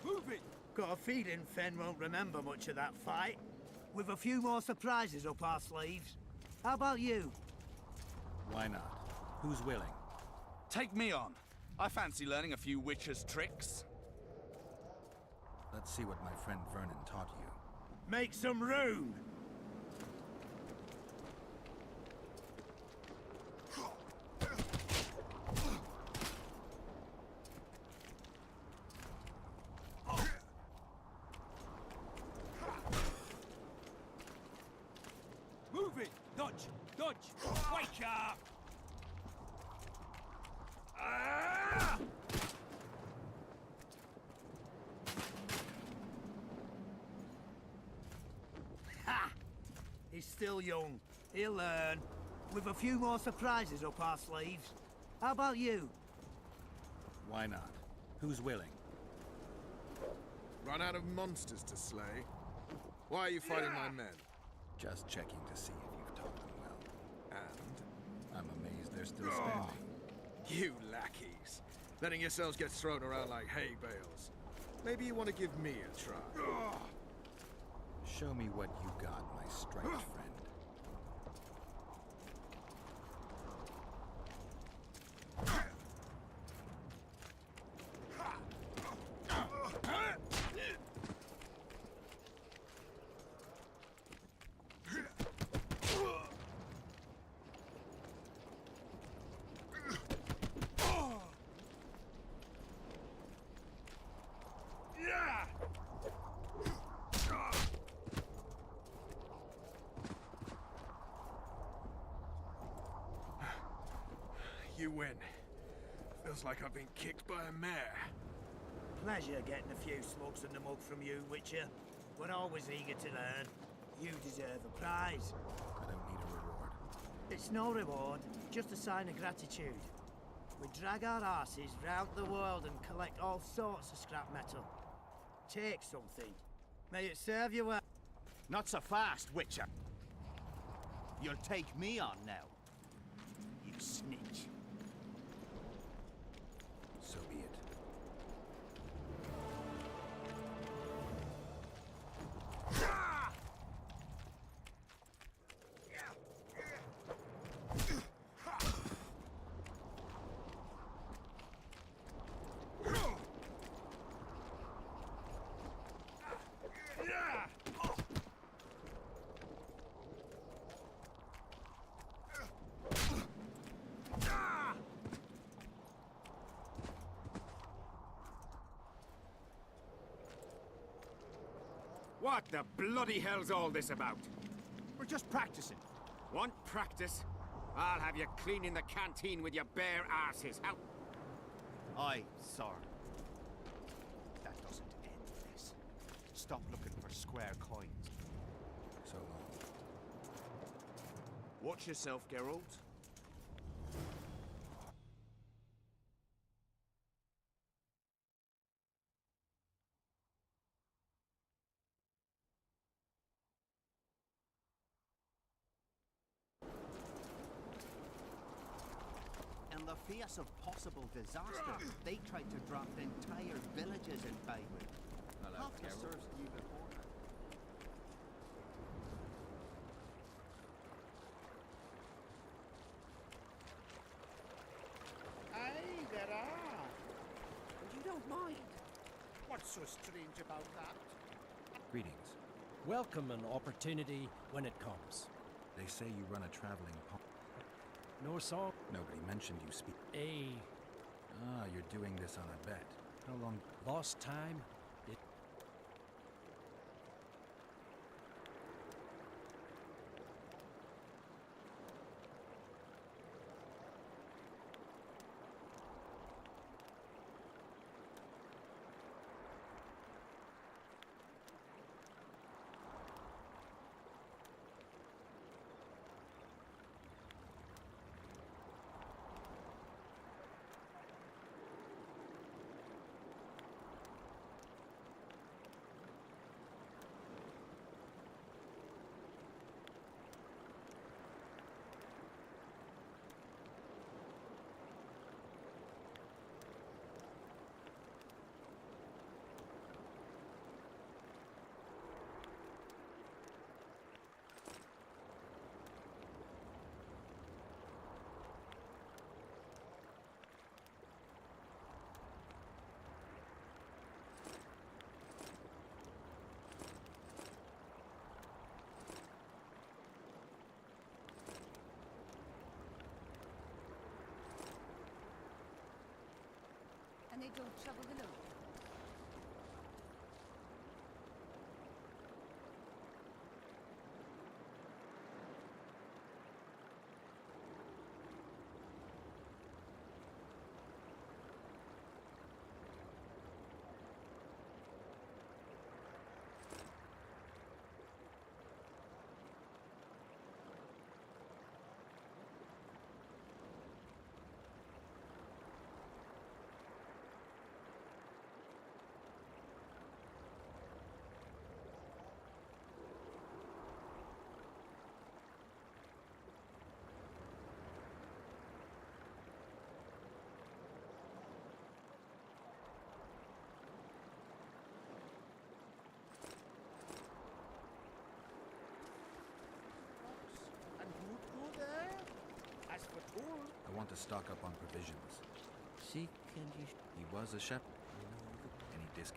Move it! Got a feeling Fen won't remember much of that fight. With a few more surprises up our sleeves. How about you? Why not? Who's willing? Take me on. I fancy learning a few witcher's tricks. Let's see what my friend Vernon taught you. Make some room! Move it! Dodge! Dodge! Wake up! Ha! He's still young. He'll learn. With a few more surprises up our sleeves. How about you? Why not? Who's willing? Run out of monsters to slay? Why are you fighting my men? Just checking to see if you've taught them well. And? I'm amazed they're still standing. You lackeys. Letting yourselves get thrown around like hay bales. Maybe you want to give me a try. Show me what you got, my striped friend. You win. Feels like I've been kicked by a mare. Pleasure getting a few slugs in the mug from you, Witcher. We're always eager to learn. You deserve a prize. I don't need a reward. It's no reward, just a sign of gratitude. We drag our asses round the world and collect all sorts of scrap metal. Take something. May it serve you well. Not so fast, Witcher. You'll take me on now. You snitch. So be it. What the bloody hell's all this about? We're just practicing. Want practice? I'll have you cleaning the canteen with your bare arses. How? Aye, sir. That doesn't end this. Stop looking for square coins. So long. Watch yourself, Geralt. In the face of possible disaster, they tried to draft entire villages in Byward. Half the serfs knew before. Aye, there are. And you don't mind. What's so strange about that? Greetings. Welcome an opportunity when it comes. They say you run a traveling pond. No song. Nobody mentioned you speak. Ah, you're doing this on a bet. How long? Lost time. And they don't shovel the load. I want to stock up on provisions. See, can you... He was a shepherd. Any disc?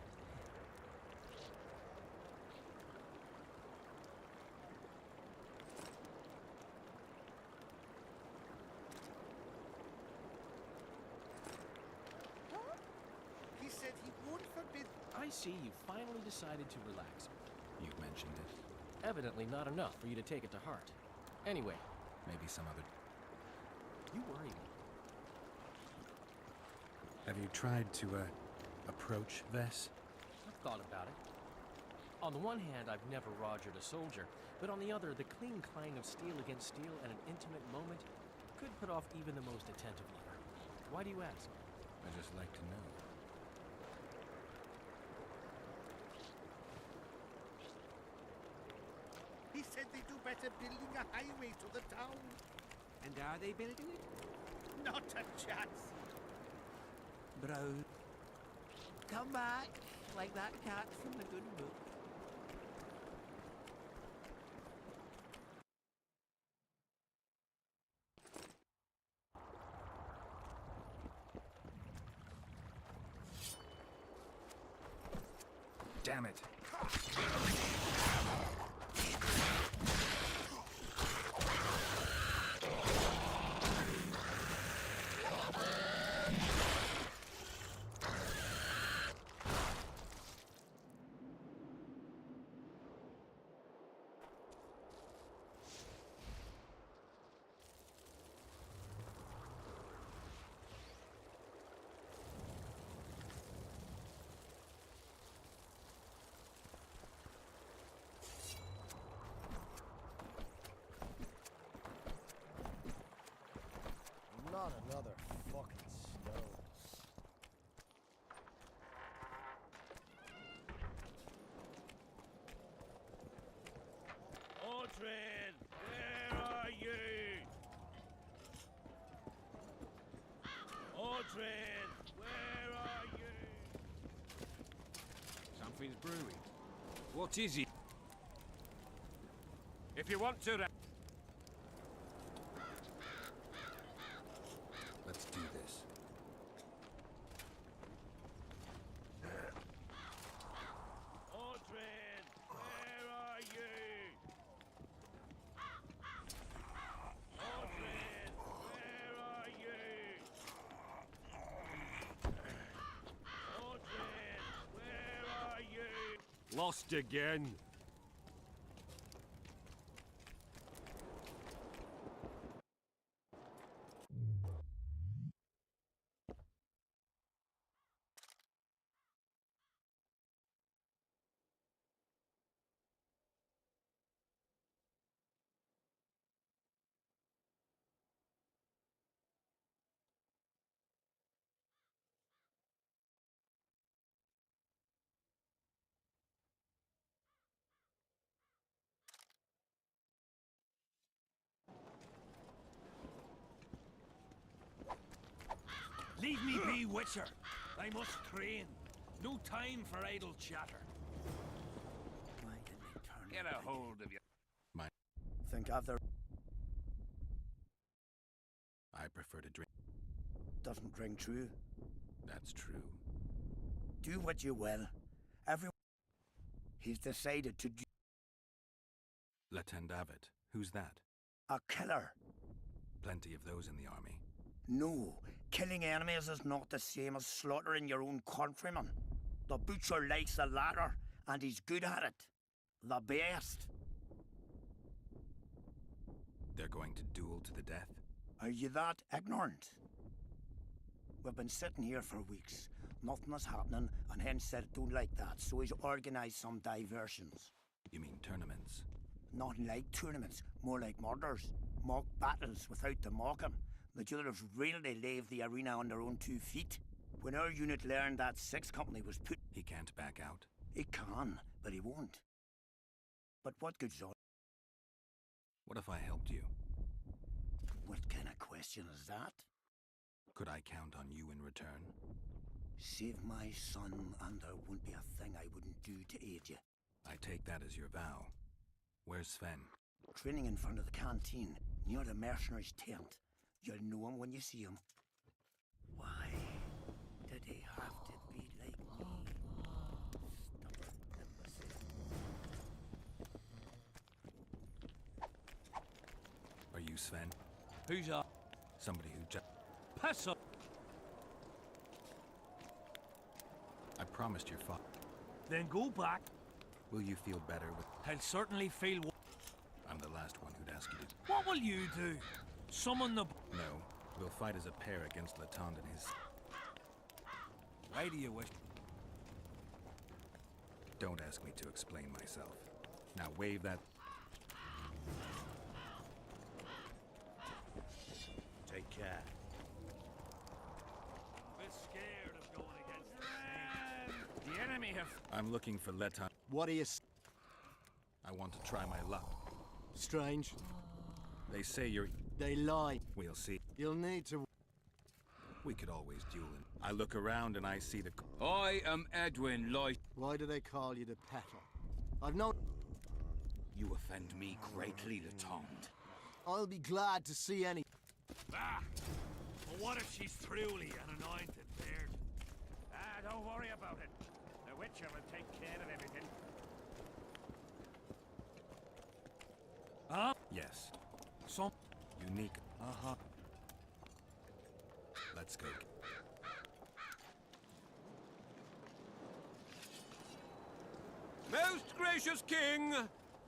He said he would forbid... I see you finally decided to relax. You mentioned it. Evidently not enough for you to take it to heart. Anyway. Maybe some other... You worry me. Have you tried to, approach Vess? I've thought about it. On the one hand, I've never rogered a soldier, but on the other, the clean clang of steel against steel at an intimate moment could put off even the most attentive lover. Why do you ask? I just like to know. He said they do better building a highway to the town. And are they building it? Not a chance. Brown. Come back, like that cat from the good book. Damn it. Another fucking stone. Audrin, where are you? Audrin, where are you? Something's brewing. What is it? If you want to... Let's do this. Audrin, where are you? Audrin, where are you? Audrin, where are you? Lost again. Leave me be, Witcher. I must train. No time for idle chatter. Why didn't they turn Get a hold of you. Think of their... I prefer to drink. Doesn't ring true. That's true. Do what you will. Everyone... He's decided to do... Lieutenant David. Who's that? A killer. Plenty of those in the army. No. Killing enemies is not the same as slaughtering your own countrymen. The butcher likes the latter, and he's good at it. The best. They're going to duel to the death? Are you that ignorant? We've been sitting here for weeks. Nothing is happening, and hence said don't like that, so he's organised some diversions. You mean tournaments? Not like tournaments, more like murders. Mock battles without the mocking. The jailers really leave the arena on their own 2 feet. When our unit learned that 6th Company was put... He can't back out? He can, but he won't. But what good's all... What if I helped you? What kind of question is that? Could I count on you in return? Save my son, and there won't be a thing I wouldn't do to aid you. I take that as your vow. Where's Sven? Training in front of the canteen, near the mercenaries' tent. You'll know him when you see him. Why did he have to be like me? Stubborn imbecile. Are you Sven? Who's up? Somebody who just... Pass up! I promised your father. Then go back. Will you feel better with... I'll certainly feel... I'm the last one who'd ask you to... What will you do? Summon the... No. We'll fight as a pair against Latond and his... Why do you wish... Don't ask me to explain myself. Now wave that... Take care. Bit scared of going against the enemy have... I'm looking for Latond. What are you... I want to try my luck. Strange. They say you're... They lie. We'll see. You'll need to... We could always duel in. I look around and I see the... I am Edwin Lloyd. Why do they call you the petal? I've no... You offend me greatly, Latond. I'll be glad to see any... Ah! But what if she's truly an anointed virgin? Ah, don't worry about it. The Witcher will take care of everything. Huh? Yes. Some... Unique. Uh-huh. Let's go. Most gracious king,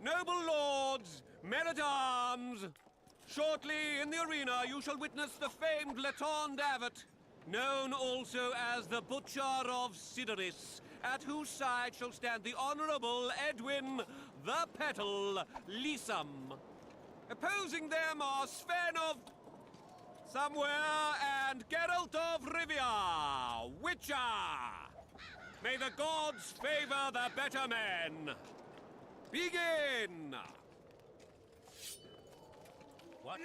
noble lords, men-at-arms, shortly in the arena you shall witness the famed Latond Abbot, known also as the Butcher of Sidoris, at whose side shall stand the Honourable Edwin the Petal Lysam. Opposing them are Sven of... Somewhere and Geralt of Rivia, Witcher! May the gods favor the better men! Begin! What?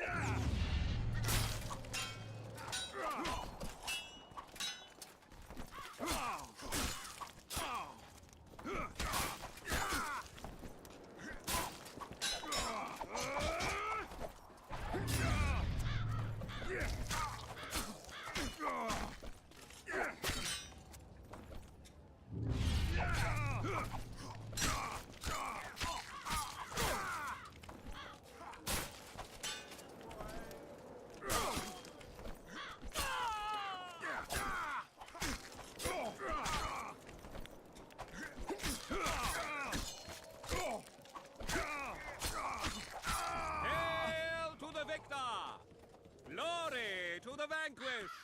Hail to the victor! Glory to the vanquished!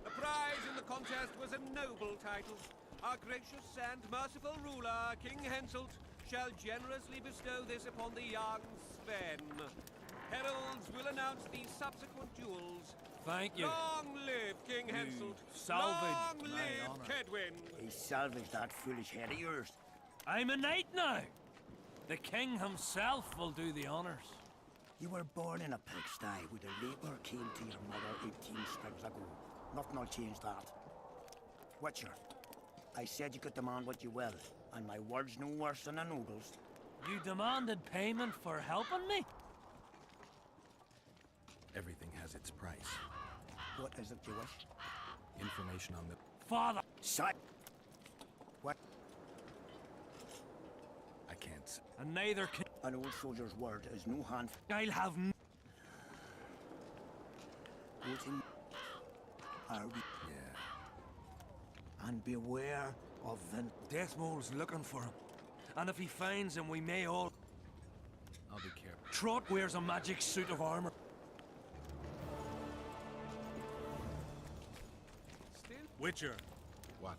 The prize in the contest was a noble title. Our gracious and merciful ruler, King Henselt, shall generously bestow this upon the young Sven. Heralds will announce the subsequent duels. Thank you. Long live King Henselt! salvaged Long my live honor. Kedwin! He salvaged that foolish head of yours. I'm a knight now. The king himself will do the honors. You were born in a pigsty with a labour came to your mother 18 springs ago. Nothing will change that. Witcher, I said you could demand what you will, and my word's no worse than a noodle's. You demanded payment for helping me? Everything has its price. What is it you wish? Information on the... Father! Shut! What? I can't... And neither can... An old soldier's word is no hand... I'll have Waiting... Are we... Yeah. And beware of Vin... Deathmole's looking for him. And if he finds him, we may all... I'll be careful. Trot wears a magic suit of armor. Witcher, What?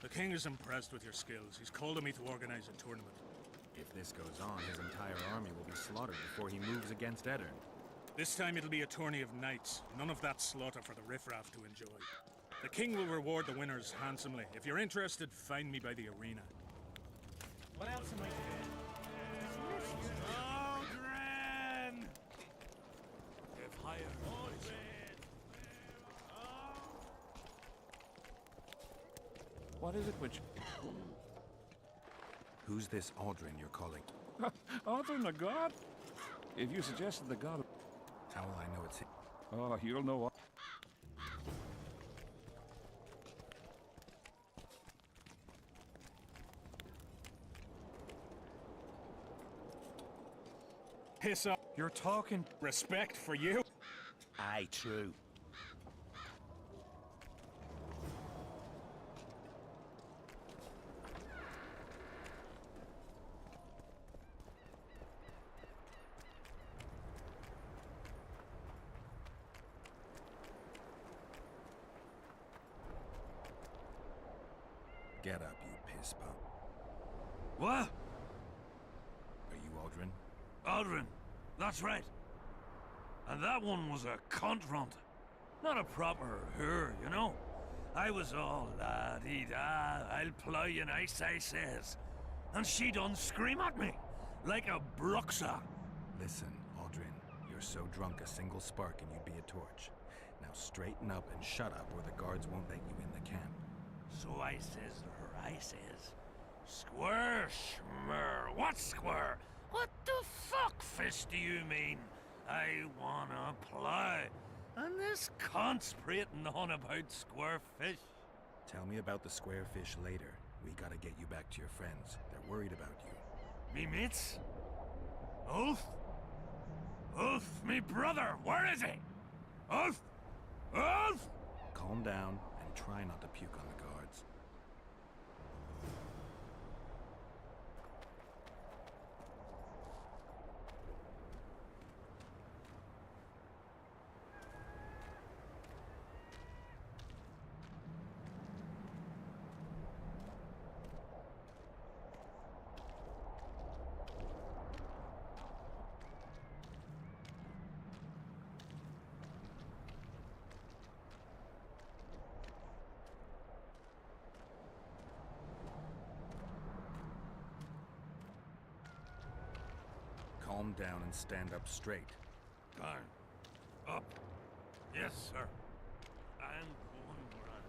the king is impressed with your skills. He's called on me to organize a tournament. If this goes on, his entire army will be slaughtered before he moves against Eddard. This time it'll be a tourney of knights. None of that slaughter for the riffraff to enjoy. The king will reward the winners handsomely. If you're interested, find me by the arena. What else am I doing? Aldrin! If higher. What is it, Witcher? Who's this Aldrin you're calling? Aldrin the god? If you suggested the god... How will I know it's him? Oh, you'll know what... Piss off. You're talking... Respect for you. Aye, true. Get up, you piss pump. What? Are you Aldrin? Aldrin. That's right. And that one was a cunt runt. Not a proper her, you know. I was all la-dee-da, I'll plough you nice, I says. And she done scream at me, like a bruxa. Listen, Aldrin, you're so drunk a single spark and you'd be a torch. Now straighten up and shut up or the guards won't let you in the camp. So I says to her, I says, Square, schmer, what square? What the fuck fish do you mean? I wanna play. And this cunt's prating on about square fish. Tell me about the square fish later. We gotta get you back to your friends. They're worried about you. Me mates? Oath? Oath, me brother, where is he? Oath? Oath? Calm down and try not to puke on the guards. Calm down and stand up straight. Down. Up. Yes, sir. I'm going where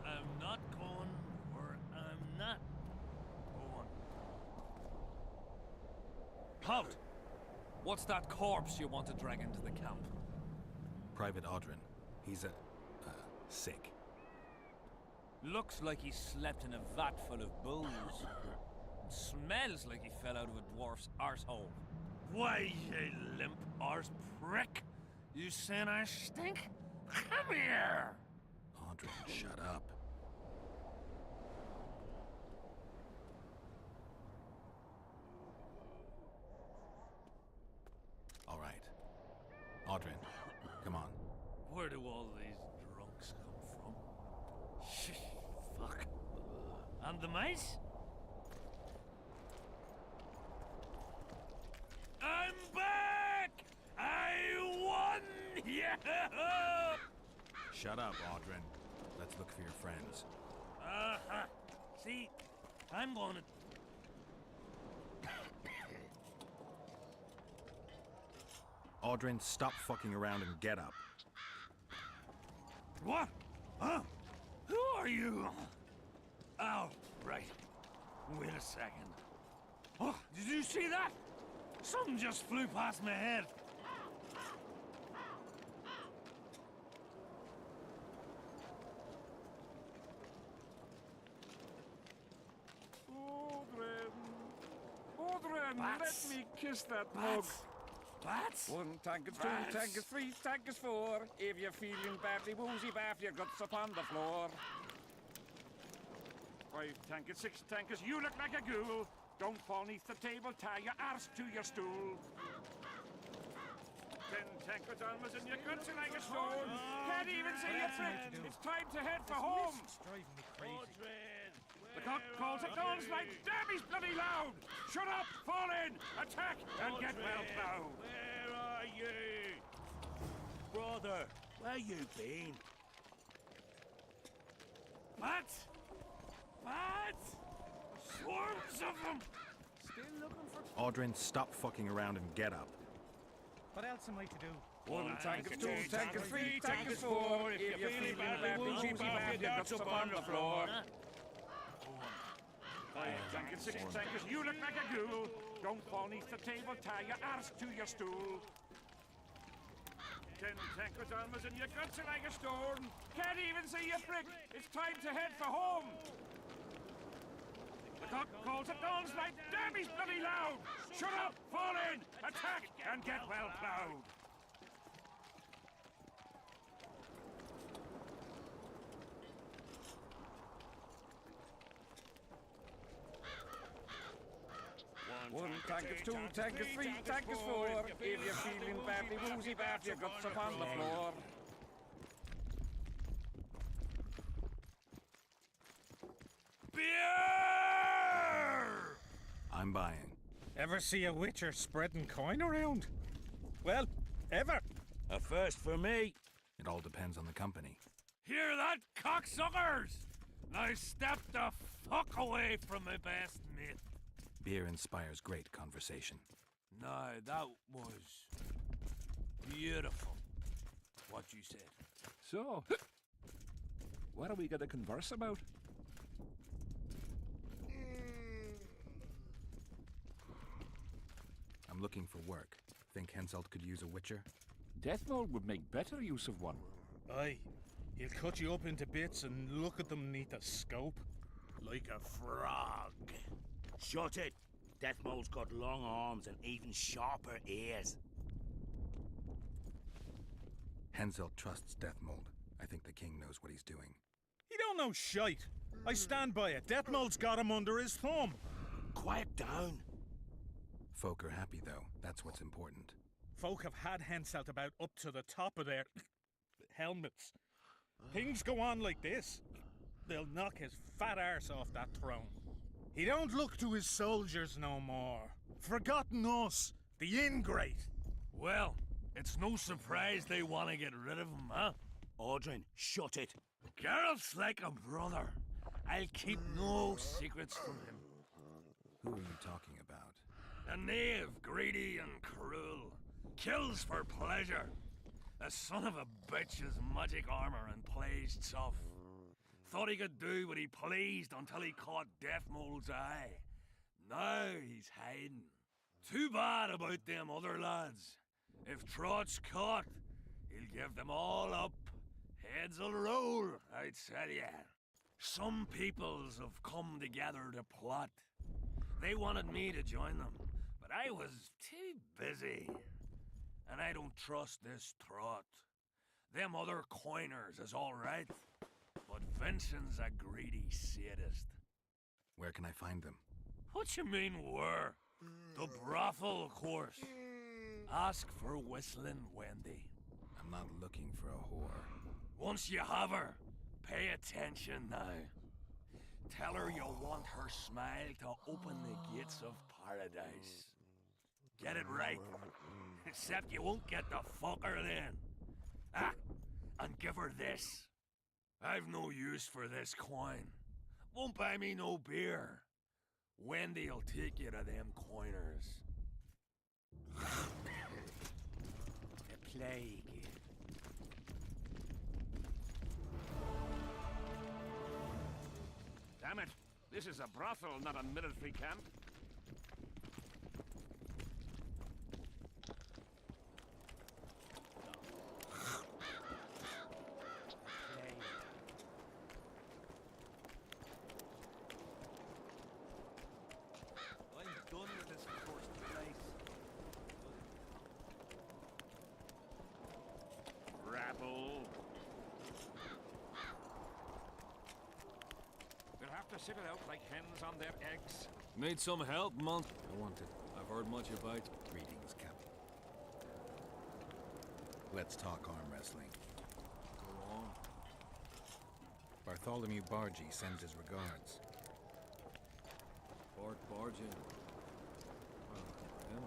I'm not going where I'm not going. Halt! What's that corpse you want to drag into the camp? Private Audrin. He's sick. Looks like he slept in a vat full of booze. Smells like he fell out of a dwarf's arsehole. Why, you limp arse prick? You saying I stink? Come here! Audrin, shut up. All right. Audrin, come on. Where do all these drunks come from? Shh, fuck. And the mice? I'm back! I won! Yeah! Shut up, Audrin. Let's look for your friends. See, I'm gonna... Audrin, stop fucking around and get up. What? Huh? Who are you? Oh, right. Wait a second. Oh, did you see that? Something just flew past my head. Audrin, let me kiss that mug. Bats? 1 tank is 2, tank is 3, tank is 4. If you're feeling badly woozy, bath your guts upon the floor. 5 tank is 6, tank is you look like a ghoul. Don't fall neath the table, tie your arse to your stool. 10 tankards almost in your guts like a stone. Can't even see your prick. It's time to head for home. It's driving me crazy. The cock calls at dawn's light. Damn, he's bloody loud. Shut up, fall in, attack, and get well plowed. Where are you? Brother, where you been? Bats? Bats? Swarms of them! Still looking for... Audrin, stop fucking around and get up. What else am I to do? 1 tank is 2, tank is 3, tank is 4. If you're feeling badly woozy, bath your guts upon the floor. 5 tank is 6, tank is you look like a ghoul. Don't fall neath the table, tie your arse to your stool. 10 tankards almost in your guts like a stone. Can't even see your prick. It's time to head for home. The cock calls at dawn's light. Damn, he's bloody loud. Shut up, fall in, attack, and get well plowed. One tank is 2, tank is 3, tank is 4. If you're feeling badly woozy, bath your guts upon the floor. Beer! I'm buying. Ever see a witcher spreading coin around? Well, ever. A first for me. It all depends on the company. Hear that, cocksuckers? Now step the fuck away from my best mate. Beer inspires great conversation. No, that was beautiful, what you said. So, what are we going to converse about? I'm looking for work. Think Henselt could use a witcher? Deathmold would make better use of one. Aye. He'll cut you up into bits and look at them neath a scope. Like a frog. Shut it! Deathmold's got long arms and even sharper ears. Henselt trusts Deathmold. I think the king knows what he's doing. He don't know shite. I stand by it. Deathmold's got him under his thumb. Quiet down. Folk are happy, though. That's what's important. Folk have had Henselt about up to the top of their helmets. Things go on like this, they'll knock his fat arse off that throne. He don't look to his soldiers no more. Forgotten us, the ingrate. Well, it's no surprise they want to get rid of him, huh? Audrin, shut it. Geralt's like a brother. I'll keep no secrets from him. Who are you talking about? A knave, greedy and cruel. Kills for pleasure. A son of a bitch's magic armor and plays tough. Thought he could do what he pleased until he caught Deathmold's eye. Now he's hiding. Too bad about them other lads. If Trott's caught, he'll give them all up. Heads'll roll, I tell ya. Some peoples have come together to plot. They wanted me to join them, but I was too busy. And I don't trust this Trott. Them other coiners is all right, but Vincent's a greedy sadist. Where can I find them? What you mean, where? The brothel, of course. Ask for Whistling Wendy. I'm not looking for a whore. Once you have her, pay attention now. Tell her you want her smile to open the gates of paradise. Get it right. Except you won't get the fucker then. Ah, and give her this. I've no use for this coin. Won't buy me no beer. Wendy'll take you to them coiners. The plague. Damn it! This is a brothel, not a military camp. I'm done with this cursed place. Rabble. We'll have to sit it out like hens on their eggs. Need some help, Mont? I want it. I've heard much about. Greetings, Captain. Let's talk arm wrestling. Go on. Bartholomew Bargy sends his regards. Bart Bargy. Well, him.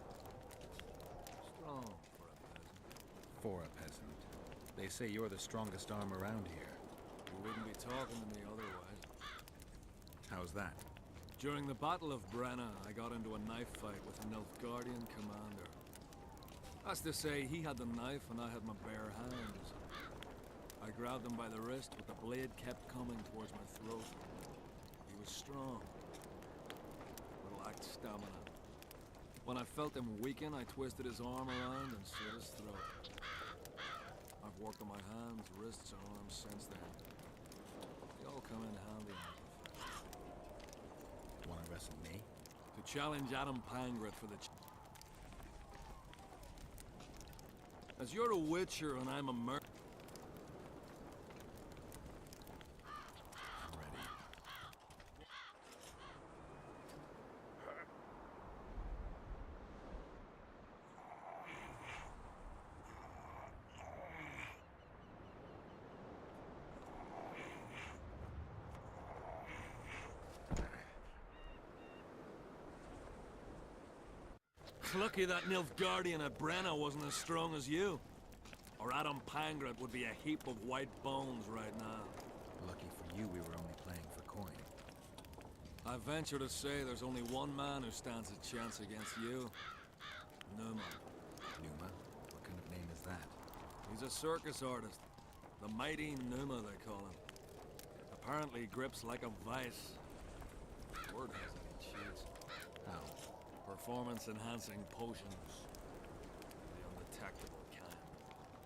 Strong for a peasant. For a peasant. They say you're the strongest arm around here. You wouldn't be talking to me otherwise. How's that? During the Battle of Brenna, I got into a knife fight with a Nilfgaardian commander. That's to say, he had the knife and I had my bare hands. I grabbed him by the wrist, but the blade kept coming towards my throat. He was strong, but lacked stamina. When I felt him weaken, I twisted his arm around and slit his throat. I've worked on my hands, wrists, and arms since then. They all come in handy. Want to wrestle me? To challenge Adam Pangret for the... As you're a witcher and I'm a merc... Lucky that Nilfgaardian at Brenna wasn't as strong as you. Or Adam Pangret would be a heap of white bones right now. Lucky for you, we were only playing for coin. I venture to say there's only one man who stands a chance against you. Numa. Numa? What kind of name is that? He's a circus artist. The mighty Numa, they call him. Apparently grips like a vice. Word has it he cheats. How? Performance-enhancing potions. The undetectable kind.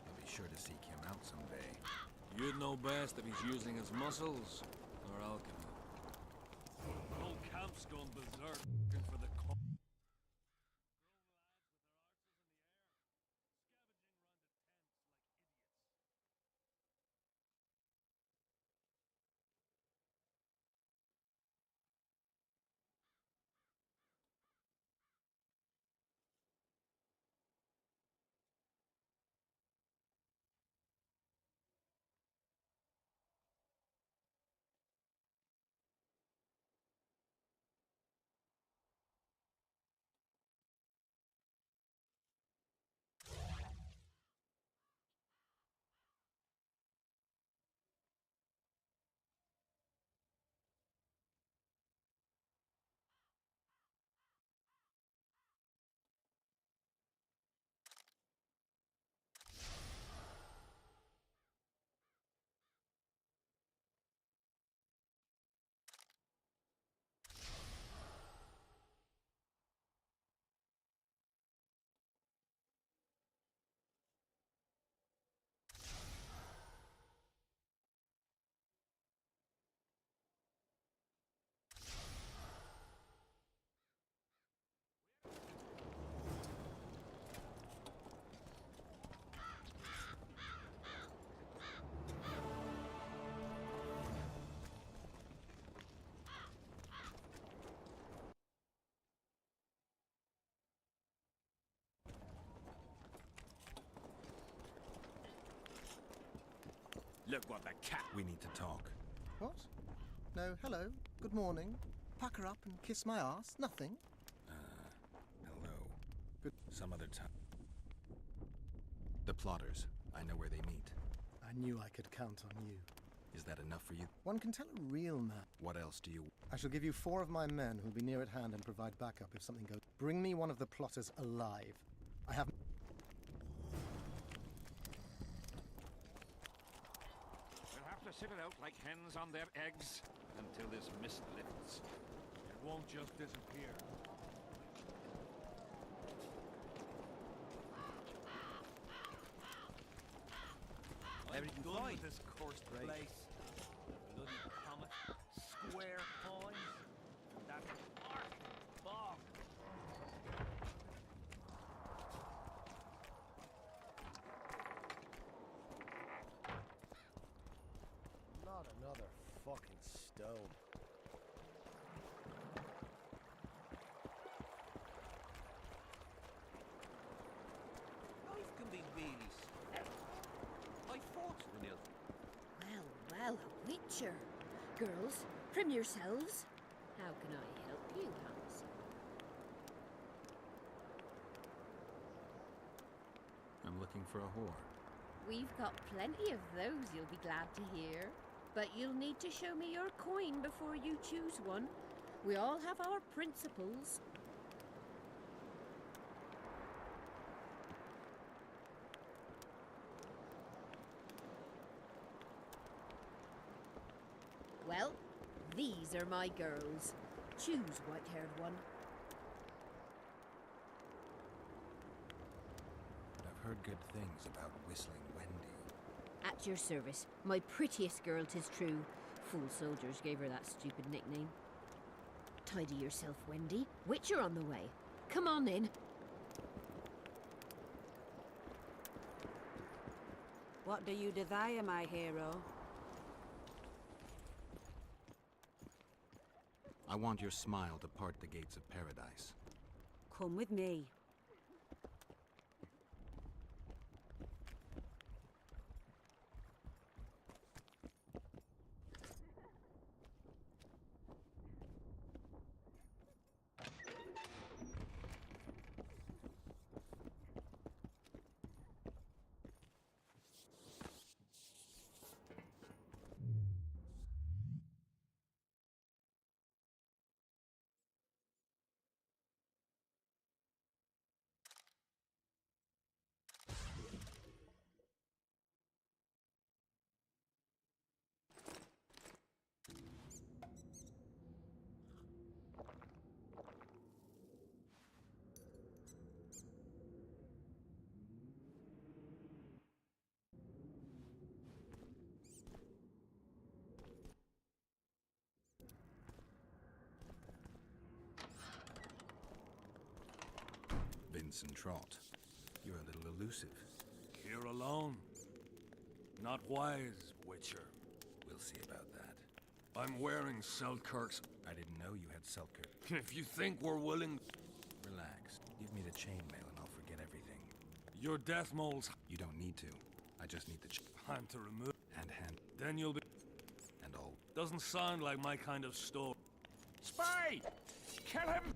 I'll be sure to seek him out someday. You'd know best if he's using his muscles or alchemy. The whole camp's gone berserk looking for the Look what the cat... We need to talk. What? No, hello, good morning. Pucker up and kiss my ass? Nothing? Hello. Good. Some other time. The plotters. I know where they meet. I knew I could count on you. Is that enough for you? One can tell a real man. What else do you... I shall give you 4 of my men who'll be near at hand and provide backup if something goes... Bring me one of the plotters alive. I have... We'll have to sit it out like hens on their eggs until this mist lifts. It won't just disappear. Everything Done fine? with this cursed place. Bloody comet, square coins, that arcing bog. Not another fucking stone. Life can be really sad. My folks were ill. Well, well, a witcher. Girls, trim yourselves. How can I help you, Hans? I'm looking for a whore. We've got plenty of those, you'll be glad to hear. But you'll need to show me your coin before you choose one. We all have our principles. Well, these are my girls. Choose, white-haired one. But I've heard good things about Whistling Wendy. At your service. My prettiest girl, 'tis true. Fool soldiers gave her that stupid nickname. Tidy yourself, Wendy. Witcher on the way. Come on in. What do you desire, my hero? I want your smile to part the gates of paradise. Come with me. Vincent Trott, you're a little elusive. Here alone. Not wise, Witcher. We'll see about that. I'm wearing Selkirk's. I didn't know you had Selkirk. If you think we're willing... Relax. Give me the chainmail and I'll forget everything. Your death moles... You don't need to. I just need the hand to remove. And hand. Then you'll be... And all. Doesn't sound like my kind of story. Spy! Kill him!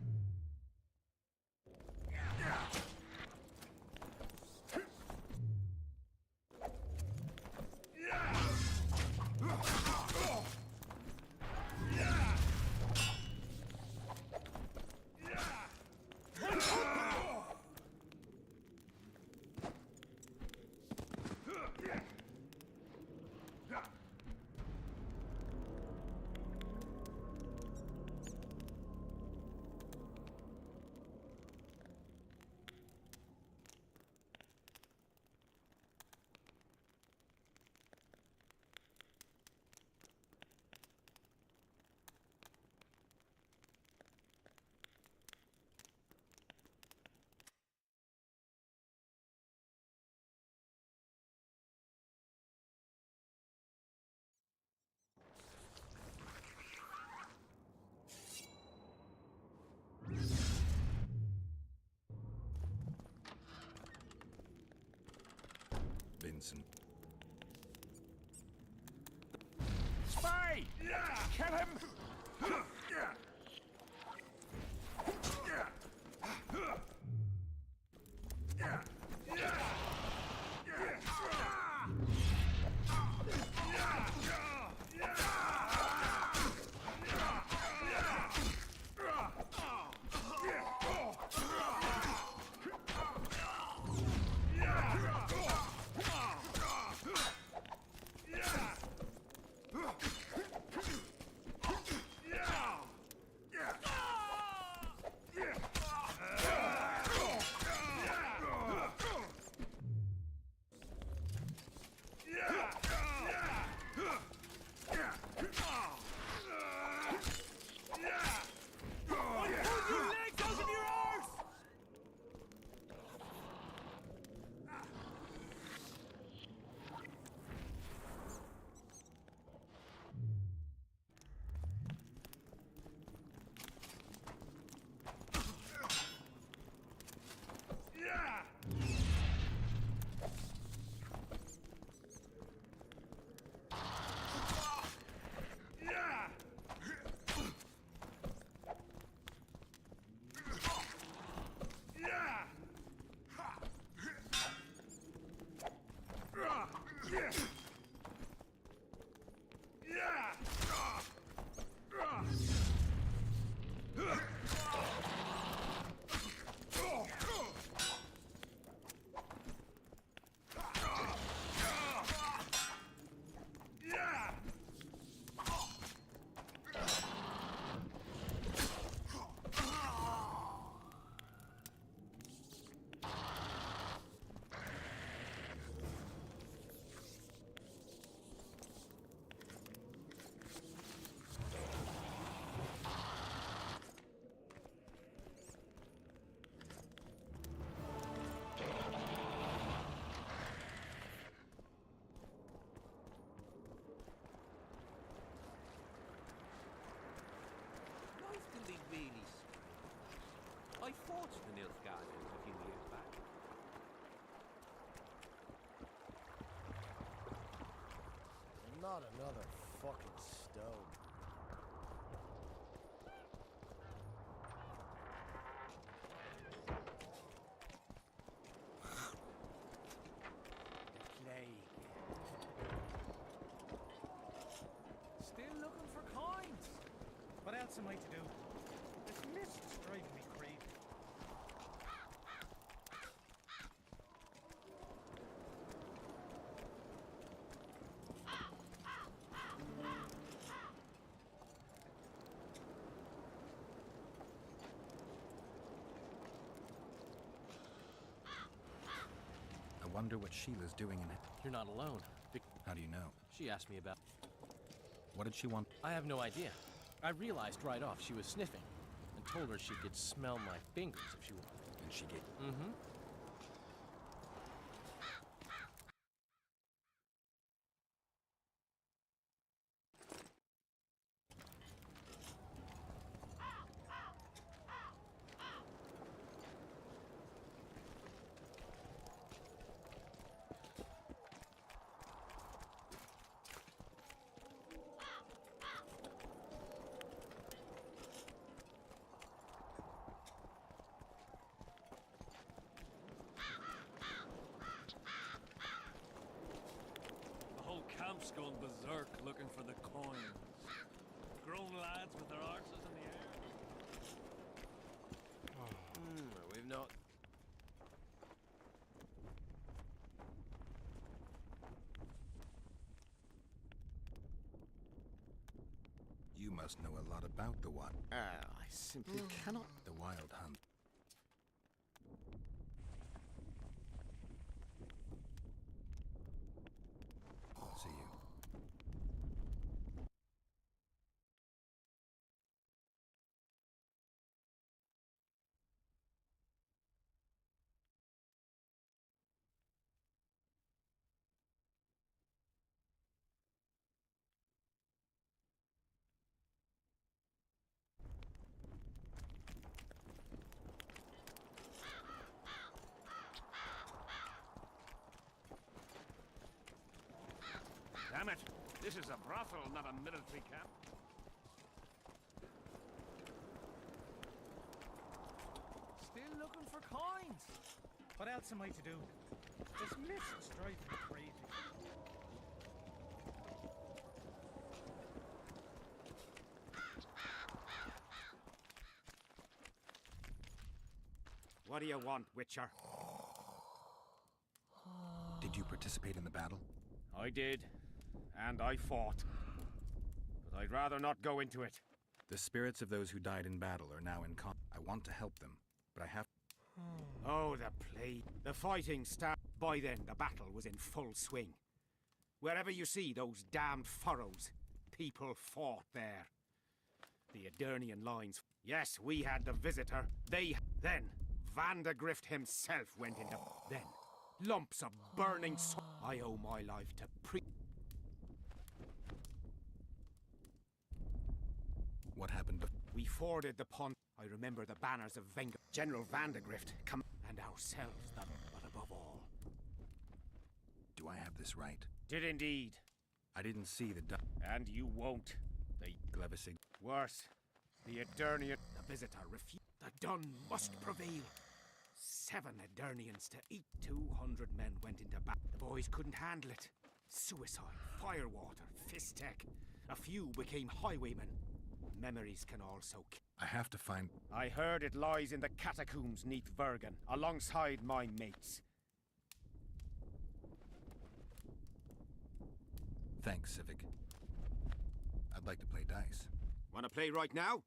by! Kill him! Life can be really strange. I fought the Nilfgaardians a few years back. Not another fucking stone. Still looking for coins. What else am I to do? This mist is driving me crazy. I wonder what Sheila's doing in it. You're not alone. How do you know? She asked me about... What did she want? I have no idea. I realized right off she was sniffing and told her she could smell my fingers if she wanted. And she gave... Mm-hmm. The whole camp's gone berserk looking for the coins. Grown lads with their arses in the air. We've not... You must know a lot about the one. I simply cannot. The Wild Hunt. See you. that? This is a brothel, not a military camp. Still looking for coins. What else am I to do? This mist's driving me crazy. What do you want, Witcher? Did you participate in the battle? I did, and I fought. But I'd rather not go into it. The spirits of those who died in battle are now in I want to help them, but I have... Oh, the plague. The fighting started. By then, the battle was in full swing. Wherever you see those damned furrows, people fought there. The Edirnian lines. Yes, we had the visitor. Then, Vandegrift himself went into... Then, lumps of burning... I owe my life to What happened? We forded the pond. I remember the banners of General Vandegrift come... And ourselves, but above all. Do I have this right? Did indeed. I didn't see the... And you won't. The... Glevissig. Worse. The Edirnian... The visitor refused. The dun must prevail. 7 Edirnians to eat. 200 men went into battle. The boys couldn't handle it. Suicide, firewater, fistek. A few became highwaymen. Memories can also kill. I have to find... I heard it lies in the catacombs neath Bergen, alongside my mates. Thanks, Civic. I'd like to play dice. Wanna play right now?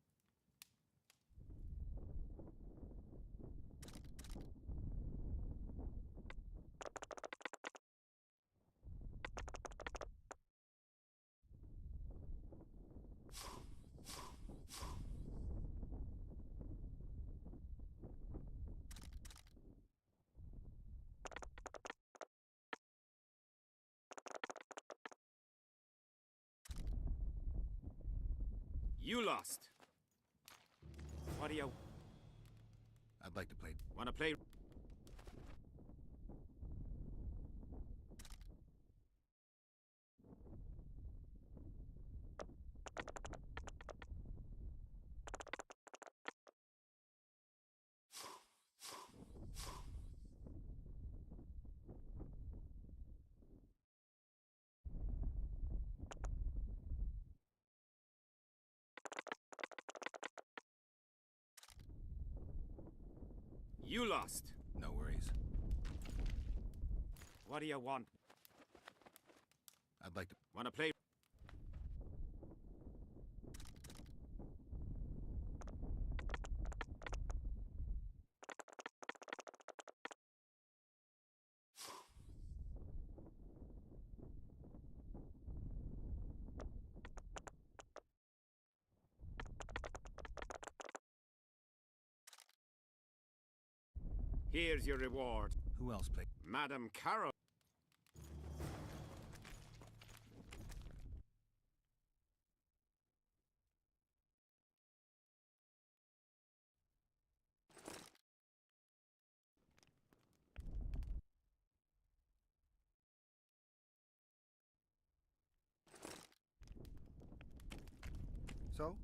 You lost. What do you... I'd like to play... Wanna play... You lost. No worries. What do you want? I'd like to... Wanna play... Here's your reward. Who else played? Madam Carol. So?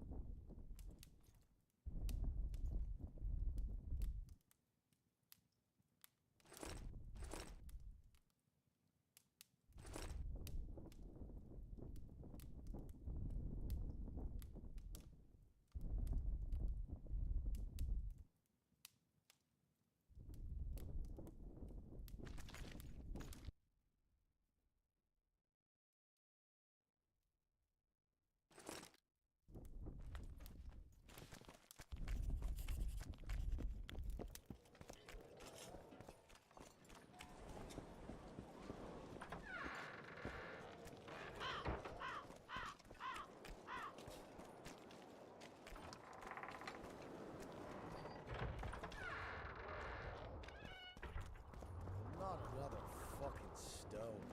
Not another fucking stone.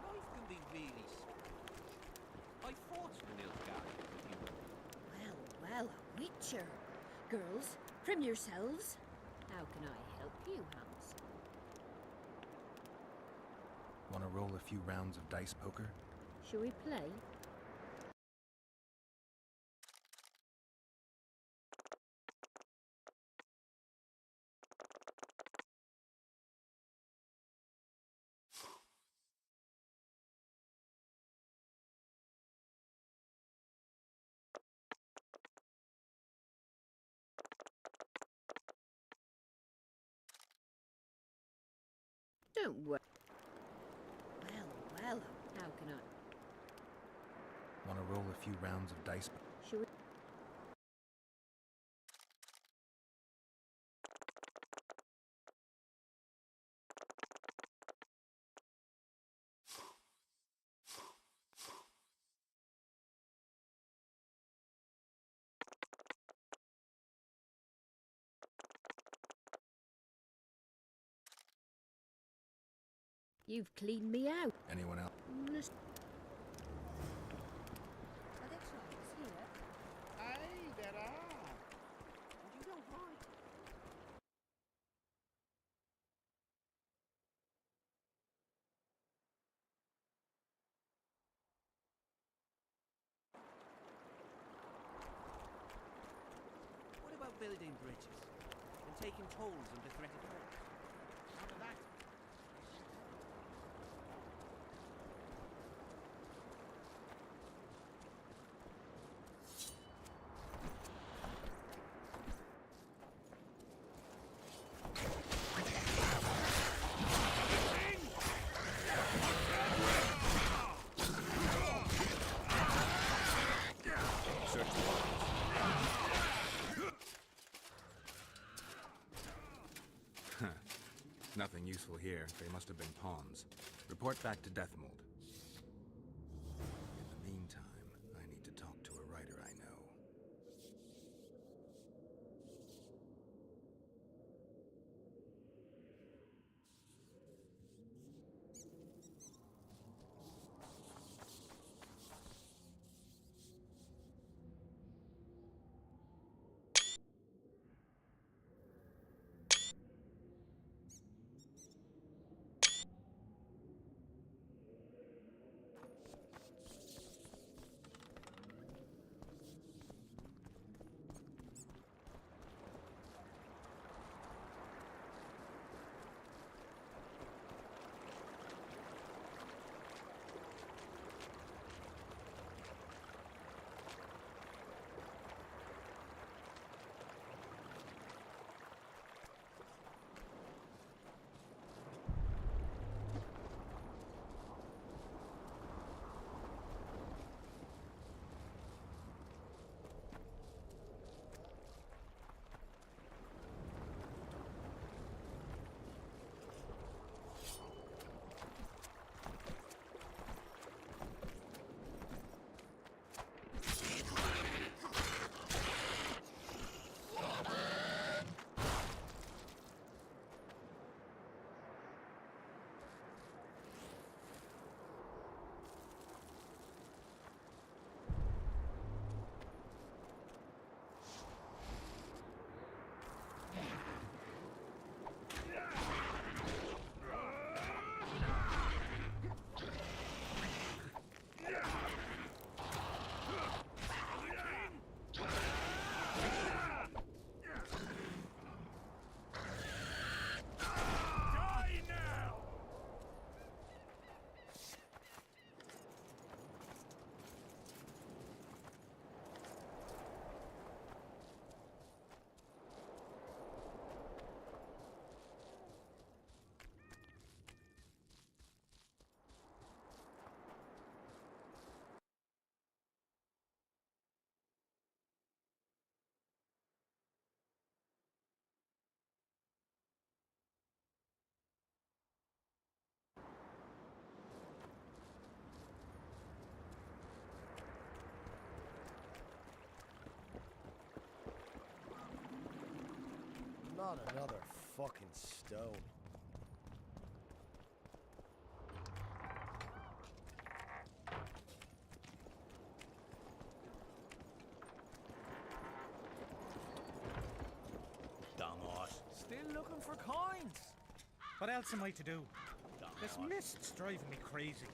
Life can be really strange. I fought Nilfgaard with you. Well, well, a witcher. Girls, trim yourselves. How can I help you, Hans? Want to roll a few rounds of dice poker? Shall we play? Don't worry. Well, how can I? Want to roll a few rounds of dice? Shall we? You've cleaned me out. Anyone else? Are there trolls here? Aye, there are. And you know why? What about building bridges? And taking tolls on bethreated lands? How about that? Nothing useful here. They must have been pawns. Report back to Deathmold. In the meantime, I need to talk to a writer I know. Not another fucking stone. Dumbass. Still for coins. What else am I to do? This mist's driving me crazy.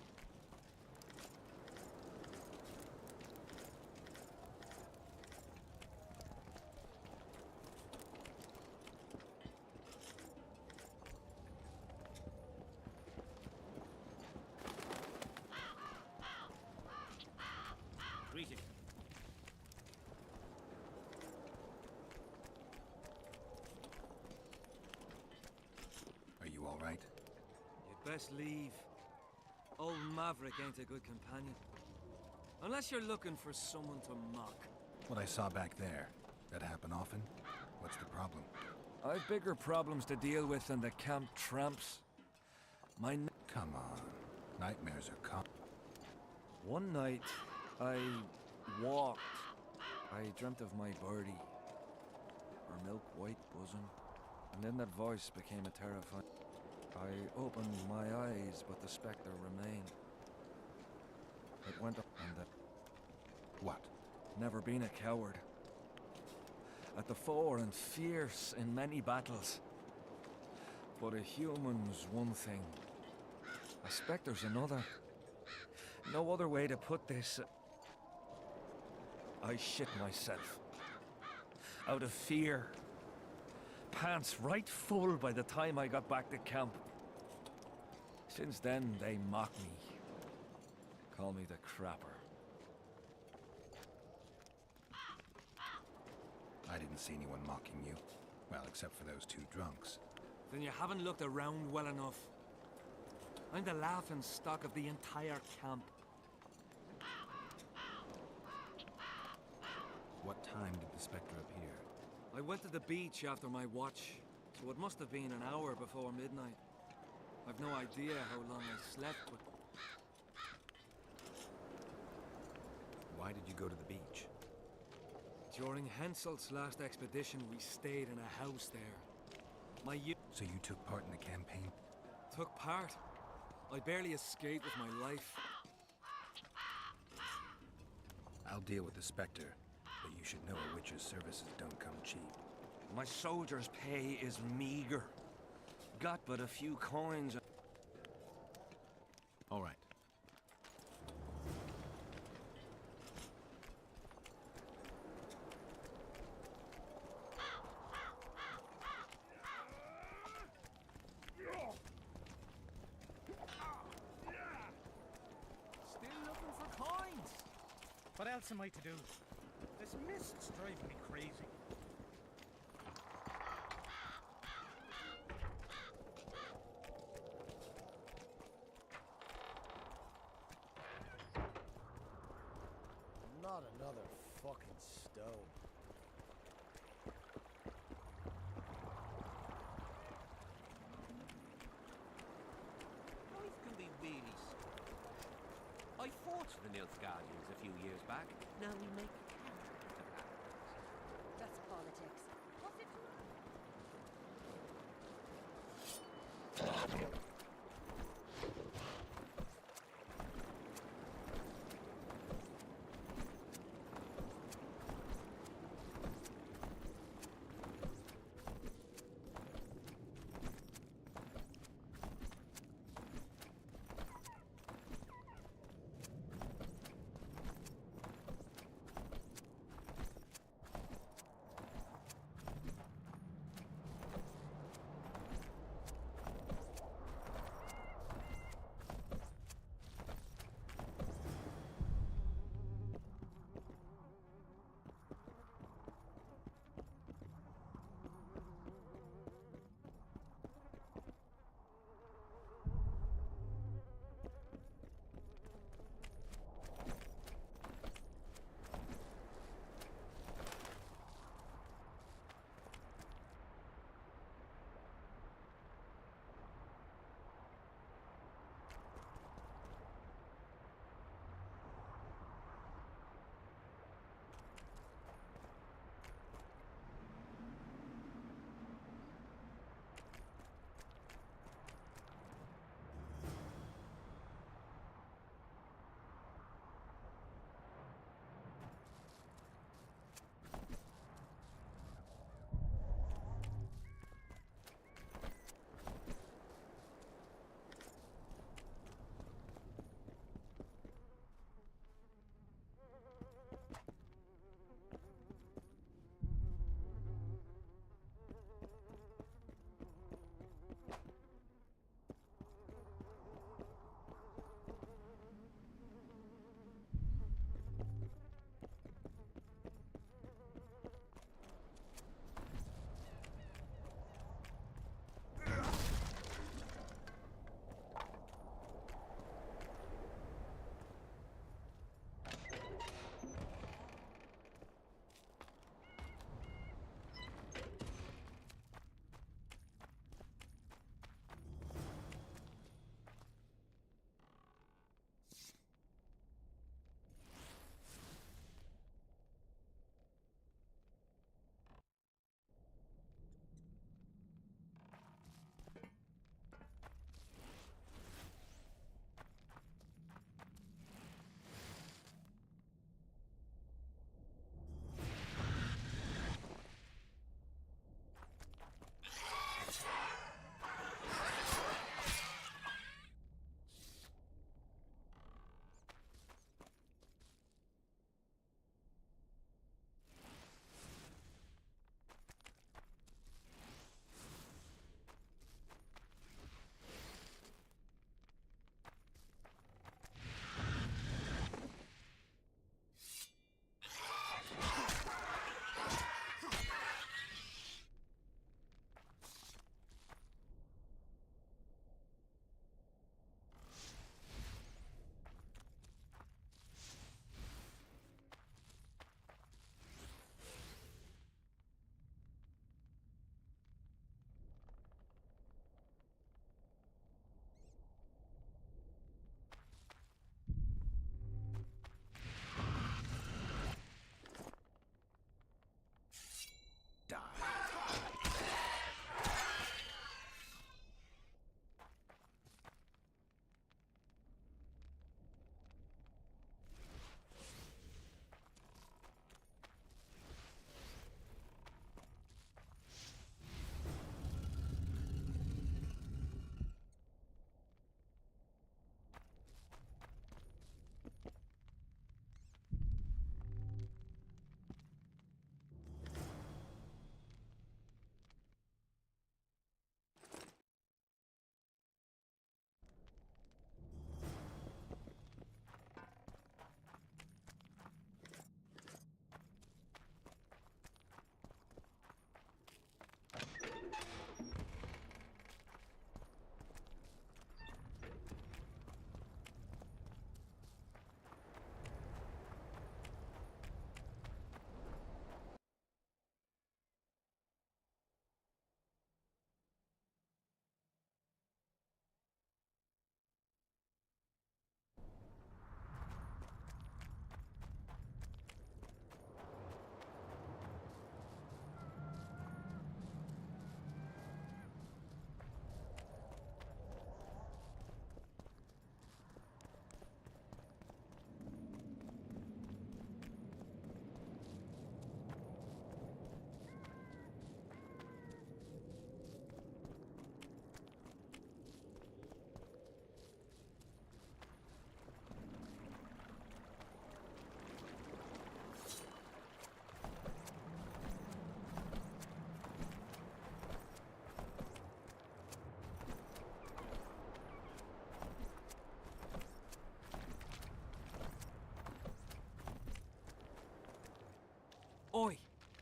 Greeting. Are you all right? You'd best leave. Old Maverick ain't a good companion. Unless you're looking for someone to mock. What I saw back there, that happen often? What's the problem? I've bigger problems to deal with than the camp tramps. Come on. Nightmares are common. One night, I walked. I dreamt of my birdie. Her milk-white bosom. And then that voice became a terrifying... I opened my eyes, but the spectre remained. It went on and... What? Never been a coward. At the fore and fierce in many battles. But a human's one thing. A spectre's another. No other way to put this. I shit myself. Out of fear. Pants right full by the time I got back to camp. Since then, they mock me. Call me the crapper. I didn't see anyone mocking you. Well, except for those two drunks. Then you haven't looked around well enough. I'm the laughing stock of the entire camp. What time did the spectre appear? I went to the beach after my watch, so it must have been an hour before midnight. I've no idea how long I slept, but... Why did you go to the beach? During Henselt's last expedition, we stayed in a house there. So you took part in the campaign? Took part? I barely escaped with my life. I'll deal with the spectre, but you should know a witcher's services don't come cheap. My soldier's pay is meager. Got but a few coins. All right. What else am I to do? This mist's driving me crazy. Not another fucking stone. Life can be really I fought the Nilfgaardians a few years back. Now we make That's politics. What's it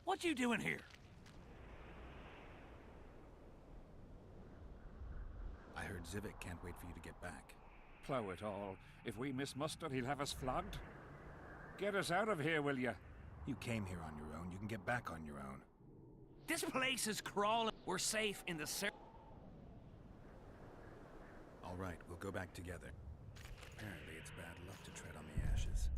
What you doing here? I heard Zivik can't wait for you to get back. Plough it all. If we miss muster, he'll have us flogged. Get us out of here, will you? You came here on your own. You can get back on your own. This place is crawling. We're safe in the All right, we'll go back together. Apparently it's bad luck to tread on the ashes.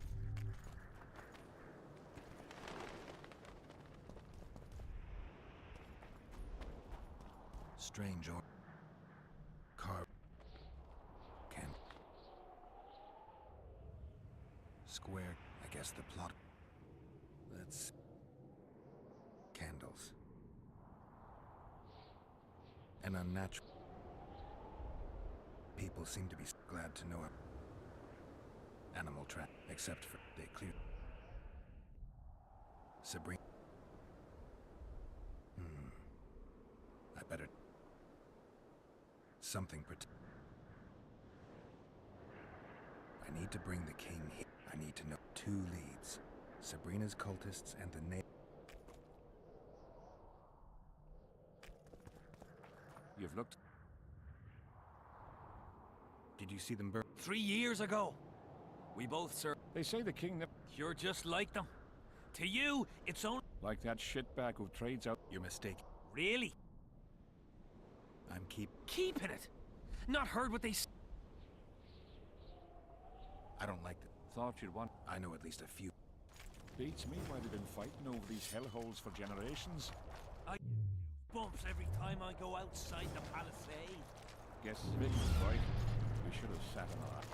Strange or... Carve... Can... Square, I guess the plot... Let's... Candles. An unnatural... People seem to be glad to know a... Animal trap, except for... They clear... Sabrina... I better... Something I need to bring the king here. I need to know 2 leads. Sabrina's cultists and the You've looked... Did you see them burn? 3 years ago. We both served. They say the king... You're just like them. To you, it's only... Like that shitbag who trades out... You're mistaken. Really? I'm keeping it. Not heard what they I don't like that. Thought you'd want... I know at least a few. Beats me why they've been fighting over these hellholes for generations. I bumps every time I go outside the palisade. Guess Vic was right. We should have sat on that.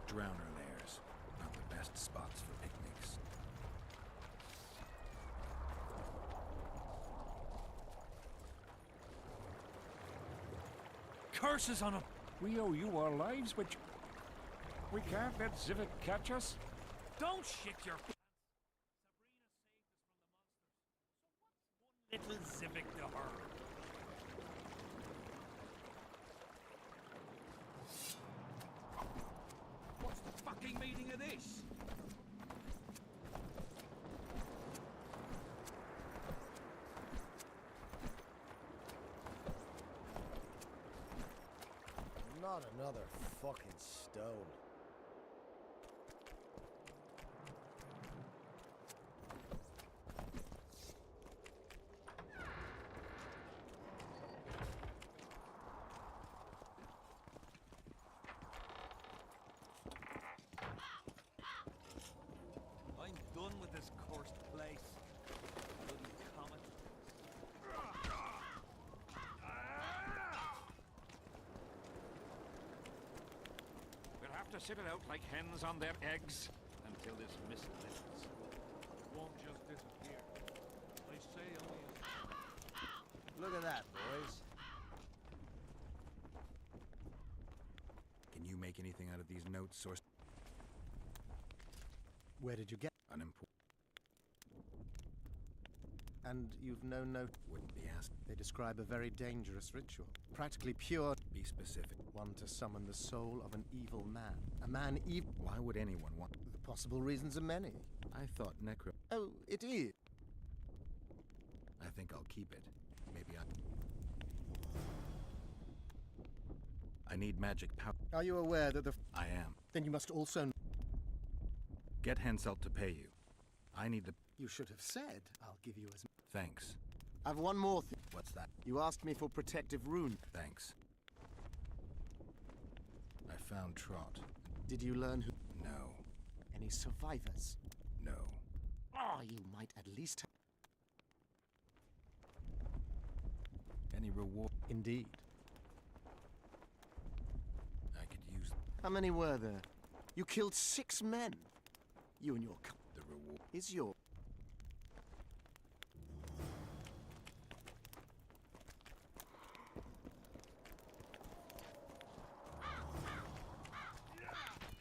Drowner lairs. Not the best spots for picnics. Curses on him! We owe you our lives, but we can't let Zivik catch us. Don't shit your pants. Sabrina saved us from the monsters. So what's one little Zivik to her? What's the fucking meaning of this? Not another fucking stone. I'm done with this cursed place. Bloody comet. We'll have to sit it out like hens on their eggs until this mist lifts. Won't just disappear. They say only Look at that, boys. Can you make anything out of these notes or... Where did you get? Unimportant. And you've no note. Wouldn't be asked. They describe a very dangerous ritual. Practically pure. Be specific. One to summon the soul of an evil man. A man evil. Why would anyone want... The possible reasons are many. I thought necro... Oh, it is. I think I'll keep it. Maybe I need magic power. Are you aware that the... I am. Then you must also... Get Henselt to pay you. I need the... You should have said, I'll give you as... Thanks. I've one more thing. What's that? You asked me for protective rune. Thanks. I found Trot. Did you learn who... No. Any survivors? No. Oh, you might at least... Any reward? Indeed. I could use... How many were there? You killed 6 men. You and your... The reward. is yours.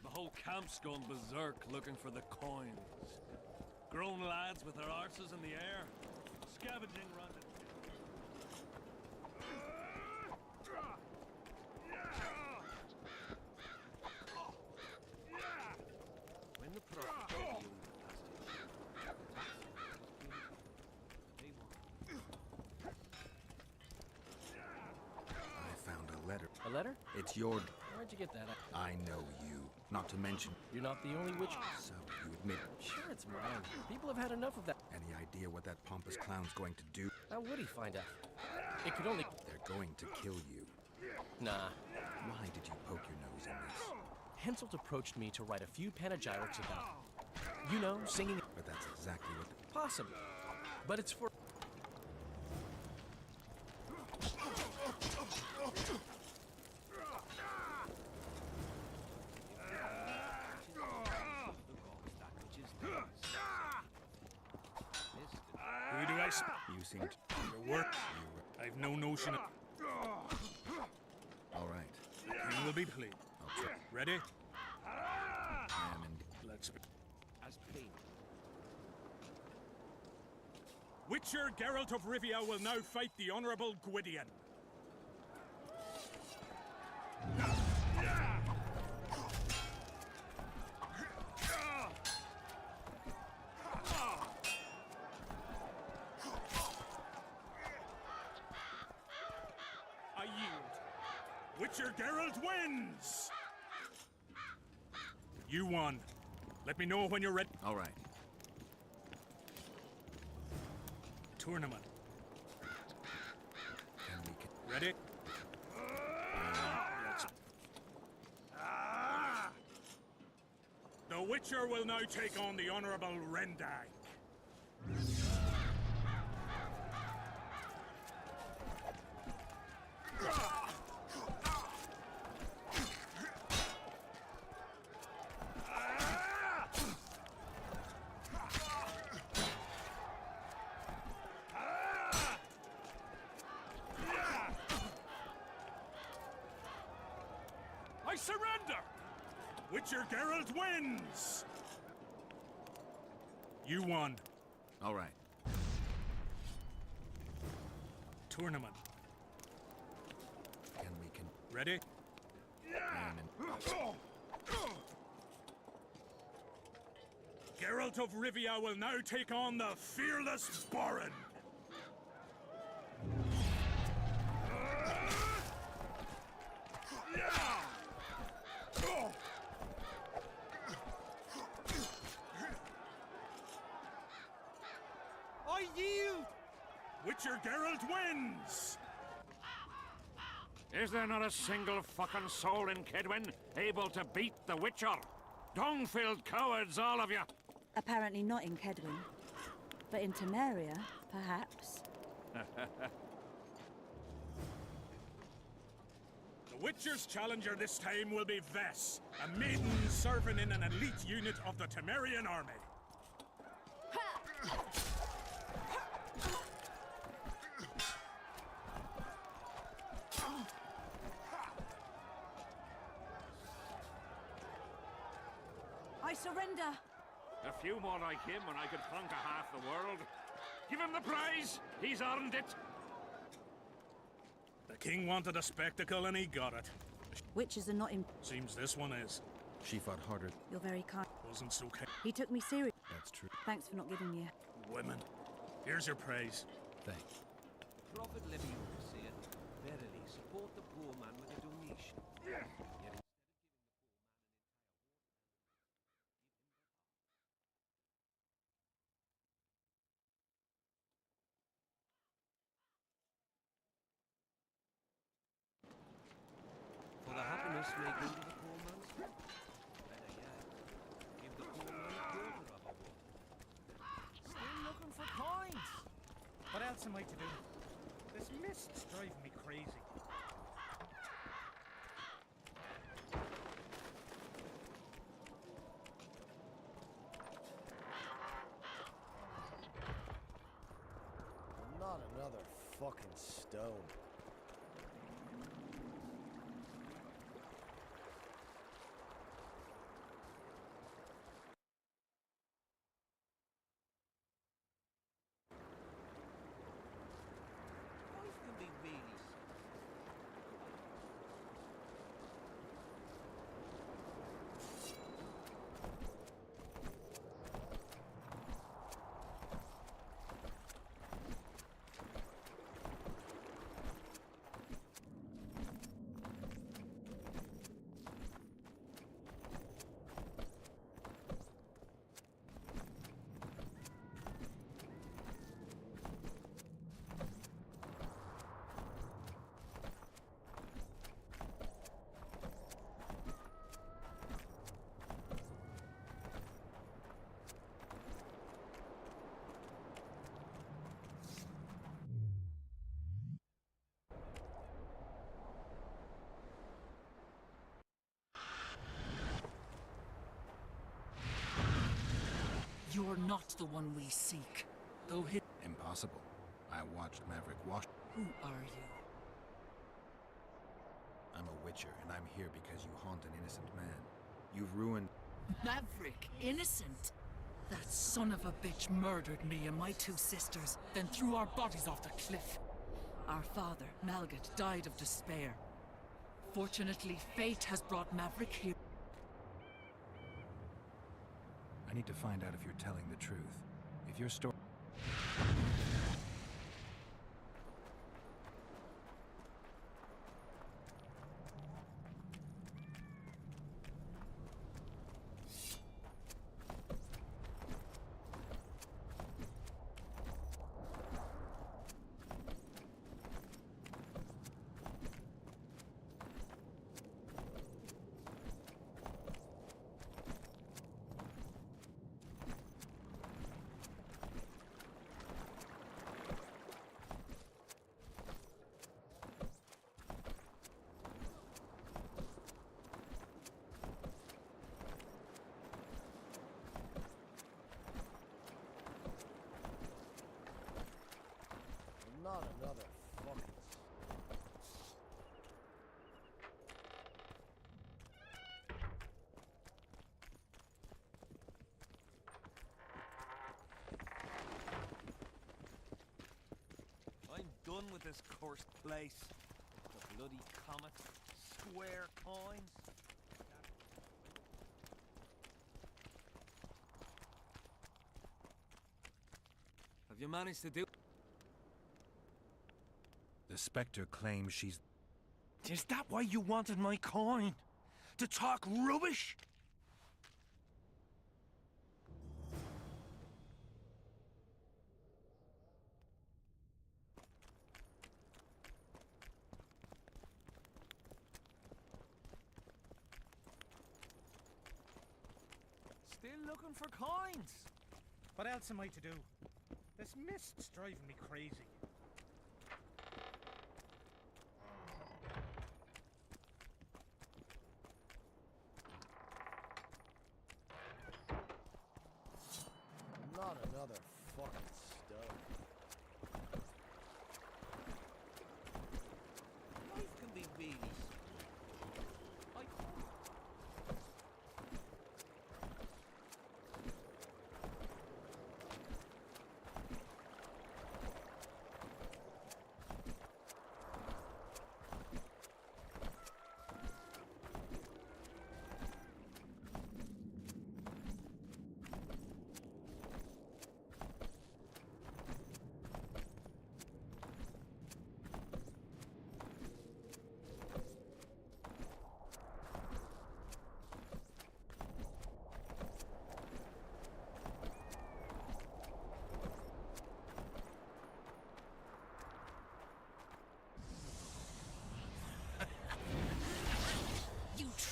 The whole camp's gone berserk looking for the coins. Grown lads with their arses in the air, scavenging round it. When the prophet revealed I found a letter. A letter? It's your... Where'd you get that? I know you. Not to mention... You're not the only witch. So, you admit... Sure, it's mine. People have had enough of that. Any idea what that pompous clown's going to do? How would he find out? It could only... They're going to kill you. Nah. Why did you poke your nose in this? Henselt approached me to write a few panegyrics about... You know, singing... But that's exactly what... Possibly. But it's for... Who do I You seem to... Your work? I've no notion of... All right. The king will be pleased. I'll try. Ready? Am and... Let's be... as plain. Witcher Geralt of Rivia will now fight the Honourable Gwydion. I yield. Witcher Geralt wins! You won. Let me know when you're ready. All right. Tournament. And we can... Ready? The Witcher will now take on the Honourable Rendag. I surrender! Witcher Geralt wins! You won. All right. Tournament. And we can... Ready? Geralt of Rivia will now take on the fearless Borin. I yield! Witcher Geralt wins! Is there not a single fucking soul in Kedwin able to beat the Witcher? Dung-filled cowards, all of you! Apparently not in Kedwin. But in Temeria, perhaps. The Witcher's challenger this time will be Vess, a maiden serving in an elite unit of the Temerian army. I surrender! A few more like him and I could conquer half the world. Give him the prize! He's earned it! The king wanted a spectacle and he got it. Witches are not in... Seems this one is. She fought harder. You're very kind. Wasn't so kind. He took me serious. That's true. Thanks for not giving me a... Women. Here's your praise. Thanks. Prophet Leviticus said, verily support the poor man with a donation. Yet instead of giving the poor man an entire horde, for the happiness may go to the poor man's friend. Better yet, give the poor man a quarter of a woman. Still looking for coins. What else am I to do? This mist's driving me crazy. fucking stone. Life can be really You're not the one we seek, though his... Impossible. I watched Maverick wash. Who are you? I'm a witcher, and I'm here because you haunt an innocent man. You've ruined... Maverick, innocent? That son of a bitch murdered me and my 2 sisters, then threw our bodies off the cliff. Our father, Malgat, died of despair. Fortunately, fate has brought Maverick here. I need to find out if you're telling the truth. If your story... Not another fucking... I'm done with this cursed place. The bloody comet, square coins. Have you managed to do... The Spectre claims she's... Is that why you wanted my coin? To talk rubbish? Still looking for coins. What else am I to do? This mist's driving me crazy. Not another fucking stone. Life can be really I...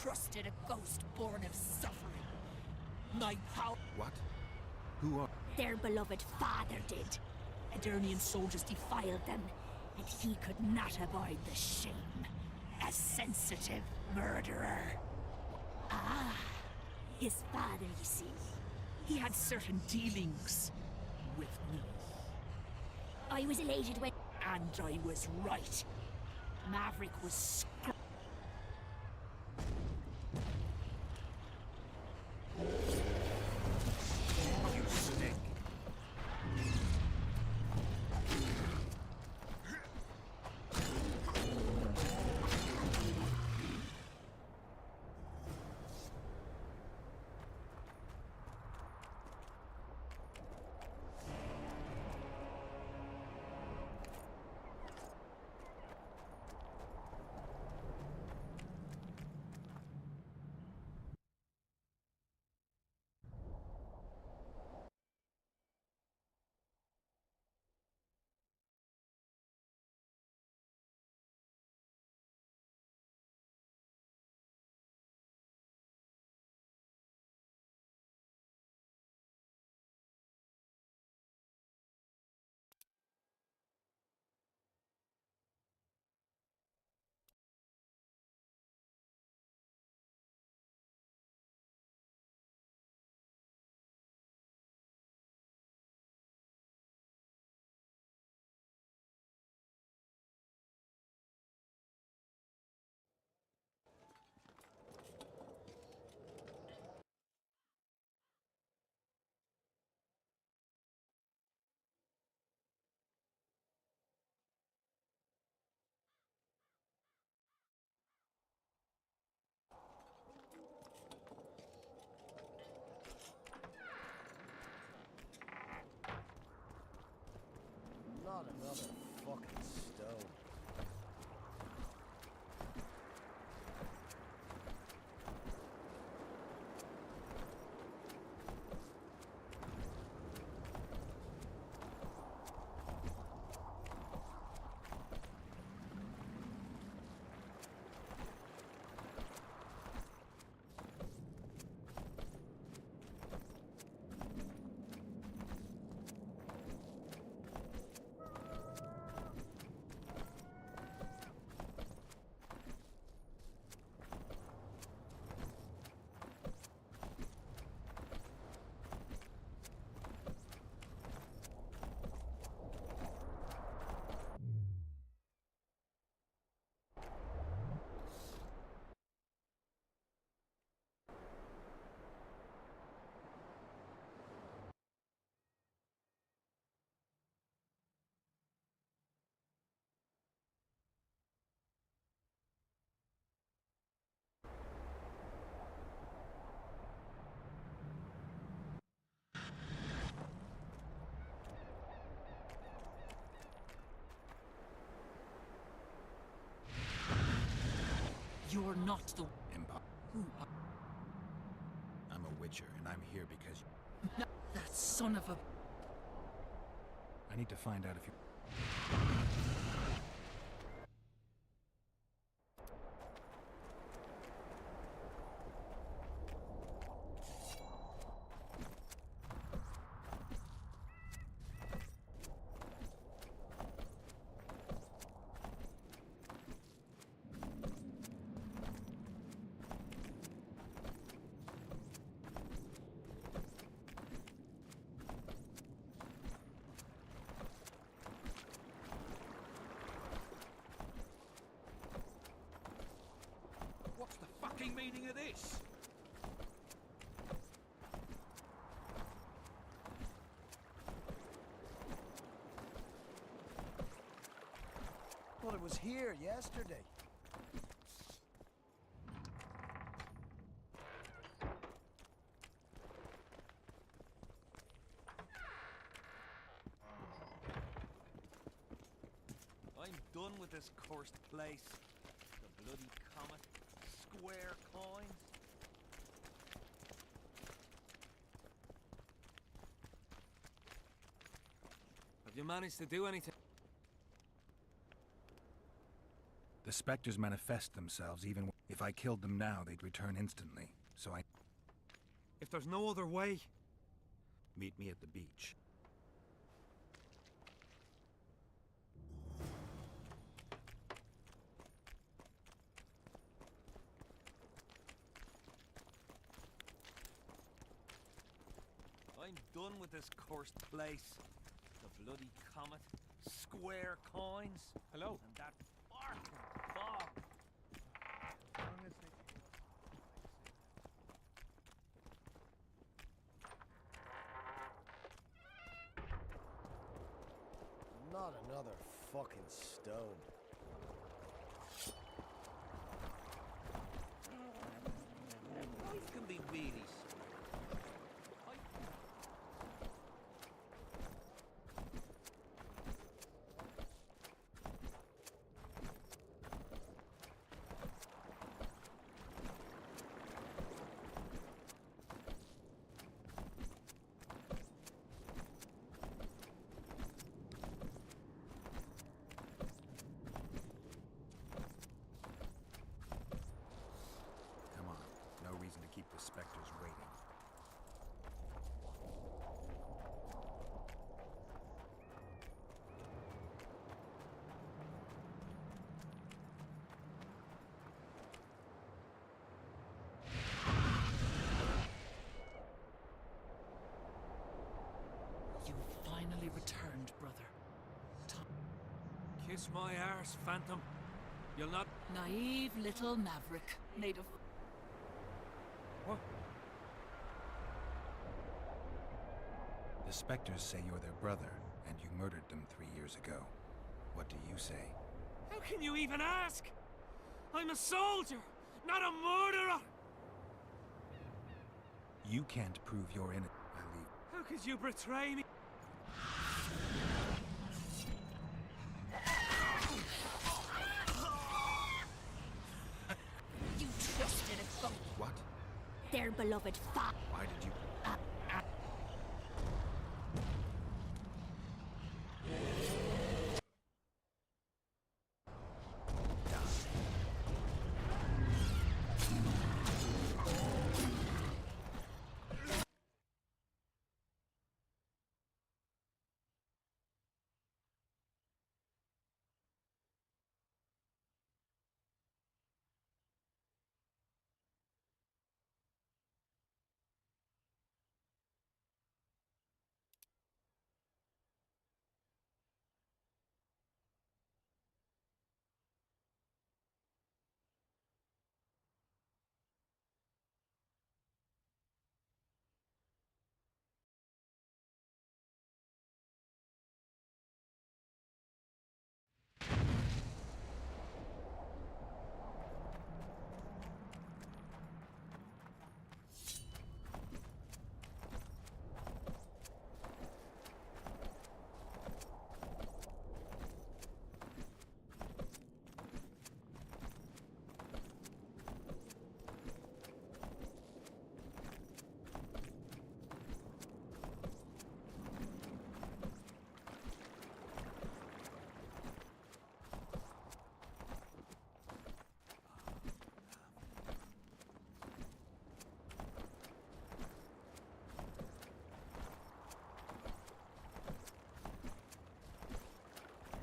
Trusted a ghost born of suffering. My power... What? Who are... Their beloved father did. Adernian soldiers defiled them, and he could not abide the shame. A sensitive murderer. Ah, his father, you see. He had certain dealings with me. I was elated when... And I was right. Maverick was You snake. Not another fucking stone. You're not the who. I'm a witcher, and I'm here because That son of a. I need to find out if you. What's the fucking meaning of this? Thought it was here yesterday. I'm done with this cursed place. The bloody comet. Square coins. Have you managed to do anything? The specters manifest themselves even if I killed them now, they'd return instantly. So I If there's no other way. meet me at the beach. I'm done with this cursed place. The bloody comet. square coins. Hello. And that barking fog. Not another fucking stone. Life can be really Come on, no reason to keep the specters waiting. You finally returned, brother. Kiss my arse, Phantom. You'll not... Naive little maverick, made of... What? The specters say you're their brother, and you murdered them 3 years ago. What do you say? How can you even ask? I'm a soldier, not a murderer! You can't prove you're innocent. I leave. How could you betray me? You twisted a goat. What? Their beloved father. Why did you...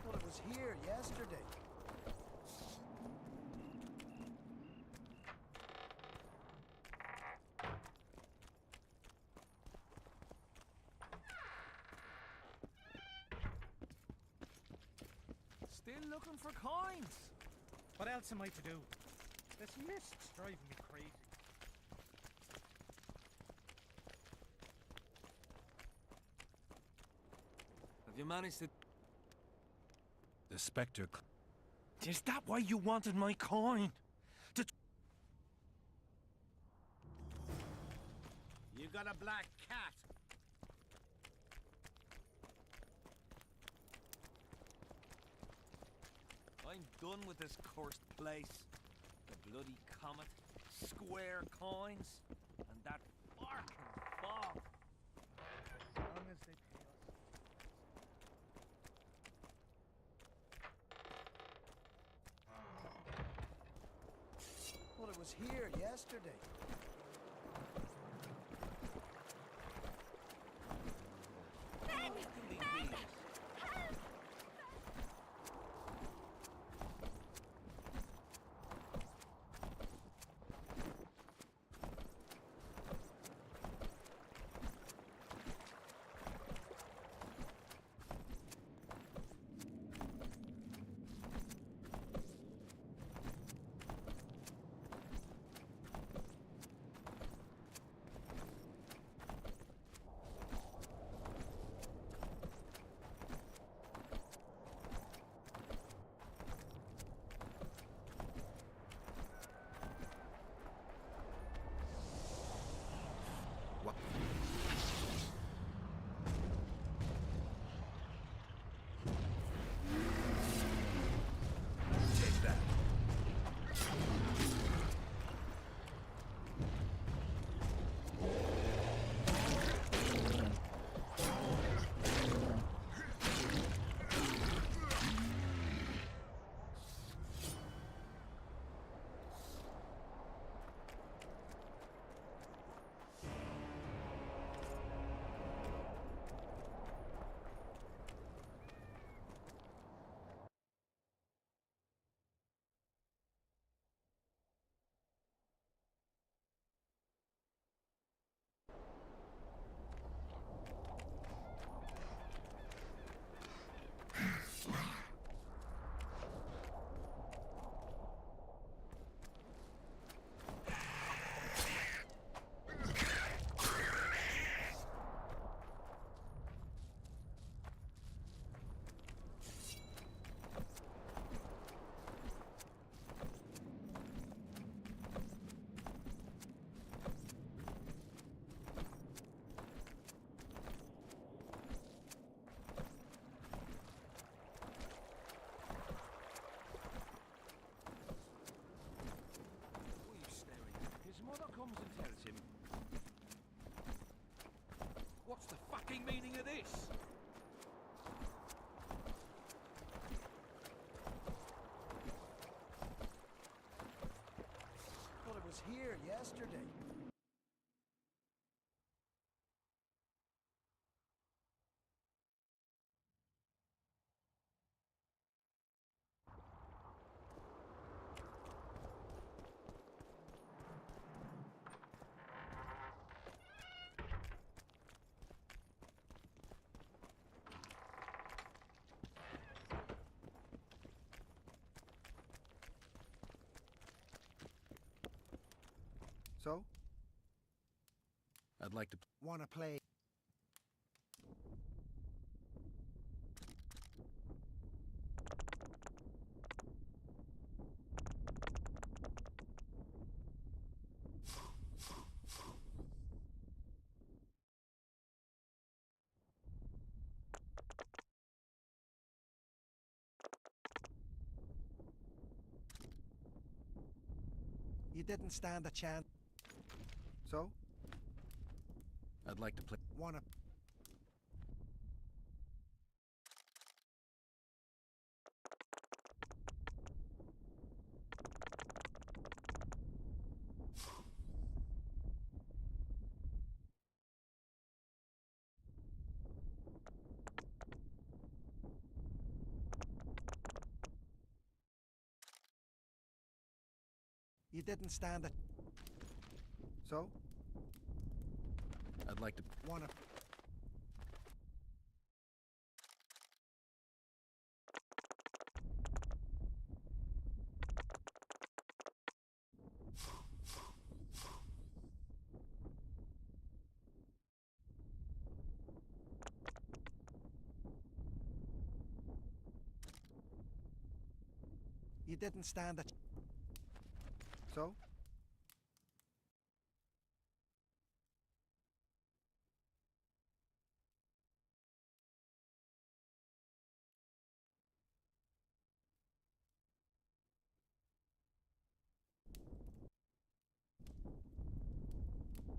Well, it was here yesterday. Still looking for coins. What else am I to do? This mist's driving me crazy. Have you managed to... The specter... Is that why you wanted my coin? You got a black cat. I'm done with this cursed place. The bloody comet, square coins, and that barking fog. As long as they pay us. Well, it was here yesterday. yesterday. So? I'd like to... Wanna play? You didn't stand a chance. So? I'd like to play... Wanna... You didn't stand a... So? I'd like to... Wanna... You didn't stand a... So?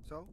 So?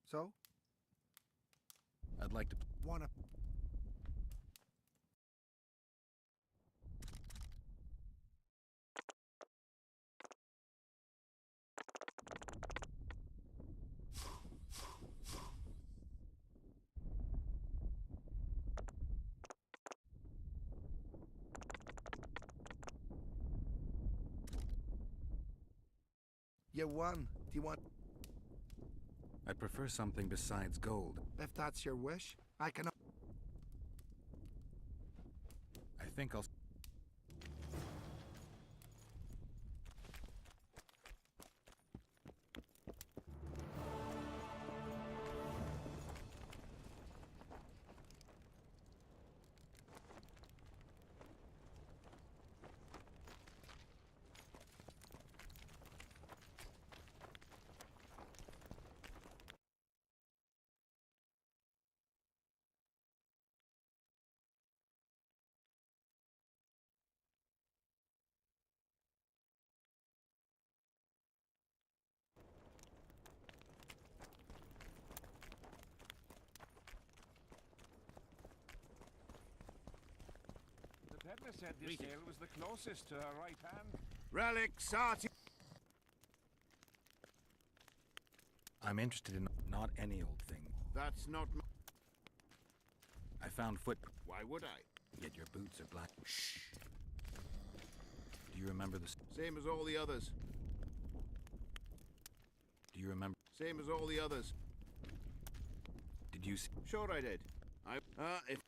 So? I'd like to... Wanna... You won. Do you want... I'd prefer something besides gold. If that's your wish, I can... I think I'll... The peddler said this ale was the closest to her right hand. Relics, arti... I'm interested in not any old thing. That's not my... I found foot... Why would I? Yet your boots are black. Shh. Do you remember the... Same as all the others. Do you remember... Same as all the others. Did you see... Sure I did. If...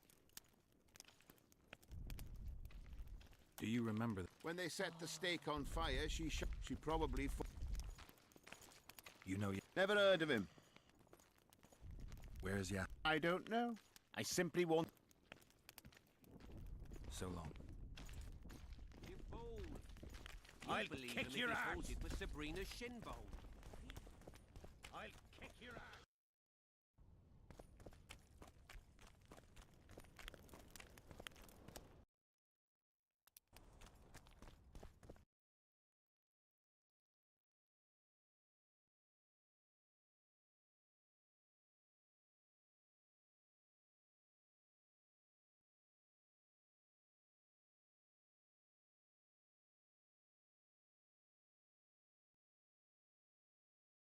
Do you remember... When they set the stake on fire, she probably... You know you... Never heard of him. Where's Ya? I don't know. I simply want... So long. You fool! I'll believe kick him if your he ass. holds it with Sabrina's shin bone.